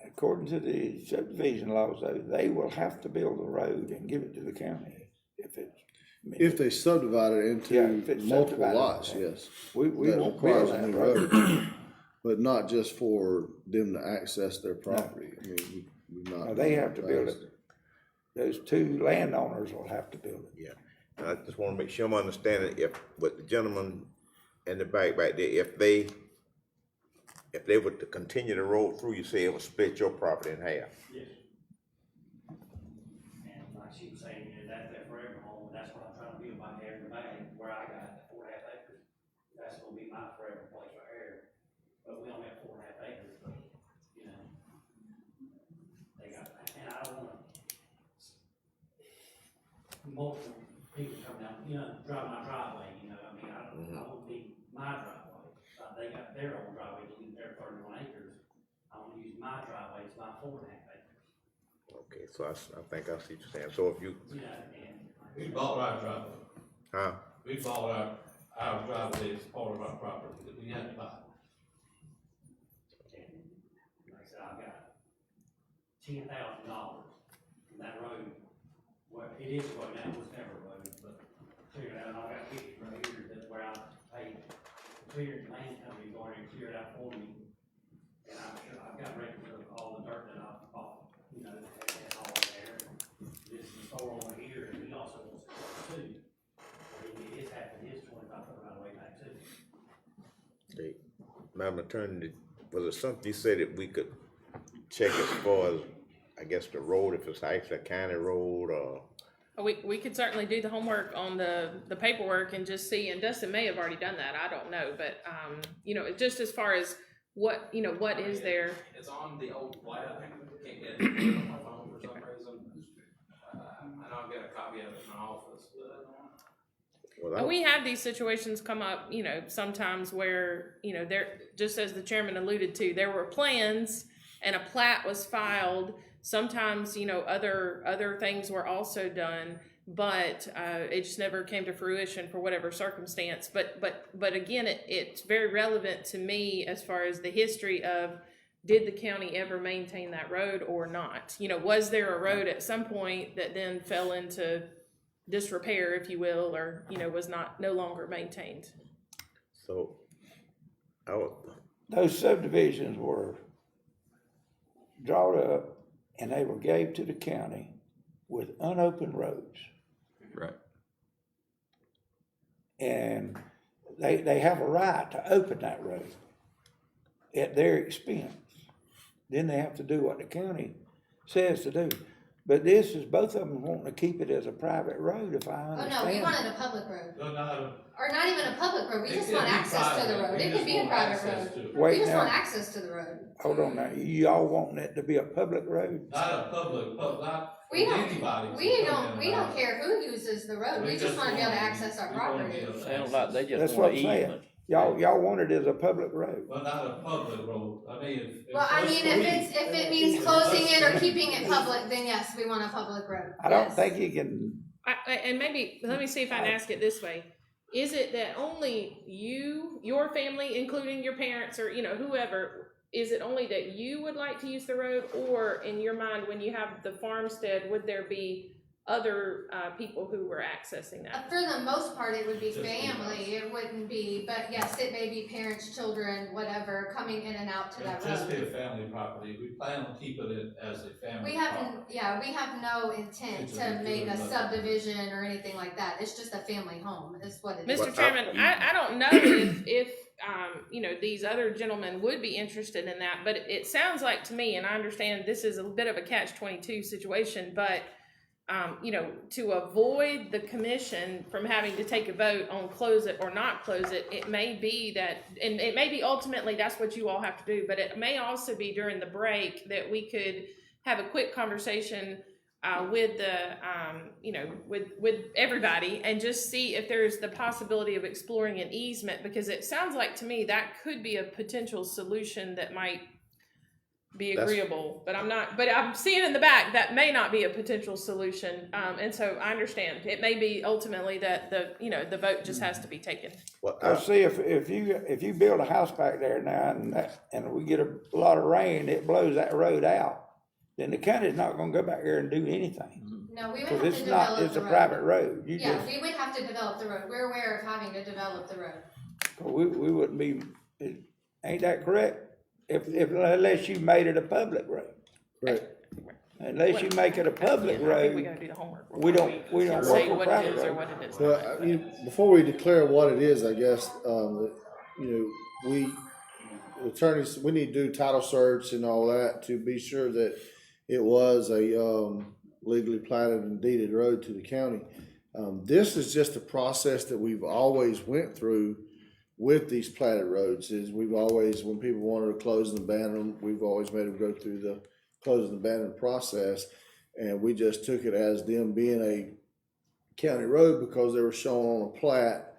According to the subdivision laws, though, they will have to build a road and give it to the county if it's. If they subdivide it Yeah, into if it's multiple subdivided, lots, yeah. yes. We That won't requires build a that new road. road. But not just for them to access their property. I mean, we've not. No, they done have to that build past. it. Those two landowners will have to build it. yeah. And I just wanna make sure I'm understanding if, with the gentleman in the back right there, if they were to continue the road through, you say it would split your property in half. Yes. And like she was saying, that's that forever home, that's what I'm trying to build my half in the back, where I got 4.5 acres. That's gonna be my forever place right here. But we only have 4.5 acres, but, they got, and I don't want multiple people coming out, drive my driveway, I won't be my driveway. They got their own driveway, to use their 31 acres. I want to use my driveway, it's my 4.5 acres. Okay, so I think I see what you're saying. So if you, And We bought our driveway. huh? We bought our driveway as part of our property that we had to buy. like I said, I've got $10,000. And that road, well, it is a road now, it was never a road, but cleared out, and I got pictures right here, that's where I paid, cleared land company, going and cleared out for me. And I'm sure, I've got records of all the dirt that I've bought, you know, and all there. This is the store over here, and he also wants to too. It is half of his 25 foot right away back too. Okay. Madam Attorney, was it something you said that we could check as far as, I guess, the road, if it's actually a county road or? We could certainly do the homework on the paperwork and just see, and Dustin may have already done that, I don't know, but, you know, just as far as what, you know, what is there? It's on the old plat, I can't get it on my phone for some reason. I know I've got a copy of it in my office, but. And we have these situations come up, you know, sometimes where, you know, there, just as the chairman alluded to, there were plans and a plat was filed. Sometimes, you know, other things were also done, but it just never came to fruition for whatever circumstance. But again, it's very relevant to me as far as the history of, did the county ever maintain that road or not? You know, was there a road at some point that then fell into disrepair, if you will, or, you know, was no longer maintained? So, those subdivisions were drawn up and they were gave to the county with unopened roads. Right. And they have a right to open that road at their expense. Then they have to do what the county says to do. But this is, both of them wanting to keep it as a private road, if I understand. Oh, no, we wanted a public road. No, no, Or not even a public road, we just want access to the road, it could be a private road. Wait, We just now, want access to the road. hold on now, y'all wanting it to be a public road? not a public, not We for don't, anybody. we don't care who uses the road, we just wanna be able to access our property. Sounds like they That's just what want I'm saying. easement. Y'all want it as a public road. Well, not a public road, I mean, if. Well, I mean, if it means closing it or keeping it public, then yes, we want a public road. I don't Yes. think you can, And maybe, let me see if I can ask it this way. Is it that only you, your family, including your parents or, you know, whoever, is it only that you would like to use the road? Or in your mind, when you have the farmstead, would there be other people who were accessing that? For the most part, it would be family, it wouldn't be, but yes, it may be parents, children, whatever, coming in and out to that It'd just be a road. family property, we plan on keeping it as a family We property. have no intent It's to a make a good subdivision or anything like that, it's just a family home, is what it is. Mr. Chairman, I don't know if you know, these other gentlemen would be interested in that, but it sounds like to me, and I understand this is a bit of a catch-22 situation, but you know, to avoid the commission from having to take a vote on close it or not close it, it may be that, and it may be ultimately that's what you all have to do, but it may also be during the break that we could have a quick conversation with the, you know, with everybody and just see if there's the possibility of exploring an easement, because it sounds like to me that could be a potential solution that might be agreeable, but I'm seeing in the back that may not be a potential solution, and so I understand it may be ultimately that the vote just has to be taken. well, see, if you build a house back there now and we get a lot of rain, it blows that road out, then the county's not gonna go back there and do anything. No, we would Cause have to develop the road. it's a private road. Yeah, we would have to develop the road, we're aware of having to develop the road. We wouldn't be, ain't that correct? Unless you made it a public road. Right. Unless you make it a public I think we road, gotta do the homework. we don't work Say on what it private is or road. what it is. Well, I mean, before we declare what it is, I guess, you know, attorneys, we need to do title search and all that to be sure that it was a legally platted and deeded road to the county. This is just a process that we've always went through with these platted roads. Is we've always, when people wanted to close and abandon them, we've always made them go through the close and abandon process, and we just took it as them being a county road because they were shown on a plat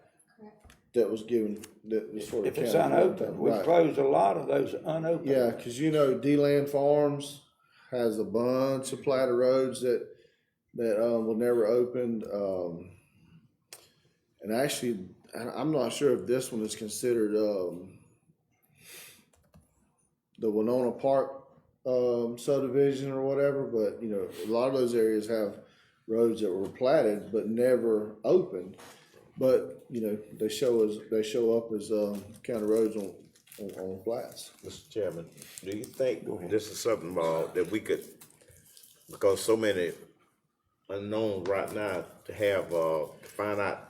that was given, that was sort of. If it's county road. unopened, we Right. closed a lot of those unopened. Yeah, cause you know, D-Land Farms has a bunch of platted roads that were never opened. And actually, I'm not sure if this one is considered, the Winona Park, subdivision or whatever, but, you know, a lot of those areas have roads that were platted but never opened. But, you know, they show up as, county roads on plats. Mr. Chairman, do you think this is something, that we could, because so many unknowns right now, to have, to find out,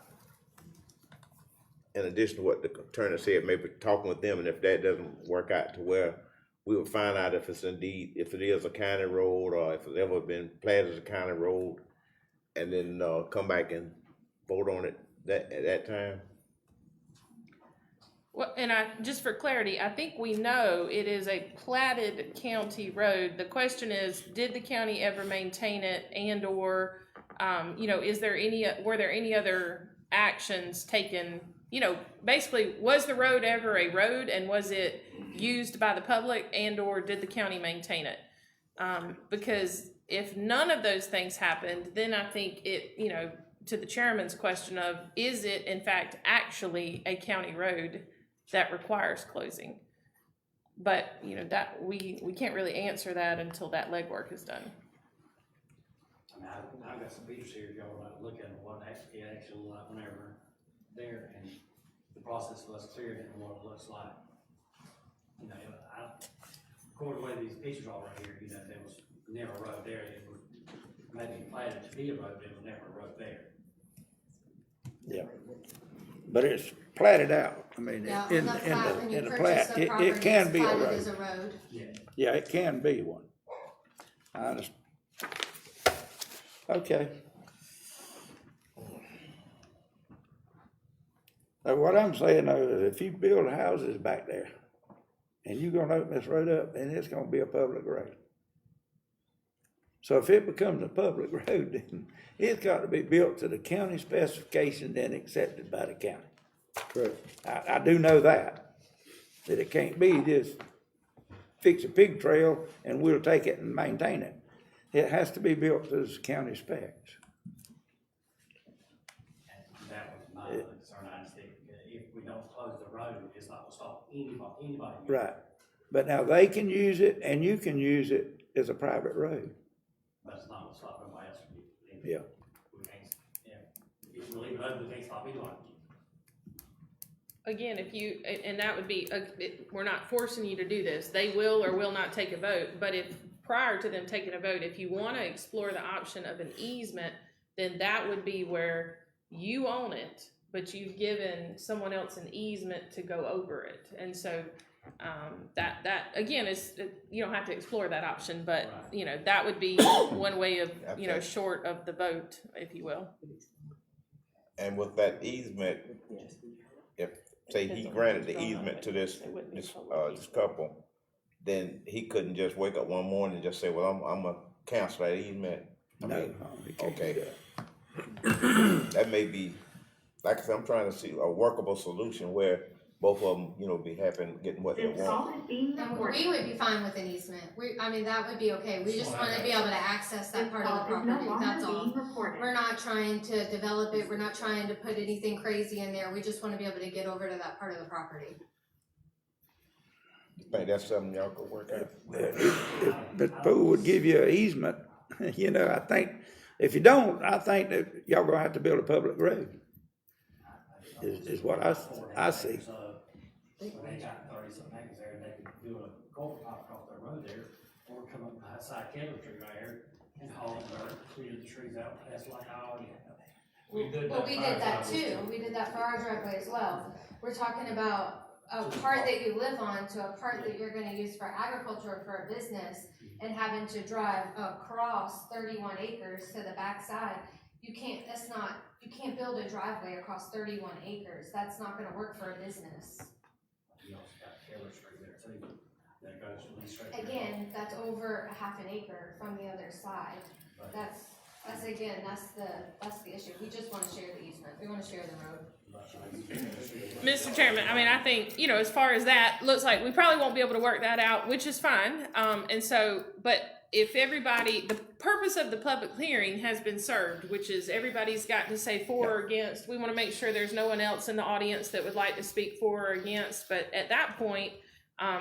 in addition to what the attorney said, maybe talking with them, and if that doesn't work out to where we will find out if it's indeed, if it is a county road, or if it's ever been platted as a county road, and then, come back and vote on it at that time? Well, and just for clarity, I think we know it is a platted county road. The question is, did the county ever maintain it, and or, you know, were there any other actions taken? You know, basically, was the road ever a road, and was it used by the public, and or did the county maintain it? Because if none of those things happened, then I think it, you know, to the chairman's question of, is it in fact actually a county road that requires closing? But, you know, that we can't really answer that until that legwork is done. I mean, I've got some pictures here, if y'all would like to look at what it actually looked like whenever there, and the process was clearer than what it looks like. You know, according to the way these pictures are right here, you know, there was never a road there. It was maybe platted to be a road, but there was never a road there. Yeah, but it's platted out. I mean, Yeah, in on the plat, when you the purchase plat, the property, it can it's be a platted road. as a road. Yeah, it can be one. I understand. Okay. Now, what I'm saying though is if you build houses back there and you're gonna open this road up, then it's gonna be a public road. So if it becomes a public road, then it's got to be built to the county specifications and accepted by the county. Correct. I do know that it can't be just fix a pig trail and we'll take it and maintain it. It has to be built to the county specs. And that was my concern. I just think if we don't close the road, it's not gonna stop anybody. Right. But now they can use it and you can use it as a private road. But it's not gonna stop nobody else from using it. Yeah. We can't, if we leave it open, we can't stop anyone. Again, and that would be, we're not forcing you to do this. They will or will not take a vote, but if prior to them taking a vote, if you want to explore the option of an easement, then that would be where you own it, but you've given someone else an easement to go over it. And so that again is, you don't have to explore that option, but you know, that would be one way of, you know, short of the vote, if you will. And with that easement, if, say, he granted the easement to this couple, then he couldn't just wake up one morning and just say, well, I'm gonna cancel that easement. I mean, okay. That may be, like I said, I'm trying to see a workable solution where both of them, you know, be happy and getting what they want. And we would be fine with an easement. I mean, that would be okay. We just want to be able to access that part of the property, that's all. We're not trying to develop it, we're not trying to put anything crazy in there. We just want to be able to get over to that part of the property. I think that's something y'all could work out. If the pool would give you an easement, you know, I think, if you don't, I think that y'all gonna have to build a public road. Is what I see. They got 30-something acres there, and they could do a culvert pipe across their road there, or come up beside Keller Tree right here and haul dirt, clear the trees out. That's like I already have. We did that too. We did that for our driveway as well. We're talking about a part that you live on to a part that you're gonna use for agriculture or for a business, and having to drive across 31 acres to the backside. You can't build a driveway across 31 acres. That's not gonna work for a business. You also got Keller Tree there too, that goes really straight. Again, that's over a half an acre from the other side. That's the issue. We just wanna share the easement. We wanna share the road. Mr. Chairman, I mean, I think, you know, as far as that, looks like we probably won't be able to work that out, which is fine. And so, but if everybody, the purpose of the public hearing has been served, which is everybody's got to say for or against. We want to make sure there's no one else in the audience that would like to speak for or against. But at that point,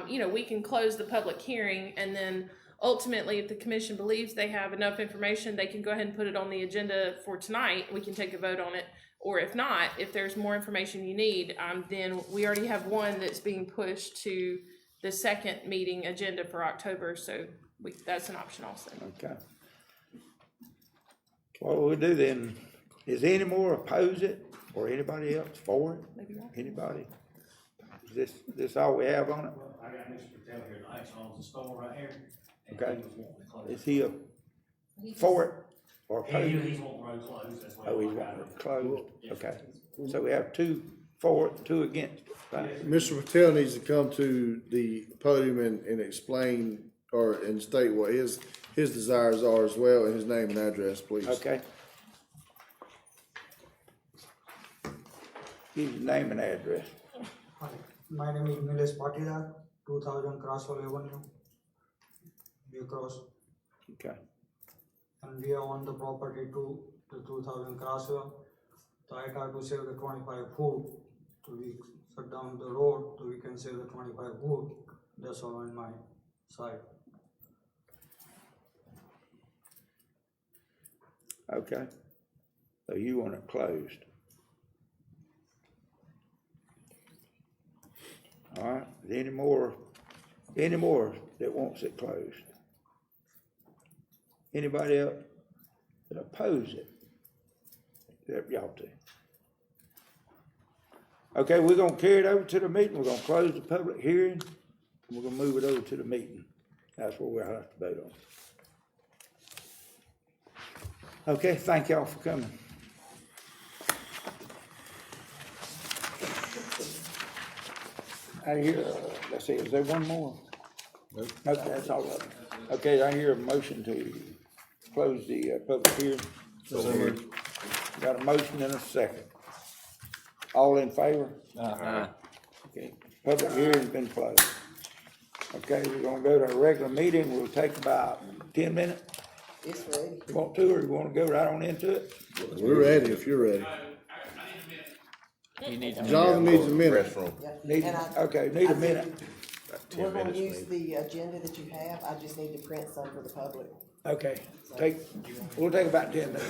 you know, we can close the public hearing, and then ultimately, if the commission believes they have enough information, they can go ahead and put it on the agenda for tonight. We can take a vote on it. Or if not, if there's more information you need, then we already have one that's being pushed to the second meeting agenda for October, so that's an option also. Okay. What we'll do then, is any more oppose it, or anybody else for it? Maybe not. Anybody? Is this all we have on it? I got Mr. Patel here, the actually owns the store right here. And Okay. he was wanting to close. Is he for it or He's opposed? wanting the road closed, that's why. Oh, he's wanting it closed, okay. So we have 2 for it, 2 against it, right? Mr. Patel needs to come to the podium and explain and state what his desires are as well, and his name and address, please. Okay. Give your name and address. Hi, my name is Nilesh Patidar, 2000 Crosswell Avenue, New Cross. Okay. And we own the property to the 2000 Crosswell. So I try to save the 25 foot, so we shut down the road, so we can save the 25 foot. That's all on my side. Okay. So you want it closed. All right, is any more that wants it closed? Anybody else that oppose it? Except y'all two. Okay, we're gonna carry it over to the meeting, we're gonna close the public hearing, and we're gonna move it over to the meeting. That's what we'll have to vote on. Okay, thank y'all for coming. I hear, let's see, is there one more? Nope, that's all of them. Okay, I hear a motion to close the public hearing. So moved. Got a motion and a second. All in favor? Aye. Okay, public hearing's been closed. Okay, we're gonna go to a regular meeting, we'll take about 10 minutes. It's ready. You want to, or you wanna go right on into it? We're ready if you're ready. You need to. Jonathan needs a minute. Restroom. Need, And okay, need a minute. About 10 We're gonna minutes, use maybe. the agenda that you have, I just need to print some for the public. Okay, we'll take about 10 minutes.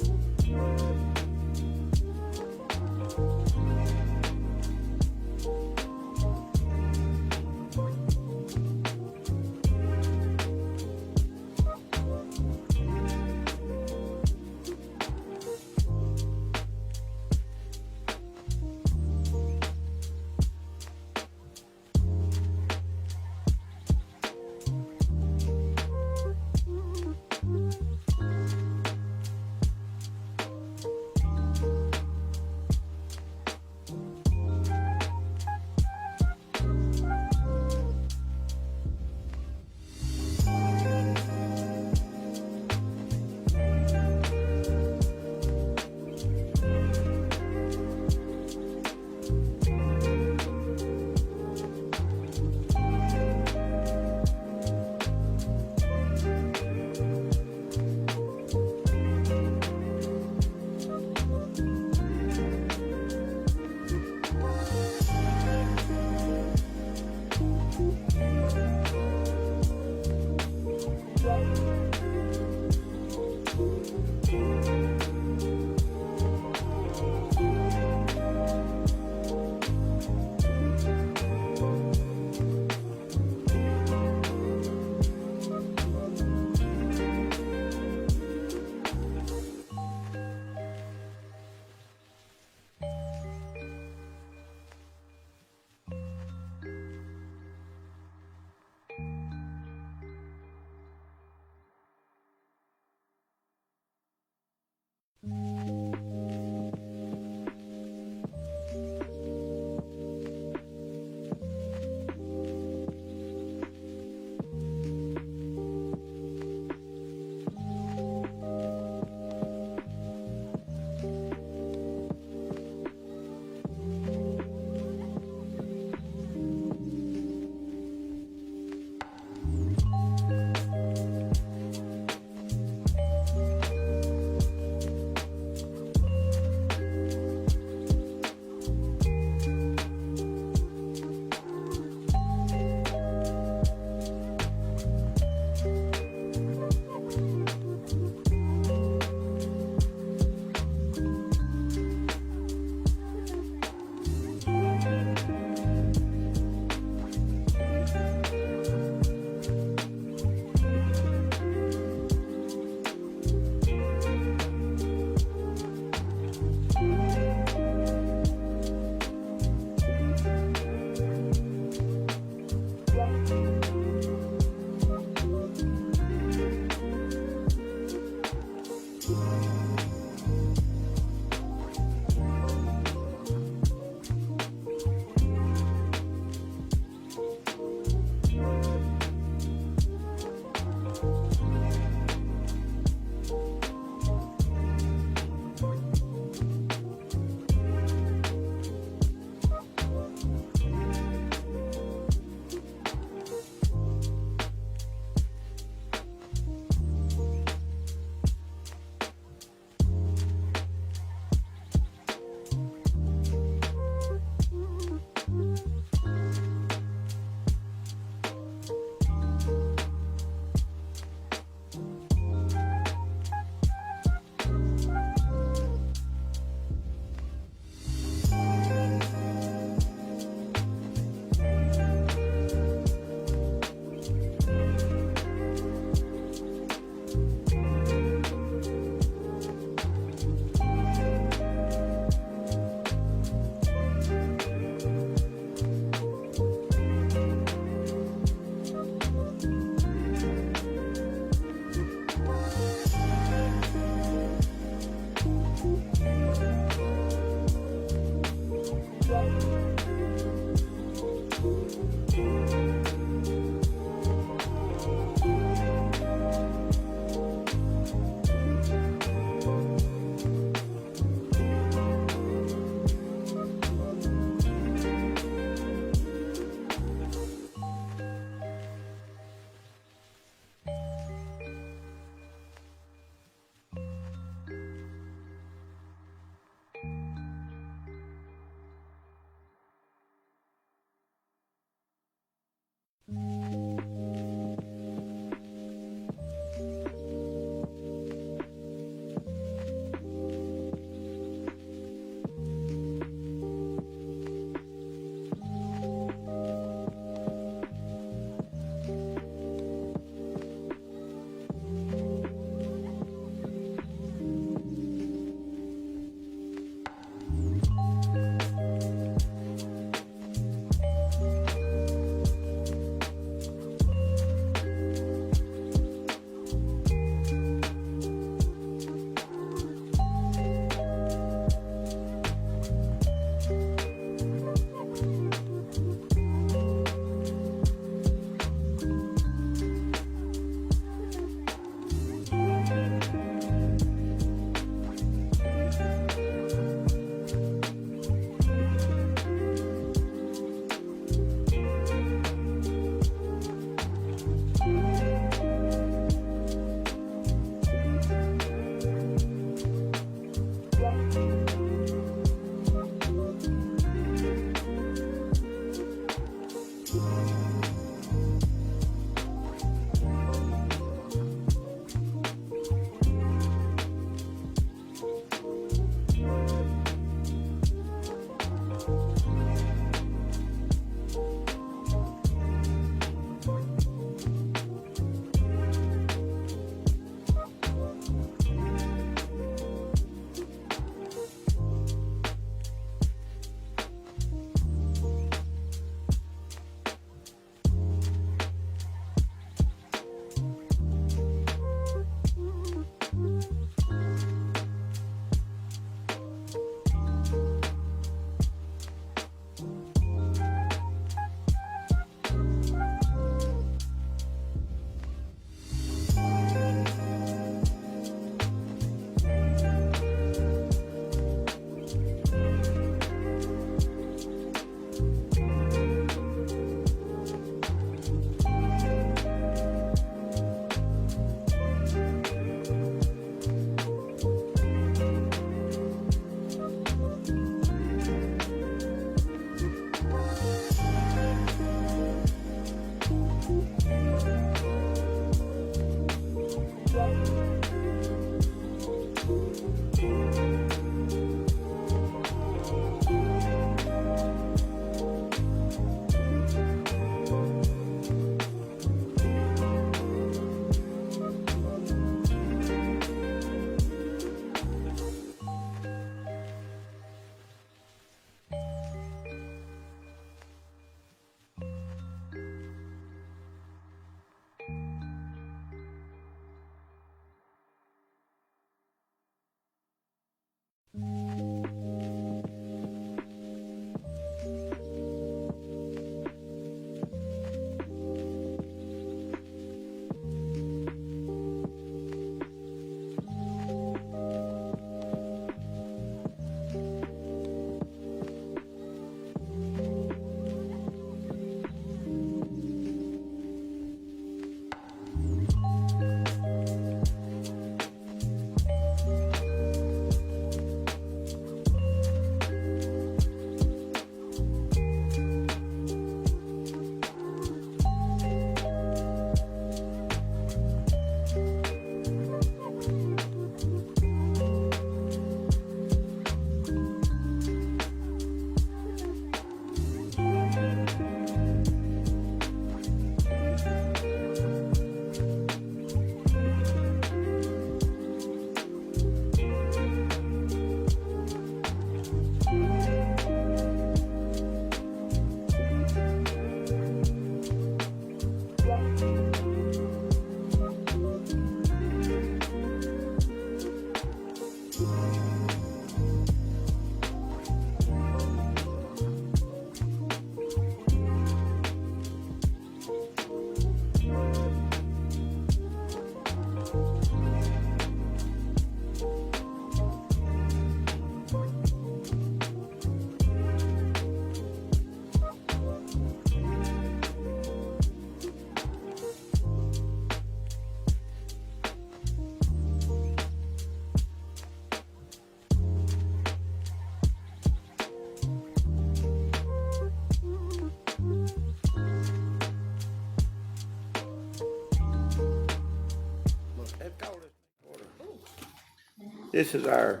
This is our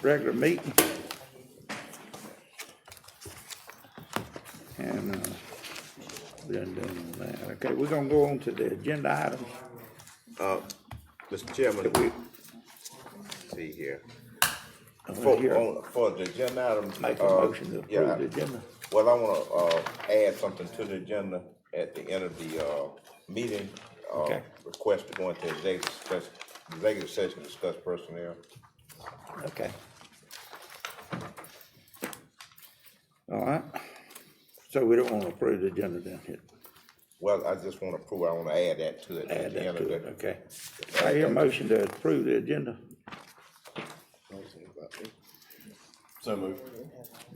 regular meeting. And, done done that. Okay, we're gonna go on to the agenda items. Mr. Chairman, We- see here. Here. For the agenda items. Make a motion to yeah, approve the agenda. Well, I wanna, add something to the agenda at the end of the, meeting. Okay. Request to go into executive session, discuss personnel. Okay. All right. So we don't wanna approve the agenda down here. Well, I just wanna prove, I wanna add that to it. at Add the that end to of it, the- okay. I hear a motion to approve the agenda. So moved.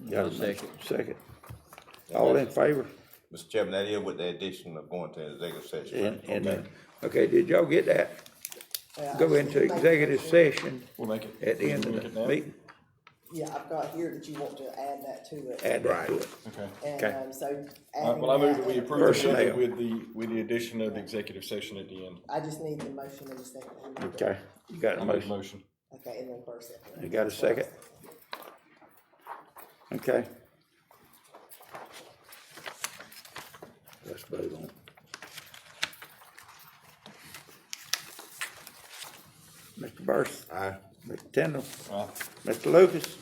Got a Second. Second. All in favor? Mr. Chairman, that is with the addition of going to executive session. Okay, did y'all get that? Go into executive session We'll make it. at the end Make of it the now? meeting. Yeah, I've got here that you want to add that to it. Add that to it. Okay. And, Okay. so All right, adding well, I move that we that, approve the agenda Personnel. with the addition of the executive session at the end. I just need the motion in a second. Okay, you got I a make a motion. motion. Okay, and then first. You got a second? Okay. Let's vote on it. Mr. Burris? Aye. Mr. Tindall? Aye. Mr. Lucas?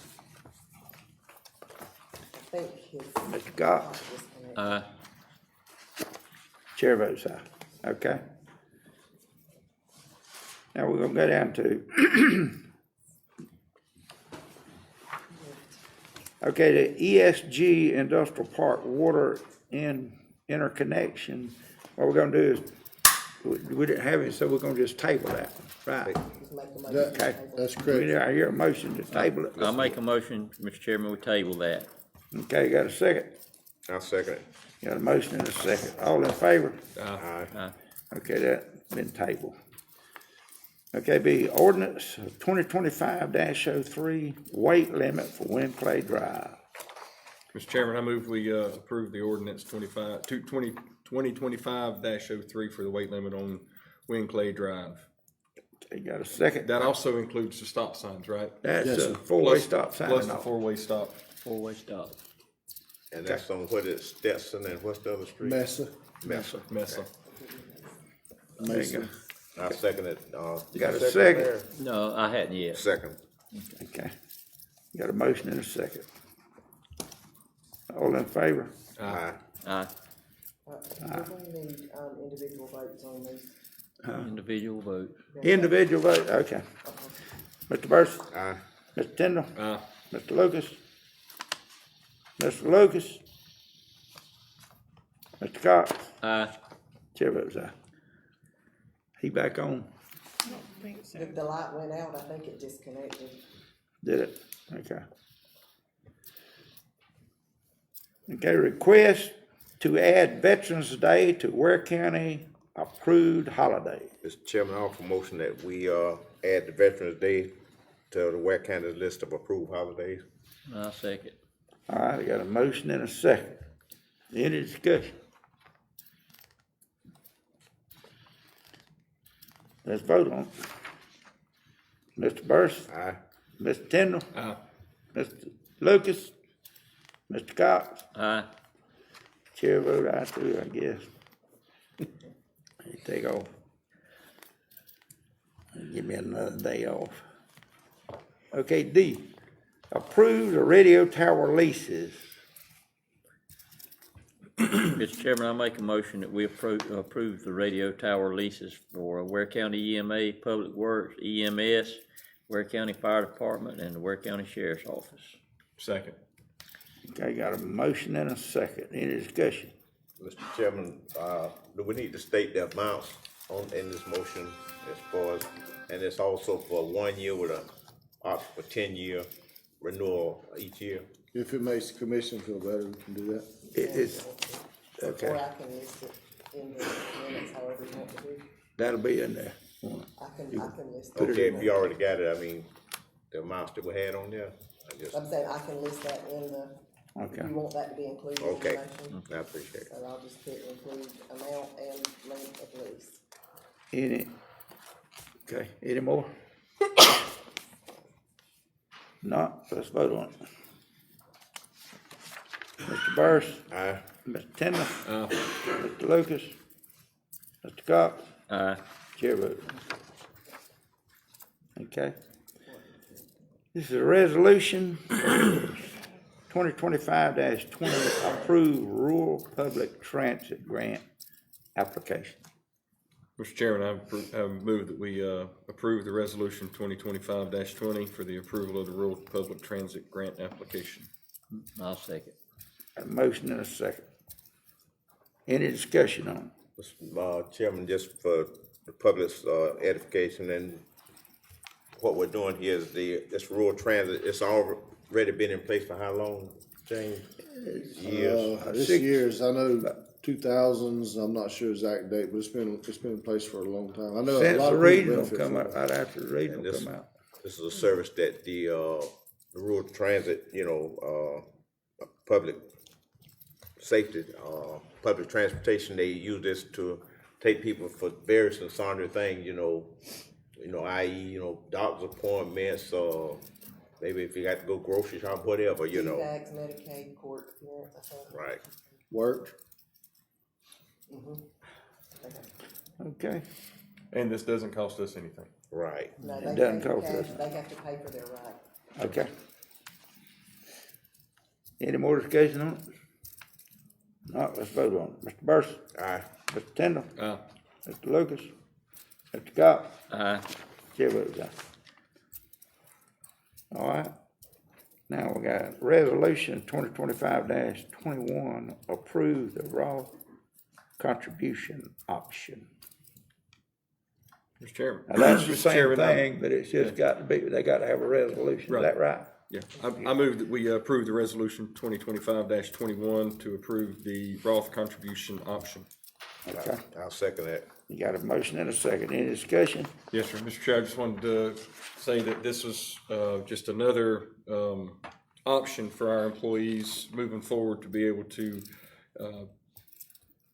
I think his. Mr. Cox? Aye. Chair votes aye. Okay. Now we're gonna go down to okay, the ESG Industrial Park Water interconnection. What we're gonna do is, we didn't have it, so we're gonna just table that one, right? Just make a motion. Okay. That's correct. I hear a motion to table it. I make a motion, Mr. Chairman, we table that. Okay, got a second? I'll second it. Got a motion and a second. All in favor? Aye. Aye. Okay, that's been tabled. Okay, be ordinance 2025-03, weight limit for Wind Clay Drive. Mr. Chairman, I move we, approve the ordinance 2025-03 for the weight limit on Wind Clay Drive. Okay, got a second? That also includes the stop signs, right? That's Yes, a sir. four-way stop sign. Plus and the all. four-way stop. Four-way stop. And that's on what is Stetson and what's the other street? Mesa. Mesa. Mesa. There you go. I second it. You got a second? there? No, I hadn't yet. Second. Okay. Got a motion and a second. All in favor? Aye. Aye. Do we need, individual votes on these? Individual vote. Individual vote, okay. Mr. Burris? Aye. Mr. Tindall? Aye. Mr. Lucas? Mr. Lucas? Mr. Cox? Aye. Chair votes aye. He back on, I don't think so. The light went out, I think it disconnected. did it? Okay. Okay, request to add Veterans Day to Ware County approved holiday. Mr. Chairman, I offer motion that we, add the Veterans Day to the Ware County list of approved holidays. I second. All right, I got a motion and a second. Any discussion? Let's vote on it. Mr. Burris? Aye. Mr. Tindall? Aye. Mr. Lucas? Mr. Cox? Aye. Chair vote aye too, I guess. You take off. Give me another day off. Okay, D, approve the radio tower leases. Mr. Chairman, I make a motion that we approve the radio tower leases for Ware County EMA, Public Works, EMS, Ware County Fire Department, and the Ware County Sheriff's Office. Second. Okay, got a motion and a second. Any discussion? Mr. Chairman, do we need to state the amounts in this motion as far as, and it's also for 1 year with a option for 10-year renewal each year? If it makes the commission feel better, we can do that. It's, Or okay, I can list it in the minutes, however you want to do. that'll be in there. I can list Put it. it Okay, in if you already got it, I mean, the amounts that we had on there, I just, I'm saying I can list that in the, Okay. if you want that to be included in the okay, motion. I appreciate it. So I'll just put include amount and length of lease. Any, okay, any more? Not, let's vote on it. Mr. Burris? Aye. Mr. Tindall? Mr. Lucas? Mr. Cox? Aye. Chair votes. Okay. This is a resolution 2025-20 approve rural public transit grant application. Mr. Chairman, I move that we approve the resolution 2025-20 for the approval of the rural public transit grant application. I'll second. A motion and a second. Any discussion on it? Mr. Chairman, just for the public's edification, and what we're doing here is this rural transit, it's already been in place for how long, James? Years? This year's, I know 2000s, I'm not sure exact date, but it's been in place for a long time. I know a Since lot the of people regional benefit come from out, it. right after the regional this- come out. This is a service that the rural transit, public safety, public transportation, they use this to take people for various and sundry things, i.e., doctor's appointments, maybe if you got to go grocery shop, whatever, Bags, Medicaid, court appearance, I think. Right. Work. Okay. And this doesn't cost us anything. Right. No, It they doesn't pay for cost cash, us. they have to pay for their ride. Okay. Any more discussion on it? Not, let's vote on it. Mr. Burson? Aye. Mr. Tindall? Aye. Mr. Lucas? Mr. Cox? Aye. Chair votes aye. All right. Now we got resolution 2025-21, approve the raw contribution option. Mr. Chairman. Now, that's the Mr. same Chairman, thing, but it's just got to be, they got to have a resolution, is that right? Yeah, I move that we approve the resolution 2025-21 to approve the Roth contribution option. Okay. I'll second that. You got a motion and a second. Any discussion? Yes, sir. Mr. Chair, I just wanted to say that this is just another option for our employees moving forward to be able to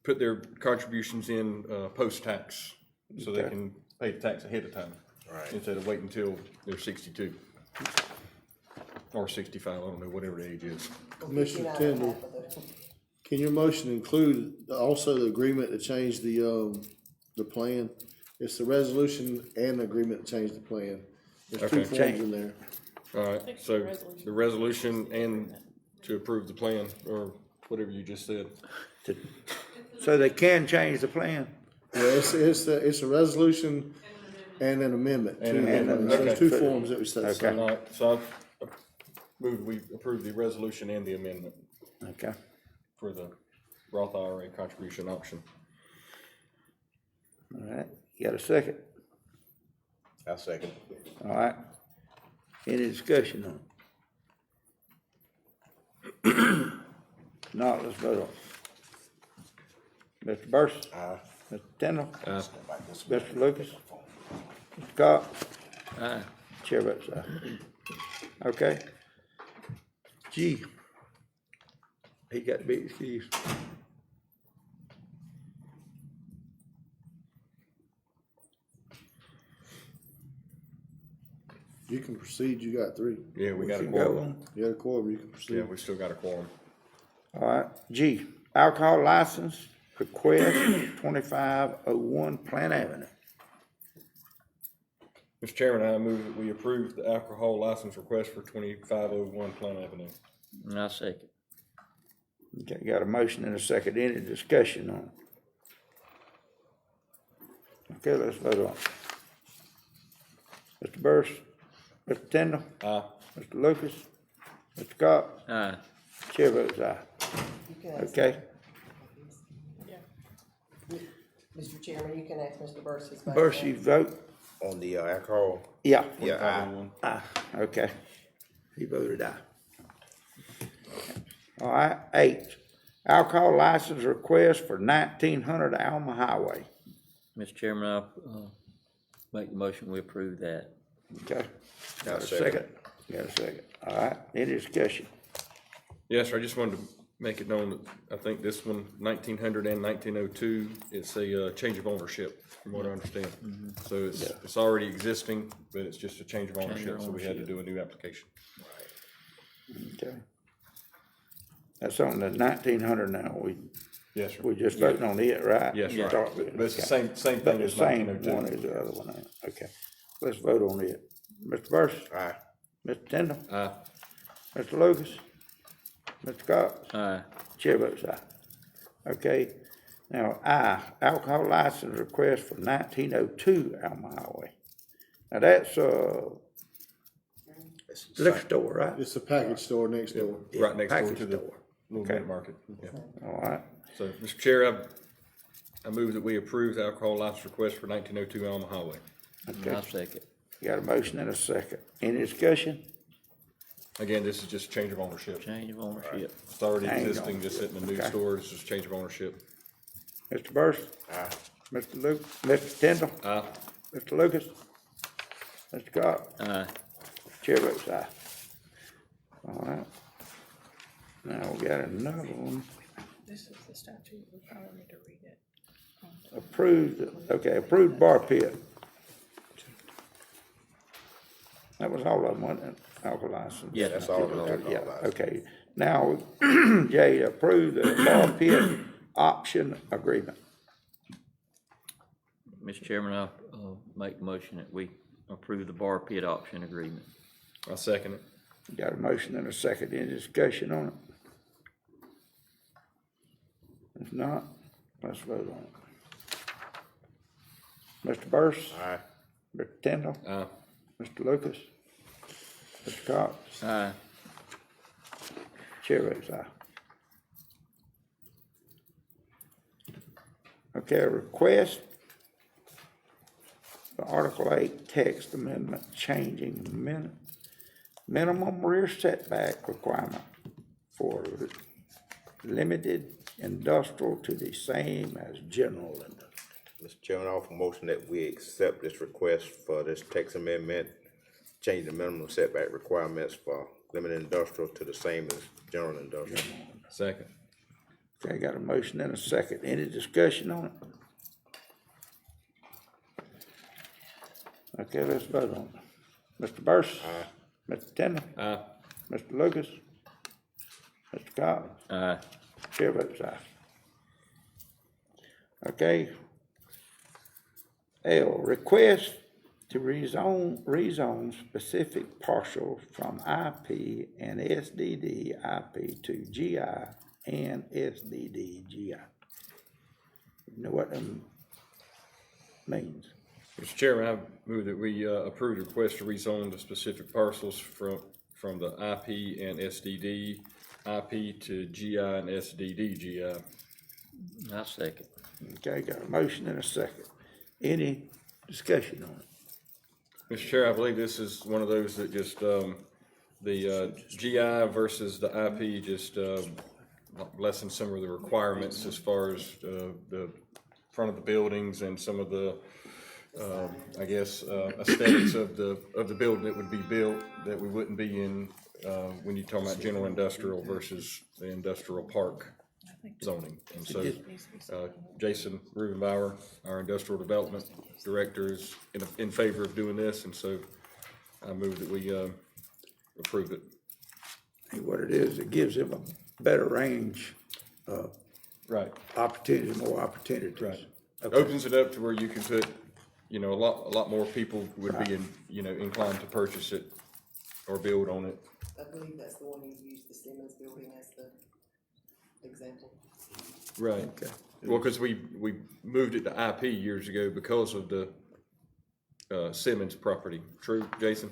put their contributions in post-tax, so they Okay. can pay the tax ahead of time. Right. Instead of waiting until they're 62 or 65, I don't know, whatever the age is. Mr. Tindall, can your motion include also the agreement to change the plan? It's the resolution and the agreement to change the plan. There's two Okay. forms in there. All right, so the resolution and to approve the plan, or whatever you just said. So they can change the plan? Yeah, it's a resolution and an amendment. And an Two amendment, amendments. There's okay. two forms that we set aside. Okay. All right, so I move we approve the resolution and the amendment Okay. for the Roth IRA contribution option. All right. You got a second? I'll second. All right. Any discussion on it? Not, let's vote on it. Mr. Burson? Aye. Mr. Tindall? Aye. Mr. Lucas? Mr. Cox? Aye. Chair votes aye. Okay. G. He got to be excused. You can proceed, you got three. Yeah, we got a should go quorum. on. You got a quorum, you can proceed. Yeah, we still got a quorum. All right. G, alcohol license request 2501 Plant Avenue. Mr. Chairman, I move that we approve the alcohol license request for 2501 Plant Avenue. And I second. Okay, got a motion and a second. Any discussion on it? Okay, let's vote on it. Mr. Burris, Mr. Tindall, Aye. Mr. Lucas, Mr. Cox, Aye. chair votes aye. You can ask- Okay, Mr. Chairman, you can ask Mr. Burris his vote. Burris, you vote? On the alcohol? Yeah. Yeah, aye. 2501. Aye, okay. He voted aye. All right, 8, alcohol license request for 1900 Alma Highway. Mr. Chairman, I make the motion, we approve that. Okay, got a Second. second? Got a second. All right, any discussion? Yes, sir, I just wanted to make it known that I think this one, 1900 and 1902, it's a change of ownership, from what I understand. So it's already existing, but it's just a change of ownership, so we had to do a new application. Okay. That's on the 1900 now, Yes, sir. we just voting on it, right? Yes, right. Start with it. But it's the Okay. same But thing the as same 1902. one as the other one, okay. Let's vote on it. Mr. Burris? Aye. Mr. Tindall? Aye. Mr. Lucas? Mr. Cox? Aye. Chair votes aye. Okay, now I, alcohol license request for 1902 Alma Highway. Now that's liquor store, right? It's a package store next door. Right next door Package to the store. little Okay. meat market. Yeah. All right, So, Mr. Chair, I move that we approve the alcohol license request for 1902 Alma Highway. I'll second. got a motion and a second. Any discussion? Again, this is just a change of ownership. Change of ownership. It's already Change existing, just sitting in the new Okay. store, it's just change of ownership. Mr. Burris? Aye. Mr. Luke, Mr. Tindall? Aye. Mr. Lucas? Mr. Cox? Aye. Chair votes aye. All right. Now we got another one. This is the statute, we probably need to read it. Approved bar pit. That was all of them, wasn't it? Alcohol license. Yeah, That's all of the Yeah, alcohol license. okay. Now, Jay, approve the bar pit option agreement. Mr. Chairman, I'll, make the motion that we approve the bar pit option agreement. I'll second it. Got a motion and a second. Any discussion on it? If not, let's vote on it. Mr. Burris? Aye. Mr. Tindall? Aye. Mr. Lucas? Mr. Cox? Aye. Chair votes aye. Okay, a request for Article 8 text amendment changing minimum rear setback requirement for limited industrial to the same as general industrial. Mr. Chairman, I offer a motion that we accept this request for this text amendment, change the minimum setback requirements for limited industrial to the same as general industrial. Second. Okay, got a motion and a second. Any discussion on it? Okay, let's vote on it. Mr. Burris? Aye. Mr. Tindall? Aye. Mr. Lucas? Mr. Cox? Aye. Chair votes aye. Okay. L, request to rezone specific parcel from IP and SDD IP to GI and SDD GI. You know what that means? Mr. Chairman, I move that we approve the request to rezone the specific parcels from the IP and SDD IP to GI and SDD GI. I'll second. Okay, got a motion and a second. Any discussion on it? Mr. Chair, I believe this is one of those that just, the GI versus the IP just lessen some of the requirements as far as the front of the buildings and some of the, I guess, aesthetics of the building that would be built that we wouldn't be in when you're talking about general industrial versus the industrial park zoning. And so Jason Rubenbauer, our industrial development director, is in favor of doing this, and so I move that we approve it. And what it is, it gives them a better range of Right. opportunities, more opportunities. Right. Okay. Opens it up to where you can put, a lot more people would be inclined to purchase it or build on it. I believe that's the one you used, the Simmons building as the example. Right. Okay. Well, because we moved it to IP years ago because of the Simmons property. True, Jason?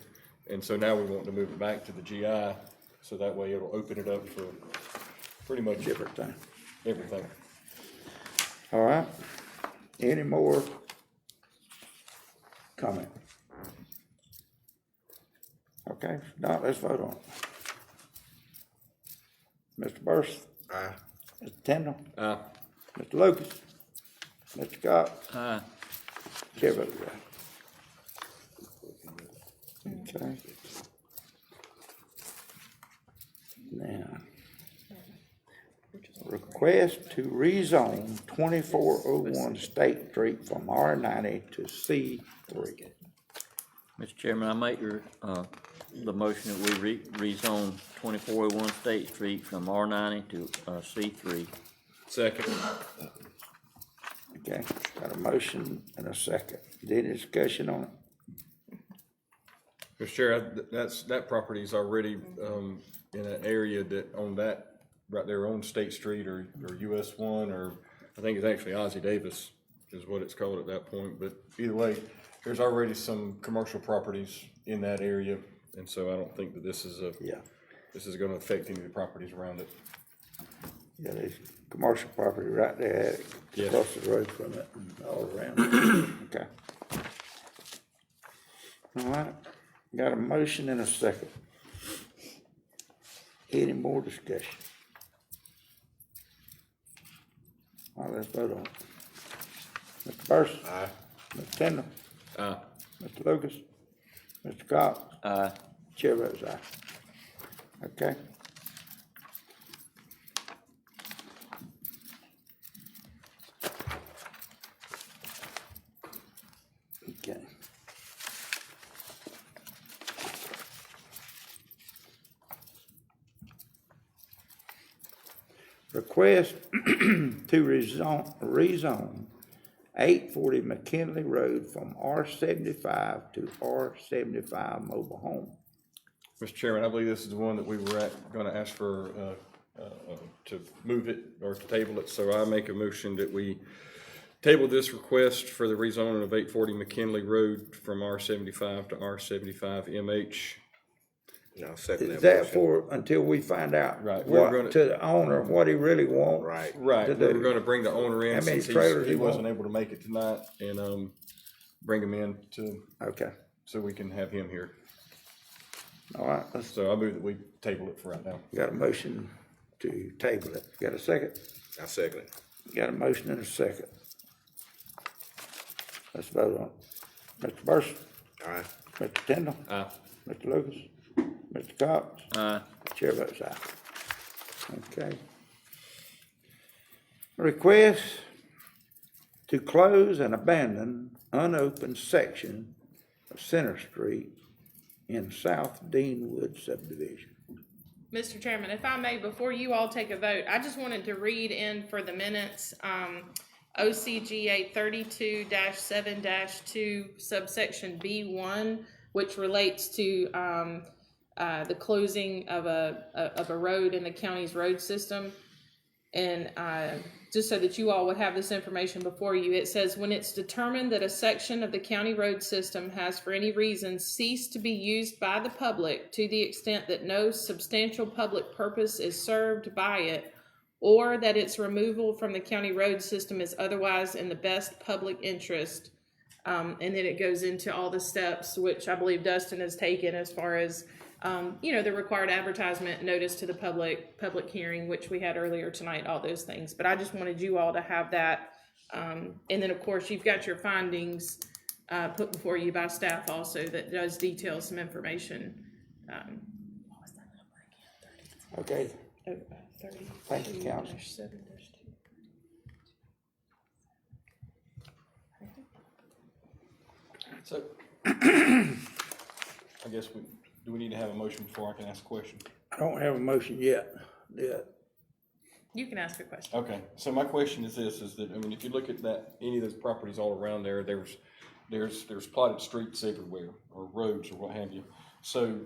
And so now we want to move it back to the GI, so that way it'll open it up for pretty much Everything. everything. All right. Any more comment? Okay, now let's vote on it. Mr. Burris? Aye. Mr. Tindall? Aye. Mr. Lucas? Mr. Cox? Aye. Chair votes aye. Okay. Now, request to rezone 2401 State Street from R90 to C3. Mr. Chairman, I make the motion that we rezone 2401 State Street from R90 to C3. Second. Okay, got a motion and a second. Any discussion on it? Mr. Chair, that property is already, in an area that, on that, right there on State Street or US 1, or I think it's actually Ozzie Davis is what it's called at that point, but either way, there's already some commercial properties in that area, and so I don't think that this is gonna affect any of the properties around it. Yeah, there's commercial property right there, Yes. across the road from it, and all around. Okay. All right, got a motion and a second. Any more discussion? All right, let's vote on it. Mr. Burson? Aye. Mr. Tindall? Aye. Mr. Lucas? Mr. Cox? Aye. Chair votes aye. Okay. Okay. Request to rezone 840 McKinley Road from R75 to R75 mobile home. Mr. Chairman, I believe this is the one that we were gonna ask for, to move it or to table it, so I make a motion that we table this request for the rezoning of 840 McKinley Road from R75 to R75 MH. I'll second Is that that motion. for, until we find out Right, we're what, gonna- to the owner, what he really wants? Right. Right, To we were do. gonna bring the owner in How many since trailers he he wasn't want? able to make it tonight, and, bring him in Okay, so we can have him here. all right, let's, So I move that we table it for right now. got a motion to table it. Got a second? I second it. Got a motion and a second. Let's vote on it. Mr. Burson? Aye. Mr. Tindall? Aye. Mr. Lucas? Mr. Cox? Aye. Chair votes aye. Okay. Request to close and abandon unopened section of Center Street in South Deanwood subdivision. Mr. Chairman, if I may, before you all take a vote, I just wanted to read in for the minutes, OCGA 32-7-2 subsection B1, which relates to, the closing of a road in the county's road system. And just so that you all would have this information before you, it says, when it's determined that a section of the county road system has for any reason ceased to be used by the public to the extent that no substantial public purpose is served by it, or that its removal from the county road system is otherwise in the best public interest. And then it goes into all the steps, which I believe Dustin has taken as far as the required advertisement, notice to the public hearing, which we had earlier tonight, all those things. But I just wanted you all to have that. And then, of course, you've got your findings put before you by staff also that does detail some information. Okay. Thank you, Council. So, I guess do we need to have a motion before I can ask a question? I don't have a motion yet. You can ask a question. Okay, so my question is this, is that, I mean, if you look at that, any of those properties all around there, there's plotted streets everywhere, or roads, or what have you. So,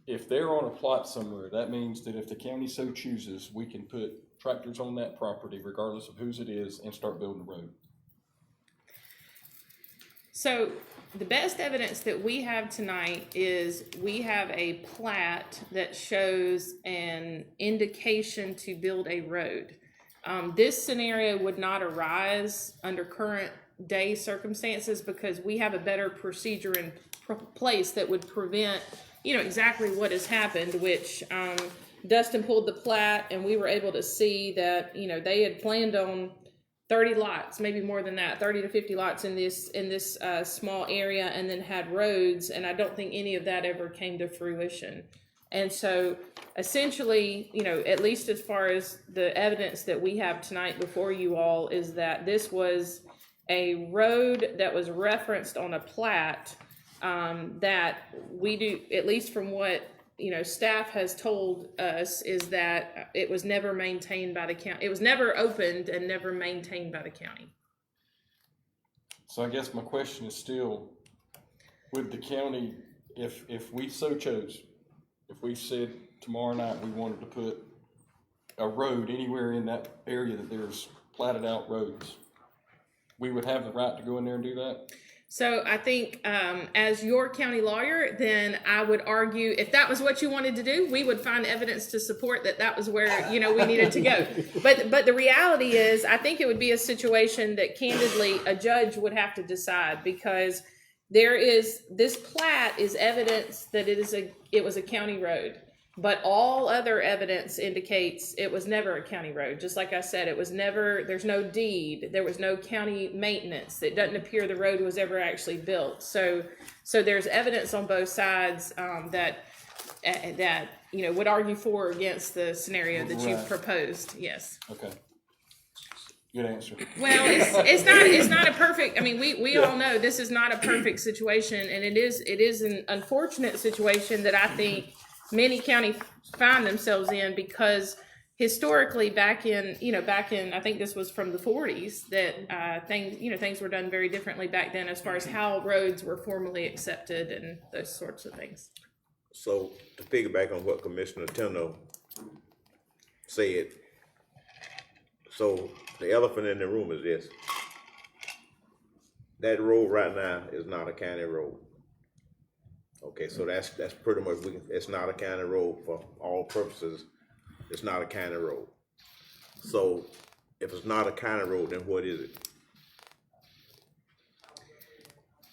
if they're on a plot somewhere, that means that if the county so chooses, we can put tractors on that property, regardless of whose it is, and start building the road. So the best evidence that we have tonight is we have a plat that shows an indication to build a road. This scenario would not arise under current day circumstances because we have a better procedure in place that would prevent, exactly what has happened, which Dustin pulled the plat and we were able to see that, they had planned on 30 lots, maybe more than that, 30 to 50 lots in this small area, and then had roads, and I don't think any of that ever came to fruition. And so essentially, at least as far as the evidence that we have tonight before you all, is that this was a road that was referenced on a plat, that we do, at least from what, staff has told us, is that it was never maintained by the county. It was never opened and never maintained by the county. So I guess my question is still, would the county, if we so chose, if we said tomorrow night we wanted to put a road anywhere in that area that there's platted out roads, we would have the right to go in there and do that? So I think, as your county lawyer, then I would argue if that was what you wanted to do, we would find evidence to support that was where, we needed to go. But the reality is, I think it would be a situation that candidly a judge would have to decide, because this plat is evidence that it was a county road. But all other evidence indicates it was never a county road. Just like I said, there's no deed, there was no county maintenance. It doesn't appear the road was ever actually built. So there's evidence on both sides that would argue for or against the scenario that you've proposed. Yes. Okay. Good answer. Well, it's not a perfect. I mean, we all know this is not a perfect situation, and it is an unfortunate situation that I think many counties find themselves in, because historically back in I think this was from the 40s that things were done very differently back then as far as how roads were formally accepted and those sorts of things. So to piggyback on what Commissioner Teno said, so the elephant in the room is this: that road right now is not a county road. Okay, so that's pretty much, it's not a county road for all purposes. It's not a county road. So if it's not a county road, then what is it?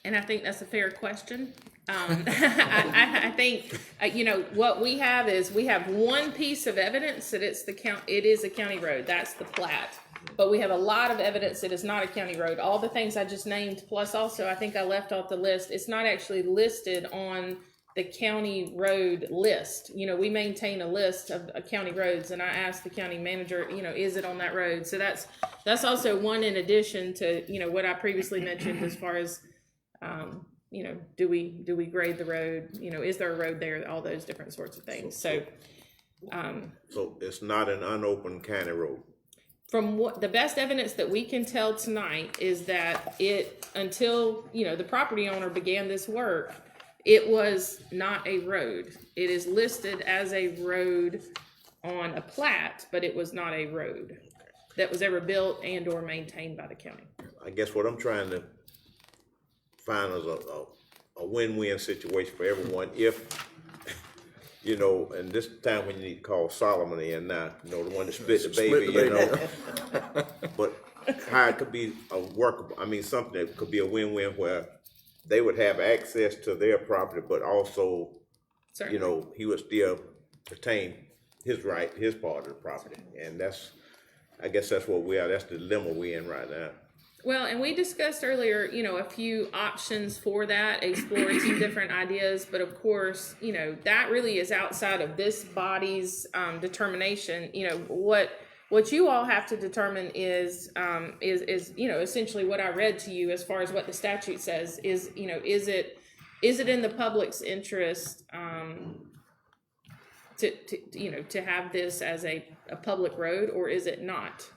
And I think that's a fair question. I think what we have is one piece of evidence that it is a county road. That's the plat. But we have a lot of evidence that it's not a county road. All the things I just named, plus also I think I left off the list. It's not actually listed on the county road list. We maintain a list of county roads, and I asked the county manager, is it on that road? So that's also one in addition to what I previously mentioned as far as do we grade the road? Is there a road there? All those different sorts of things. So it's not an unopened county road. From what the best evidence that we can tell tonight is that until the property owner began this work, it was not a road. It is listed as a road on a plat, but it was not a road that was ever built and or maintained by the county. I guess what I'm trying to find is a win-win situation for everyone. If and this time when you need to call Solomon in now, the one that split the baby, but how it could be something that could be a win-win where they would have access to their property, but also, certainly, he would still retain his part of the property. And I guess that's what that's the dilemma we're in right now. Well, and we discussed earlier, a few options for that, exploring some different ideas, but of course, that really is outside of this body's determination. What you all have to determine is essentially what I read to you as far as what the statute says is it in the public's interest to have this as a public road, or is it not?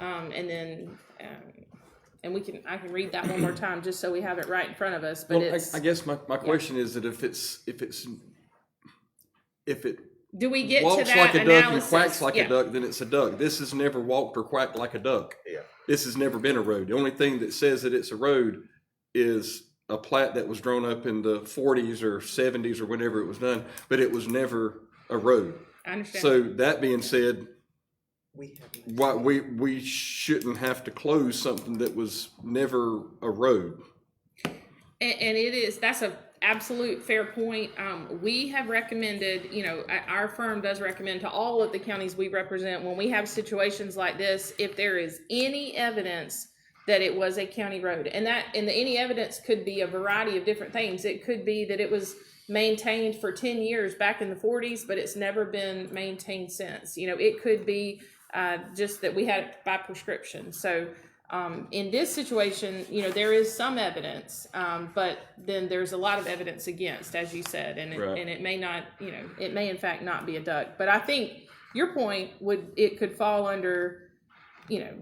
And then. And I can read that one more time just so we have it right in front of us. But I guess my question is that if it do we get walks to that like a duck and analysis? quacks like a duck, then it's a duck. This has never walked or quacked like a duck. Yeah. This has never been a road. The only thing that says that it's a road is a plat that was drawn up in the 40s or 70s or whenever it was done, but it was never a road. I understand. So that being said, we shouldn't have to close something that was never a road. And that's a absolute fair point. We have recommended, our firm does recommend to all of the counties we represent, when we have situations like this, if there is any evidence that it was a county road, and any evidence could be a variety of different things. It could be that it was maintained for 10 years back in the 40s, but it's never been maintained since. You know, it could be just that we had it by prescription. So in this situation, you know, there is some evidence, but then there's a lot of evidence against, as you said, and it may not, you know, it may in fact not be a duct. But I think your point it could fall under, you know,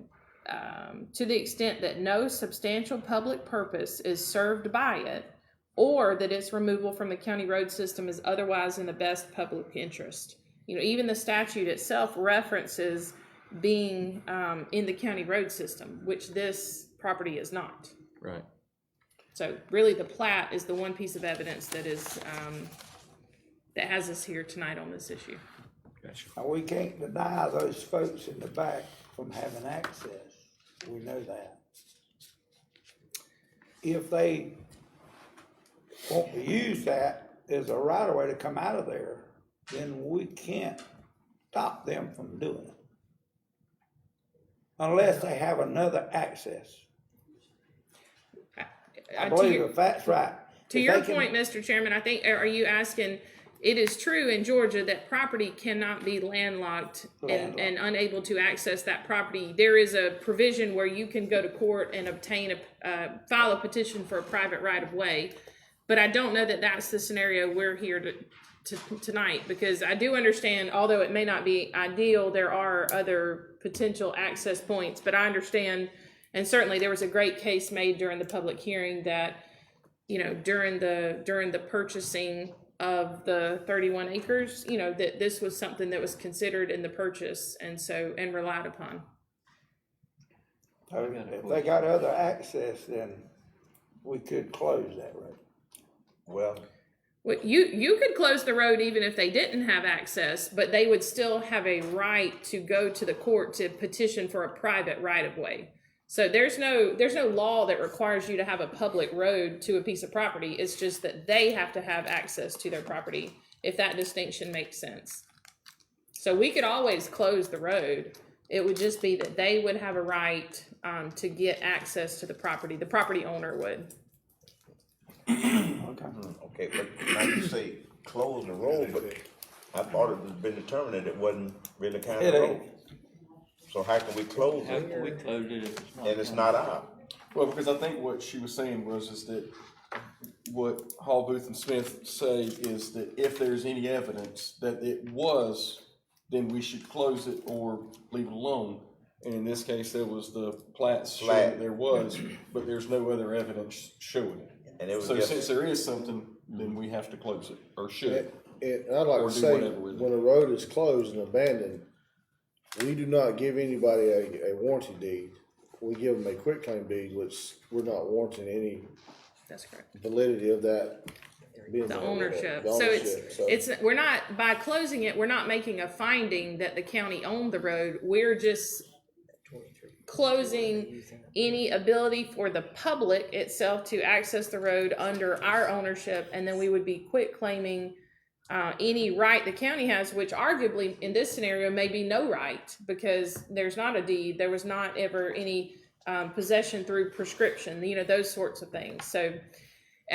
to the extent that no substantial public purpose is served by it, or that its removal from the county road system is otherwise in the best public interest. You know, even the statute itself references being in the county road system, which this property is not. Right. So really the plat is the one piece of evidence that is that has us here tonight on this issue. Gotcha. Now, we can't deny those folks in the back from having access. We know that. If they want to use that as a right of way to come out of there, then we can't stop them from doing it. Unless they have another access. I believe if that's right. To your point, Mr. Chairman, I think, are you asking, it is true in Georgia that property cannot be landlocked and unable to access that property. There is a provision where you can go to court and obtain file a petition for a private right of way. But I don't know that that's the scenario we're here tonight, because I do understand, although it may not be ideal, there are other potential access points. But I understand, and certainly there was a great case made during the public hearing that, you know, during the purchasing of the 31 acres, you know, that this was something that was considered in the purchase and relied upon. If they got other access, then we could close that road. Well, you could close the road even if they didn't have access, but they would still have a right to go to the court to petition for a private right of way. So there's no law that requires you to have a public road to a piece of property. It's just that they have to have access to their property, if that distinction makes sense. So we could always close the road. It would just be that they would have a right to get access to the property. The property owner would. Okay, but now you say close the road, but I thought it had been determined that it wasn't really county road. So how can we close it? How can we close it if it's not? And it's not ours. Well, because I think what she was saying is that what Hall, Booth, and Smith say is that if there's any evidence that it was, then we should close it or leave it alone. And in this case, there was the plats showing that there was, but there's no other evidence showing it. And it was so since there is something, then we have to close it, or should. I'd like to say, when a road is closed and abandoned, we do not give anybody a warranty deed. We give them a quitclaim deed, which we're not warranting any That's correct. validity of that being The ownership. So it's we're not, by closing it, we're not making a finding that the county owned the road. We're just closing any ability for the public itself to access the road under our ownership, and then we would be quit claiming any right the county has, which arguably in this scenario may be no right, because there's not a deed, there was not ever any possession through prescription, you know, those sorts of things. So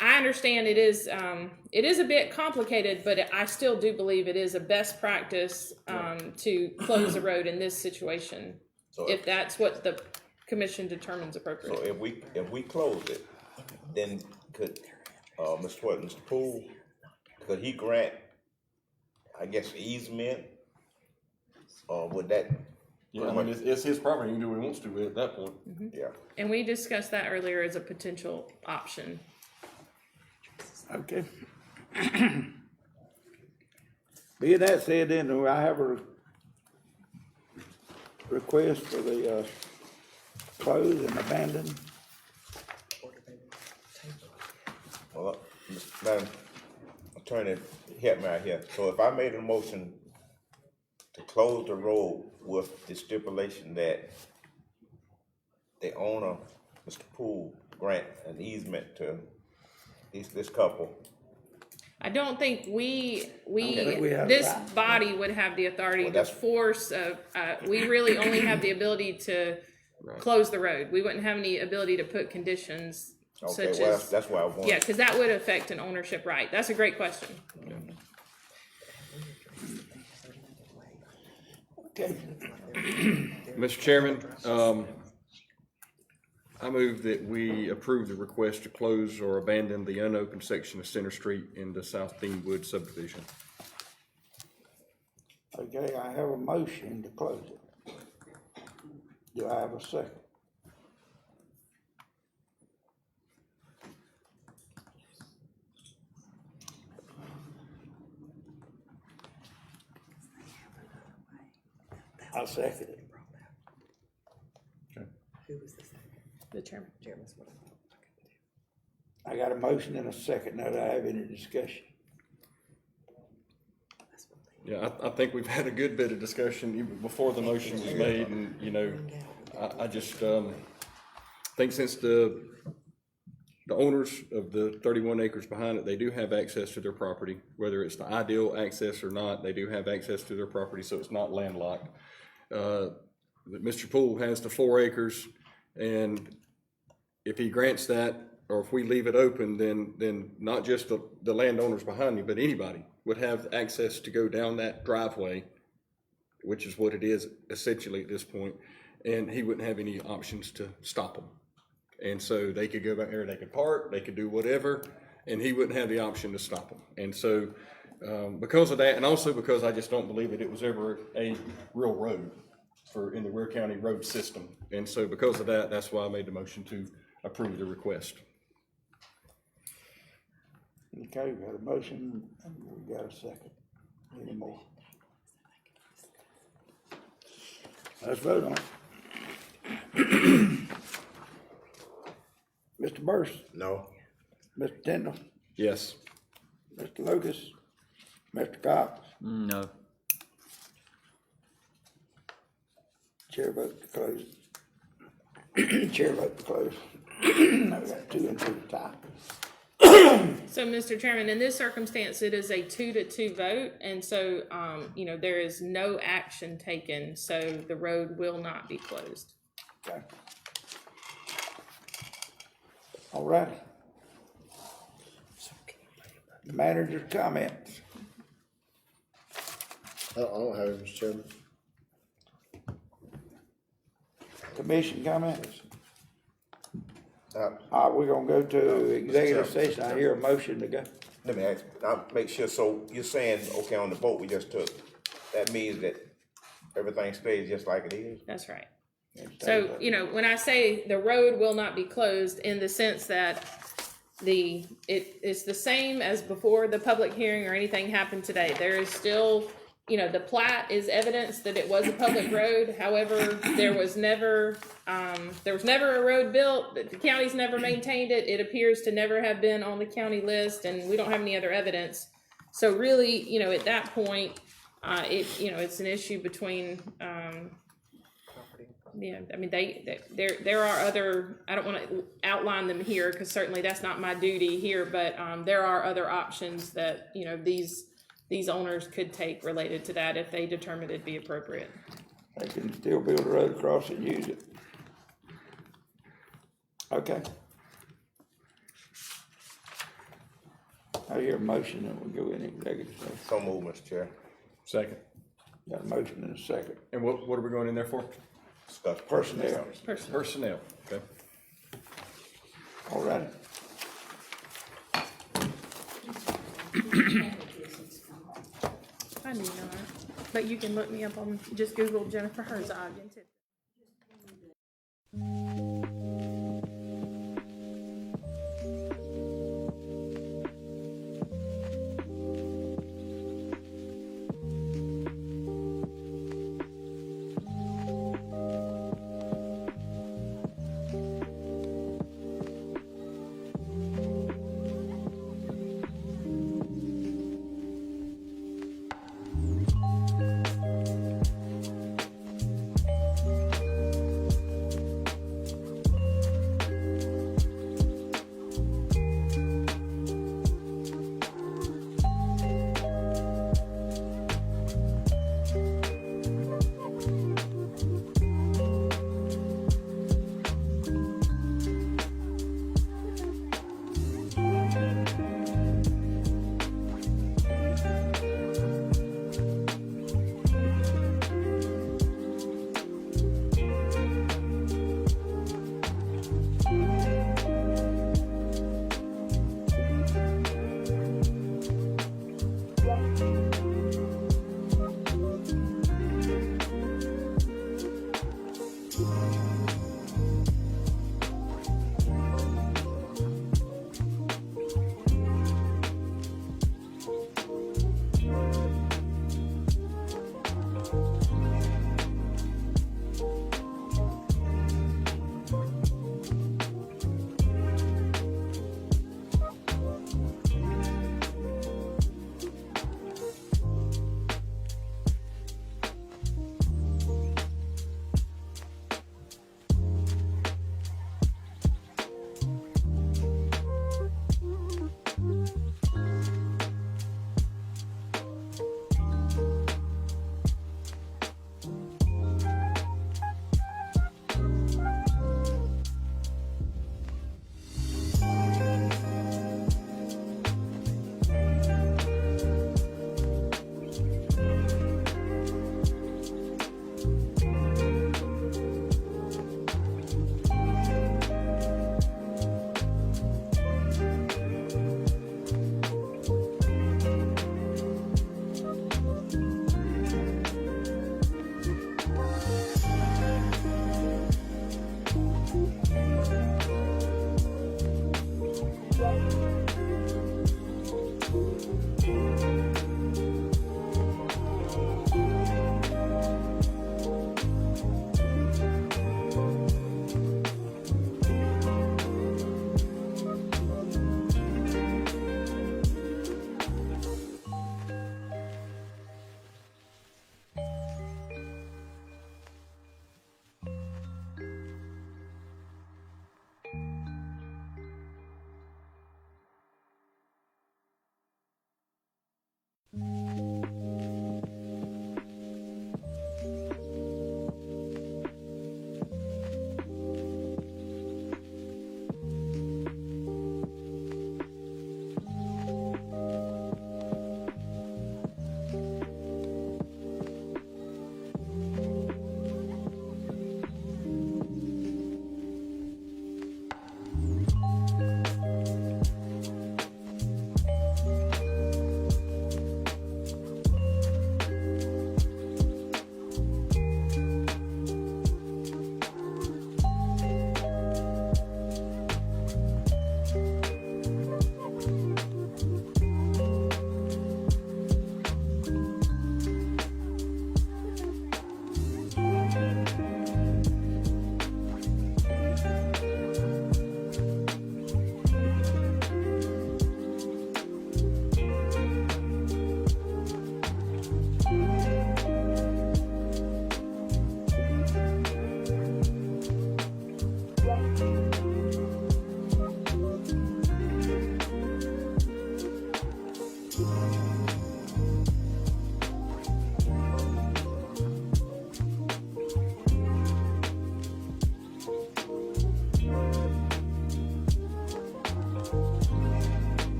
I understand it is a bit complicated, but I still do believe it is a best practice to close the road in this situation, so if that's what the commission determines appropriate. So if we close it, then could Mr. Poole, could he grant, I guess, easement, or would that? Yeah, I mean, it's his property. He can do what he wants to with it at that point. Mm-hmm. Yeah. And we discussed that earlier as a potential option. Okay. Being that said, then I have a request for the close and abandon. Well, Madam Attorney, help me out here. So if I made a motion to close the road with the stipulation that the owner, Mr. Poole, grant an easement to this couple. I don't think this body would have the authority to force, we really only have the ability to close the road. We wouldn't have any ability to put conditions Okay, such well, as. that's why I wanted. Yeah, because that would affect an ownership right. That's a great question. Okay. Mr. Chairman, I move that we approve the request to close or abandon the unopened section of Center Street in the South Deanwood subdivision. Okay, I have a motion to close it. Do I have a second? I second it. The chairman. I got a motion and a second. Now, do I have any discussion? Yeah, I think we've had a good bit of discussion even before the motion was made, and, you know, I just, think since the owners of the 31 acres behind it, they do have access to their property, whether it's the ideal access or not, they do have access to their property, so it's not landlocked. That Mr. Poole has the 4 acres, and if he grants that, or if we leave it open, then not just the landowners behind me, but anybody would have access to go down that driveway, which is what it is essentially at this point, and he wouldn't have any options to stop them. And so they could go back there, they could park, they could do whatever, and he wouldn't have the option to stop them. And so because of that, and also because I just don't believe that it was ever a real road in the Ware County road system. And so because of that, that's why I made the motion to approve the request. Okay, we got a motion and we got a second. Any more? Let's vote on it. Mr. Burris? No. Mr. Tindall? Yes. Mr. Lucas? Mr. Cox? No. Chair vote to close. Chair vote to close. Now we got 2 and 2 tie. So, Mr. Chairman, in this circumstance, it is a 2-2 vote, and so, you know, there is no action taken, so the road will not be closed. Okay. All right. Manager's comments. I don't have it, Mr. Chairman. Commission comments? All right, we're gonna go to executive session. I hear a motion to go. Let me ask, I'll make sure, so you're saying, okay, on the vote we just took, that means that everything stays just like it is? That's right. So, you know, when I say the road will not be closed, in the sense that it's the same as before the public hearing or anything happened today. There is still, you know, the plat is evidence that it was a public road. However, there was never a road built. The county's never maintained it. It appears to never have been on the county list, and we don't have any other evidence. So really, you know, at that point, it's an issue between, yeah, I mean, there are other, I don't want to outline them here because certainly that's not my duty here, but there are other options that, you know, these owners could take related to that if they determine it'd be appropriate. They can still build a road across and use it. Okay. I hear a motion and we go in executive session. So move, Mr. Chair. Second. Got a motion and a second. And what are we going in there for? Discuss Personnel. Personnel, okay. All right. I do not, but you can look me up on, just Google Jennifer Herzog and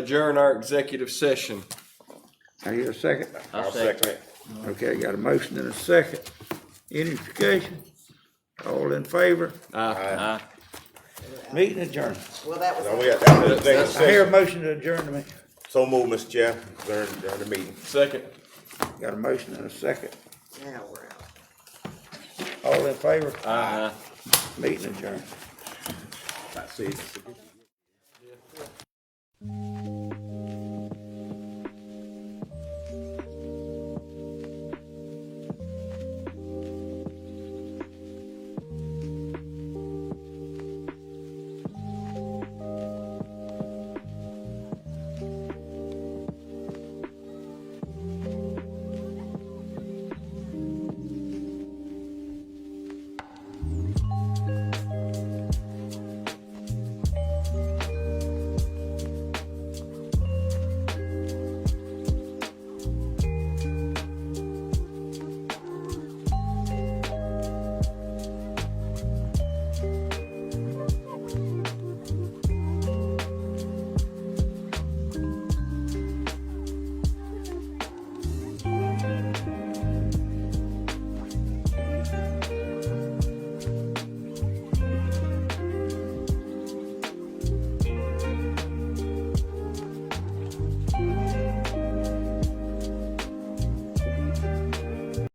adjourn our executive session. I hear a second. I'll second it. Okay, got a motion and a second. Any discussion? All in favor? Aye. Meeting adjourned. Well, that was. No, that was executive I hear a session. motion to adjourn the meeting. So move, Mr. Chair, during the meeting. Second. Got a motion and a second. Now we're out. All in favor? Aye. Meeting adjourned. I see.